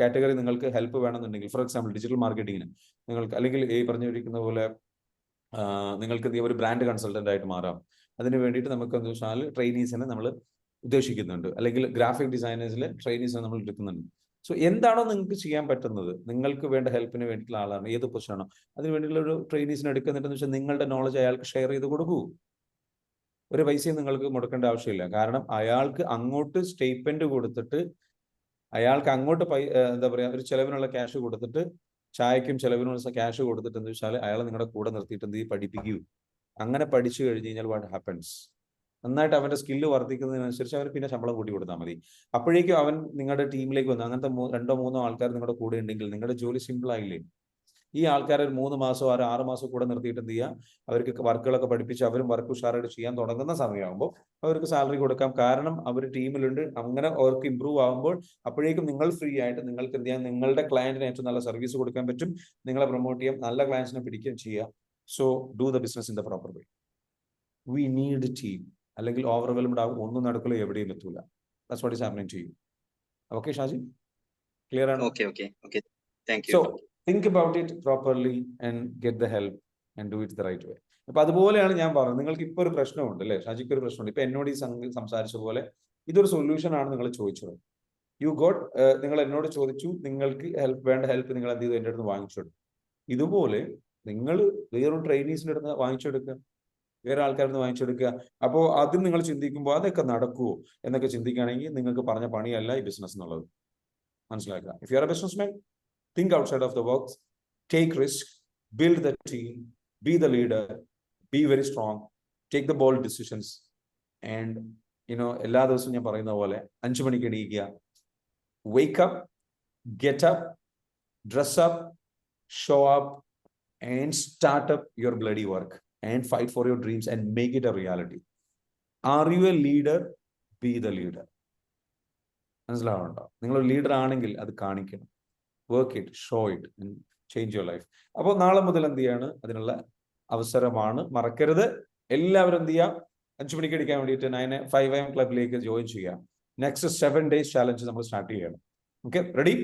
കാറ്റഗറി നിങ്ങൾക്ക് ഹെൽപ്പ് വേണമെന്നുണ്ടെങ്കിൽ, ഫോർ എക്സാമ്പിൾ ഡിജിറ്റൽ മാർക്കറ്റിങ്ങിന് നിങ്ങൾക്ക്, അല്ലെങ്കിൽ ഈ പറഞ്ഞിരിക്കുന്ന പോലെ നിങ്ങൾക്ക് എന്ത് ചെയ്യാം? ഒരു ബ്രാൻഡ് കൺസൾട്ടന്റ് ആയിട്ട് മാറാം. അതിന് വേണ്ടിയിട്ട് നമുക്ക് എന്താ വെച്ചാൽ ട്രെയിനീസിനെ നമ്മൾ ഉദ്ദേശിക്കുന്നുണ്ട്, അല്ലെങ്കിൽ ഗ്രാഫിക് ഡിസൈനേഴ്സിലെ ട്രെയിനീസിനെ നമ്മൾ എടുക്കുന്നുണ്ട്. സോ എന്താണോ നിങ്ങൾക്ക് ചെയ്യാൻ പറ്റുന്നത്, നിങ്ങൾക്ക് വേണ്ട ഹെൽപ്പിന് വേണ്ടിയിട്ടുള്ള ആളാണ്, ഏത് പൊസിഷനാണോ അതിന് വേണ്ടിയിട്ടുള്ള ഒരു ട്രെയിനീസിനെ എടുക്കുന്നുണ്ടെന്ന് വെച്ചാൽ നിങ്ങളുടെ നോളജ് അയാൾക്ക് ഷെയർ ചെയ്ത് കൊടുക്കൂ. ഒരു പൈസയും നിങ്ങൾക്ക് മുടക്കേണ്ട ആവശ്യമില്ല. കാരണം അയാൾക്ക് അങ്ങോട്ട് സ്റ്റേറ്റ്മെന്റ് കൊടുത്തിട്ട്, അയാൾക്ക് അങ്ങോട്ട് എന്താ പറയുക, ഒരു ചെലവിനുള്ള ക്യാഷ് കൊടുത്തിട്ട്, ചായക്കും ചെലവിനുള്ള ക്യാഷ് കൊടുത്തിട്ട് എന്ന് വെച്ചാൽ അയാളെ നിങ്ങളുടെ കൂടെ നിർത്തിയിട്ട് എന്ത് ചെയ്യും, പഠിപ്പിക്കൂ. അങ്ങനെ പഠിച്ചു കഴിഞ്ഞ് കഴിഞ്ഞാൽ വാട്ട് ഹാപ്പൻസ്, നന്നായിട്ട് അവന്റെ സ്കില്ല് വർദ്ധിക്കുന്നതിനനുസരിച്ച് അവന് പിന്നെ ശമ്പളം കൂട്ടി കൊടുത്താൽ മതി. അപ്പോഴേക്കും അവൻ നിങ്ങളുടെ ടീമിലേക്ക് വന്നു. അങ്ങനത്തെ 2-3 ആൾക്കാർ നിങ്ങളുടെ കൂടെ ഉണ്ടെങ്കിൽ നിങ്ങളുടെ ജോലി സിമ്പിൾ ആയില്ലേ? ഈ ആൾക്കാരെ ഒരു 3 മാസമോ 6 മാസം കൂടെ നിർത്തിയിട്ട് എന്ത് ചെയ്യുക, അവർക്ക് വർക്കുകളൊക്കെ പഠിപ്പിച്ച് അവരും വർക്ക് ഉഷാറായിട്ട് ചെയ്യാൻ തുടങ്ങുന്ന സമയമാകുമ്പോൾ അവർക്ക് സാലറി കൊടുക്കാം. കാരണം അവർ ടീമിലുണ്ട്. അങ്ങനെ അവർക്ക് ഇമ്പ്രൂവ് ആകുമ്പോൾ അപ്പോഴേക്കും നിങ്ങൾ ഫ്രീ ആയിട്ട് നിങ്ങൾക്ക് എന്ത് ചെയ്യാം, നിങ്ങളുടെ ക്ലയന്റിന് ഏറ്റവും നല്ല സർവീസ് കൊടുക്കാൻ പറ്റും, നിങ്ങളെ പ്രൊമോട്ട് ചെയ്യാം, നല്ല ക്ലയൻസിനെ പിടിക്കുകയും ചെയ്യാം. So do the business in the proper way. We need team. അല്ലെങ്കിൽ ഓവർവെൽംഡ് ആവും, ഒന്നും നടക്കില്ല, എവിടെയും എത്തൂല. That's what is happening to you. Okay Shaji, clear ആണ്? Okay thank you. So think about it properly and get the help and do it the right way. അപ്പൊ അതുപോലെയാണ് ഞാൻ പറഞ്ഞത്. നിങ്ങൾക്ക് ഇപ്പൊ ഒരു പ്രശ്നമുണ്ട് അല്ലേ, ഷാജിക്ക് ഒരു പ്രശ്നമുണ്ട്. ഇപ്പൊ എന്നോട് ഈ സംസാരിച്ച പോലെ ഇതൊരു സൊല്യൂഷൻ ആണ് നിങ്ങൾ ചോദിച്ചത്. യു ഗോട്ട്, നിങ്ങൾ എന്നോട് ചോദിച്ചു, നിങ്ങൾക്ക് വേണ്ട ഹെൽപ്പ് നിങ്ങൾ എന്ത് ചെയ്തു, എൻ്റെ അടുത്ത് വാങ്ങിച്ചെടുക്കും. ഇതുപോലെ നിങ്ങൾ വേറൊരു ട്രെയിനീസിൻ്റെ അടുത്ത് വാങ്ങിച്ചെടുക്കുക, വേറെ ആൾക്കാരുടെ നിന്ന് വാങ്ങിച്ചെടുക്കുക. അപ്പോൾ അതിന് നിങ്ങൾ ചിന്തിക്കുമ്പോൾ അതൊക്കെ നടക്കുമോ എന്നൊക്കെ ചിന്തിക്കുകയാണെങ്കിൽ നിങ്ങൾക്ക് പറഞ്ഞ പണിയല്ല ഈ ബിസിനസ് എന്നുള്ളത് മനസ്സിലാക്കുക. If you are A business man, think outside of the box, take risk, build the team, be the leader, be very strong, take the bold decisions, and എല്ലാ ദിവസവും ഞാൻ പറയുന്ന പോലെ 5 മണിക്ക് എണീക്കുക, wake up, get up, dress up, show up, and start up your bloody work and fight for your dreams and make it a reality. Are you a leader? Be the leader. മനസ്സിലാവുന്നുണ്ടോ? നിങ്ങളൊരു leader ആണെങ്കിൽ അത് കാണിക്കണം. Work it, show it, change your life. അപ്പോൾ നാളെ മുതൽ എന്ത് ചെയ്യാണ്, അതിനുള്ള അവസരമാണ്. മറക്കരുത്. എല്ലാവരും എന്ത് ചെയ്യാം, 5 മണിക്ക് അടിക്കാൻ വേണ്ടിയിട്ട് 5 AM ക്ലബിലേക്ക് ജോയിൻ ചെയ്യാം. നെക്സ്റ്റ് 7 days ചാലഞ്ച് നമ്മൾ സ്റ്റാർട്ട് ചെയ്യണം. Okay, ready?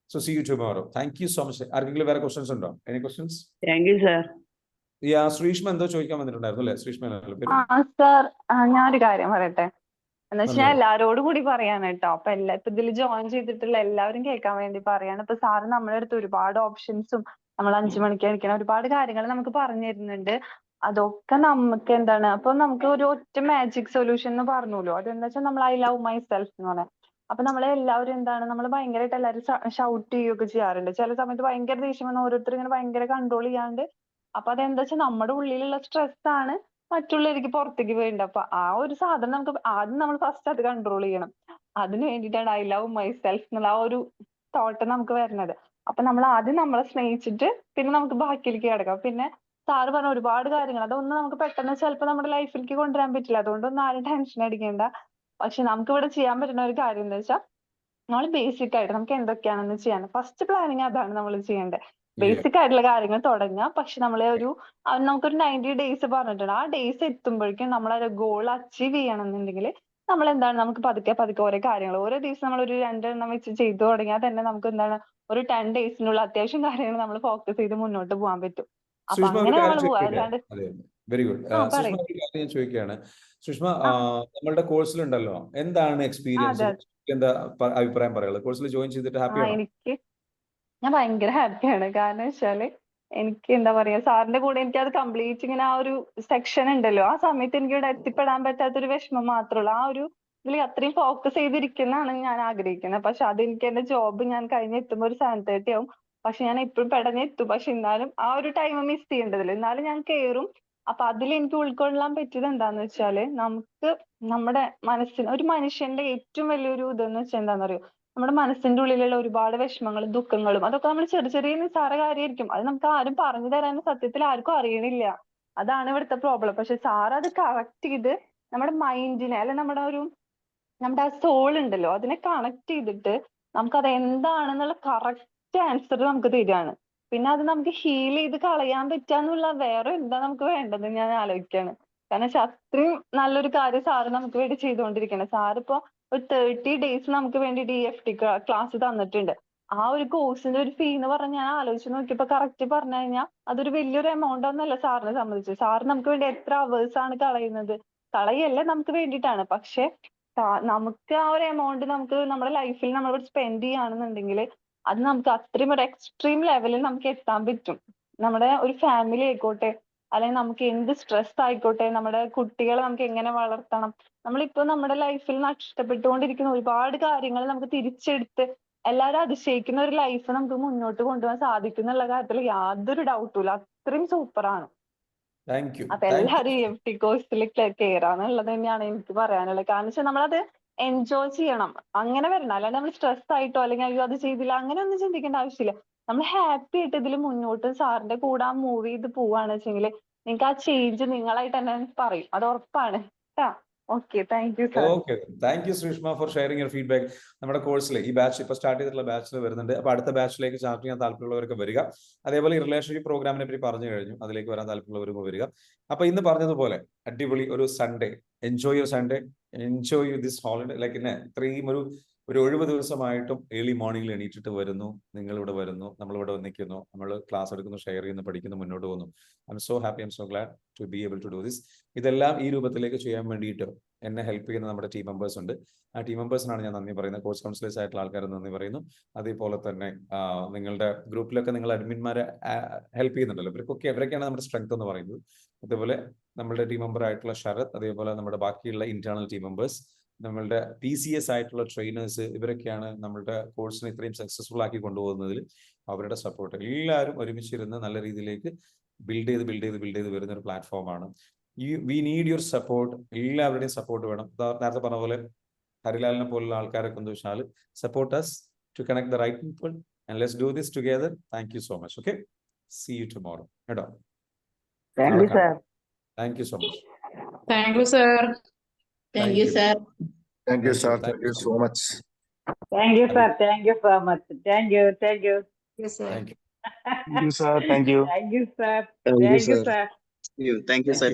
So see you tomorrow. Thank you so much. ആർക്കെങ്കിലും വേറെ ക്വസ്റ്റൻസ് ഉണ്ടോ? Any questions? Thank you sir. Sreeshma എന്തോ ചോദിക്കാൻ വന്നിട്ടുണ്ടായിരുന്നു അല്ലേ? ശ്രീഷ്മ സർ, ഞാനൊരു കാര്യം പറയട്ടെ. എന്ന് വെച്ചാൽ ഞാൻ എല്ലാവരോടും കൂടി പറയാണ് കേട്ടോ. അപ്പൊ ഇപ്പൊ ഇതിൽ ജോയിൻ ചെയ്തിട്ടുള്ള എല്ലാവരും കേൾക്കാൻ വേണ്ടി പറയാണ്. ഇപ്പൊ സാറ് നമ്മുടെ അടുത്ത് ഒരുപാട് ഓപ്ഷൻസും നമ്മൾ 5 മണിക്ക് കഴിക്കണം ഒരുപാട് കാര്യങ്ങൾ നമുക്ക് പറഞ്ഞു തരുന്നുണ്ട്. അതൊക്കെ നമുക്ക് എന്താണ്, അപ്പൊ നമുക്ക് ഒരു ഒറ്റ മാജിക് സൊല്യൂഷൻ എന്ന് പറഞ്ഞല്ലോ. അതെന്താ വെച്ചാൽ നമ്മൾ ഐ ലവ് മൈ സെൽഫ് എന്ന് പറയാം. അപ്പൊ നമ്മളെ എല്ലാവരും എന്താണ്, നമ്മൾ ഭയങ്കരമായിട്ട് എല്ലാവരും ഷൗട്ട് ചെയ്യുകയൊക്കെ ചെയ്യാറുണ്ട്. ചില സമയത്ത് ഭയങ്കര ദേഷ്യം വന്ന് ഓരോരുത്തർ ഇങ്ങനെ ഭയങ്കര കൺട്രോൾ ചെയ്യാണ്ട്. അപ്പൊ അതെന്താ വെച്ചാൽ നമ്മുടെ ഉള്ളിലുള്ള സ്ട്രെസ് ആണ് മറ്റുള്ളവർക്ക് പുറത്തേക്ക് പോയിട്ടുണ്ട്. അപ്പൊ ആ ഒരു സാധനം നമുക്ക് ആദ്യം നമ്മൾ ഫസ്റ്റ് അത് കൺട്രോൾ ചെയ്യണം. അതിന് വേണ്ടിയിട്ടാണ് ഐ ലവ് മൈ സെൽഫ് എന്നുള്ള ആ ഒരു തോട്ട് നമുക്ക് വരുന്നത്. അപ്പൊ നമ്മൾ ആദ്യം നമ്മളെ സ്നേഹിച്ചിട്ട് പിന്നെ നമുക്ക് ബാക്കിയിലേക്ക് കിടക്കാം. പിന്നെ സാറ് പറഞ്ഞ ഒരുപാട് കാര്യങ്ങൾ അതൊന്നും നമുക്ക് പെട്ടെന്ന് ചിലപ്പോൾ നമ്മുടെ ലൈഫിലേക്ക് കൊണ്ടുവരാൻ പറ്റില്ല. അതുകൊണ്ടൊന്നും ആരും ടെൻഷൻ അടിക്കേണ്ട. പക്ഷെ നമുക്ക് ഇവിടെ ചെയ്യാൻ പറ്റുന്ന ഒരു കാര്യം എന്താ വെച്ചാൽ, നമ്മൾ ബേസിക് ആയിട്ട് നമുക്ക് എന്തൊക്കെയാണെന്ന് ചെയ്യാൻ ഫസ്റ്റ് പ്ലാനിങ് അതാണ് നമ്മൾ ചെയ്യേണ്ടത്. ബേസിക് ആയിട്ടുള്ള കാര്യങ്ങൾ തുടങ്ങുക. പക്ഷെ നമ്മളെ നമുക്കൊരു 90 days പറഞ്ഞിട്ടുണ്ട്. ആ ഡേയ്സ് എത്തുമ്പോഴേക്കും നമ്മൾ ആ ഗോൾ അച്ചീവ് ചെയ്യണമെന്നുണ്ടെങ്കിൽ നമ്മൾ എന്താണ്, നമുക്ക് പതുക്കെ പതുക്കെ ഓരോ കാര്യങ്ങൾ ഓരോ ദിവസം നമ്മൾ ഒരു 2 എണ്ണം വെച്ച് ചെയ്തു തുടങ്ങിയാൽ തന്നെ നമുക്ക് എന്താണ് ഒരു 10 daysനുള്ള അത്യാവശ്യം കാര്യങ്ങൾ നമ്മൾ ഫോക്കസ് ചെയ്ത് മുന്നോട്ട് പോകാൻ പറ്റും. അപ്പൊ അങ്ങനെ നമ്മൾ പോവാ. അല്ലാണ്ട് വെരി ഗുഡ്. ഞാൻ ചോദിക്കുകയാണ് സുഷ്മ, നമ്മളുടെ കോഴ്സിലുണ്ടല്ലോ, എന്താണ് എക്സ്പീരിയൻസ്, എന്താ അഭിപ്രായം പറയുള്ളത്? കോഴ്സിൽ ജോയിൻ ചെയ്തിട്ട് ഹാപ്പിയാണോ? ഞാൻ ഭയങ്കര ഹാപ്പിയാണ്. കാരണം വെച്ചാല് എനിക്ക് എന്താ പറയാ, സാറിന്റെ കൂടെ എനിക്ക് അത് കംപ്ലീറ്റ് ഇങ്ങനെ ആ ഒരു സെക്ഷൻ ഉണ്ടല്ലോ, ആ സമയത്ത് എനിക്ക് ഇവിടെ എത്തിപ്പെടാൻ പറ്റാത്തൊരു വിഷമം മാത്രമേ ഉള്ളൂ. ആ ഒരു ഇതിൽ അത്രയും ഫോക്കസ് ചെയ്തിരിക്കുന്നതാണ് ഞാൻ ആഗ്രഹിക്കുന്നത്. പക്ഷെ അത് എനിക്ക് എന്റെ ജോബ് ഞാൻ കഴിഞ്ഞ് എത്തുമ്പോൾ ഒരു 7:30 ആവും. പക്ഷെ ഞാൻ എപ്പോഴും പെട്ടെന്നെത്തും. പക്ഷെ എന്നാലും ആ ഒരു ടൈം മിസ് ചെയ്യേണ്ടതില്ല. എന്നാലും ഞാൻ കയറും. അപ്പൊ അതിൽ എനിക്ക് ഉൾക്കൊള്ളാൻ പറ്റിയത് എന്താന്ന് വെച്ചാല്, നമുക്ക് നമ്മുടെ മനസ്സിന്, ഒരു മനുഷ്യന്റെ ഏറ്റവും വലിയൊരു ഇതെന്ന് വെച്ചാൽ എന്താണെന്ന് അറിയോ, നമ്മുടെ മനസ്സിന്റെ ഉള്ളിലുള്ള ഒരുപാട് വിഷമങ്ങളും ദുഃഖങ്ങളും അതൊക്കെ നമ്മൾ ചെറിയ ചെറിയ നിസ്സാര കാര്യമായിരിക്കും. അത് നമുക്ക് ആരും പറഞ്ഞു തരാനും സത്യത്തിൽ ആർക്കും അറിയണില്ല. അതാണ് ഇവിടുത്തെ പ്രോബ്ലം. പക്ഷെ സാർ അത് കറക്റ്റ് ചെയ്ത് നമ്മുടെ മൈൻഡിനെ, അല്ലെ നമ്മുടെ ആ സോൾ ഉണ്ടല്ലോ, അതിനെ കണക്ട് ചെയ്തിട്ട് നമുക്കത് എന്താണെന്നുള്ള കറക്റ്റ് ആൻസർ നമുക്ക് തരികയാണ്. പിന്നെ അത് നമുക്ക് ഹീൽ ചെയ്ത് കളയാൻ പറ്റാന്നുള്ള വേറെ എന്താ നമുക്ക് വേണ്ടത് ഞാൻ ആലോചിക്കാണ്. കാരണം അത്രയും നല്ലൊരു കാര്യം സാറ് നമുക്ക് വേണ്ടി ചെയ്തുകൊണ്ടിരിക്കണം. സാറിപ്പോ ഒരു 30 days നമുക്ക് വേണ്ടി DFT ക്ലാസ് തന്നിട്ടുണ്ട്. ആ ഒരു കോഴ്സിന്റെ ഒരു ഫീ എന്ന് പറഞ്ഞാൽ ഞാൻ ആലോചിച്ച് നോക്കിയപ്പോ കറക്റ്റ് പറഞ്ഞു കഴിഞ്ഞാൽ അതൊരു വലിയൊരു എമൗണ്ട് ഒന്നല്ല സാറിനെ സംബന്ധിച്ച്. സാറ് നമുക്ക് വേണ്ടി എത്ര അവേഴ്സ് ആണ് കളയുന്നത്, കളയല്ല നമുക്ക് വേണ്ടിയിട്ടാണ്. പക്ഷെ നമുക്ക് ആ ഒരു എമൗണ്ട് നമുക്ക് നമ്മുടെ ലൈഫിൽ നമ്മൾ സ്പെൻഡ് ചെയ്യുകയാണെന്നുണ്ടെങ്കിൽ അത് നമുക്ക് അത്രയും ഒരു എക്സ്ട്രീം ലെവലിൽ നമുക്ക് എത്താൻ പറ്റും. നമ്മുടെ ഒരു ഫാമിലി ആയിക്കോട്ടെ, അല്ലെങ്കിൽ നമുക്ക് എന്ത് സ്ട്രെസ് ആയിക്കോട്ടെ, നമ്മുടെ കുട്ടികളെ നമുക്ക് എങ്ങനെ വളർത്തണം, നമ്മളിപ്പോ നമ്മുടെ ലൈഫിൽ നഷ്ടപ്പെട്ടുകൊണ്ടിരിക്കുന്ന ഒരുപാട് കാര്യങ്ങൾ നമുക്ക് തിരിച്ചെടുത്ത് എല്ലാവരും അതിശയിക്കുന്ന ഒരു ലൈഫ് നമുക്ക് മുന്നോട്ട് കൊണ്ടുപോകാൻ സാധിക്കുന്നുള്ള കാര്യത്തിൽ യാതൊരു ഡൗട്ടും ഇല്ല. അത്രയും സൂപ്പറാണ്. Thank you. അപ്പൊ എല്ലാവരും EFT കോഴ്സിൽ കയറാന്നുള്ളത് തന്നെയാണ് എനിക്ക് പറയാനുള്ളത്. കാരണം വെച്ചാൽ നമ്മളത് എൻജോയ് ചെയ്യണം. അങ്ങനെ വരണം. അല്ലാണ്ട് നമ്മൾ സ്ട്രെസ് ആയിട്ടോ അല്ലെങ്കിൽ അയ്യോ അത് ചെയ്തില്ല അങ്ങനെ ഒന്നും ചിന്തിക്കേണ്ട ആവശ്യമില്ല. നമ്മൾ ഹാപ്പി ആയിട്ട് ഇതിൽ മുന്നോട്ട് സാറിന്റെ കൂടെ ആ മൂവ് ചെയ്ത് പോവാണ് വെച്ചെങ്കിൽ നിങ്ങൾക്ക് ആ ചേഞ്ച് നിങ്ങളായിട്ട് തന്നെ പറയും. അത് ഉറപ്പാണ്. Okay, thank you sir. Okay, thank U Sreeshma for sharing your feedback. നമ്മുടെ കോഴ്സിൽ ഈ ബാച്ച് ഇപ്പോൾ സ്റ്റാർട്ട് ചെയ്തിട്ടുള്ള ബാച്ചിൽ വരുന്നുണ്ട്. അപ്പോൾ അടുത്ത ബാച്ചിലേക്ക് സ്റ്റാർട്ട് ചെയ്യാൻ താല്പര്യമുള്ളവർക്ക് വരിക. അതേപോലെ ഈ റിലേഷൻഷിപ്പ് പ്രോഗ്രാമിനെ പറ്റി പറഞ്ഞു കഴിഞ്ഞു, അതിലേക്ക് വരാൻ താല്പര്യമുള്ളവർക്ക് വരിക. അപ്പോൾ ഇന്ന് പറഞ്ഞതുപോലെ അടിപൊളി ഒരു Sunday, enjoy your Sunday, enjoy you this holiday. Like ഇന്നെ ഇത്രയും ഒരു 70 ദിവസമായിട്ടും ഏർലി മോർണിംഗിൽ എണീറ്റിട്ട് വരുന്നു, നിങ്ങളിവിടെ വരുന്നു, നമ്മളിവിടെ നിൽക്കുന്നു, നമ്മൾ ക്ലാസ് എടുക്കുന്നു, ഷെയർ ചെയ്യുന്നു, പഠിക്കുന്നു, മുന്നോട്ട് പോകുന്നു. I'm so happy, I'm so glad to be able to do this. ഇതെല്ലാം ഈ രൂപത്തിലേക്ക് ചെയ്യാൻ വേണ്ടിയിട്ട് എന്നെ ഹെൽപ്പ് ചെയ്യുന്ന നമ്മുടെ ടീം മെമ്പേഴ്സ് ഉണ്ട്. ആ ടീം മെമ്പേഴ്സിനാണ് ഞാൻ നന്ദി പറയുന്നത്. കോഴ്സ് കൗൺസിലേഴ്സ് ആയിട്ടുള്ള ആൾക്കാർ നന്ദി പറയുന്നു. അതേപോലെ തന്നെ നിങ്ങളുടെ ഗ്രൂപ്പിലൊക്കെ നിങ്ങൾ അഡ്മിന്മാരെ ഹെൽപ്പ് ചെയ്യുന്നുണ്ടല്ലോ, ഇവരൊക്കെയാണ് നമ്മുടെ സ്ട്രെങ്ത് എന്ന് പറയുന്നത്. അതേപോലെ നമ്മുടെ ടീം മെമ്പർ ആയിട്ടുള്ള ശരത്, അതേപോലെ നമ്മുടെ ബാക്കിയുള്ള ഇന്റേണൽ ടീം മെമ്പേഴ്സ്, നമ്മളുടെ PCS ആയിട്ടുള്ള ട്രെയിനേഴ്സ്, ഇവരൊക്കെയാണ് നമ്മളുടെ കോഴ്സിനെ ഇത്രയും സക്സസ്ഫുൾ ആക്കി കൊണ്ടുപോകുന്നതിൽ അവരുടെ സപ്പോർട്ട്. എല്ലാവരും ഒരുമിച്ചിരുന്ന് നല്ല രീതിയിലേക്ക് ബിൽഡ് ചെയ്ത് വരുന്ന ഒരു പ്ലാറ്റ്ഫോമാണ്. We need your support. എല്ലാവരുടെയും സപ്പോർട്ട് വേണം. നേരത്തെ പറഞ്ഞ പോലെ ഹരിലാലിനെ പോലുള്ള ആൾക്കാരൊക്കെ എന്താ വെച്ചാൽ support us to connect the right people and let's do this together. Thank you so much. Okay, see you tomorrow. കേട്ടോ? Thank you, sir. Thank you so much. Thank you, sir. Thank you, sir. Thank you, sir. Thank you so much. Thank you, sir. Thank you so much. Thank you. Yes, sir. Thank you. Thank you, sir. Thank you. Thank you, sir. Thank you, Thank you, sir. sir. Thank you, sir.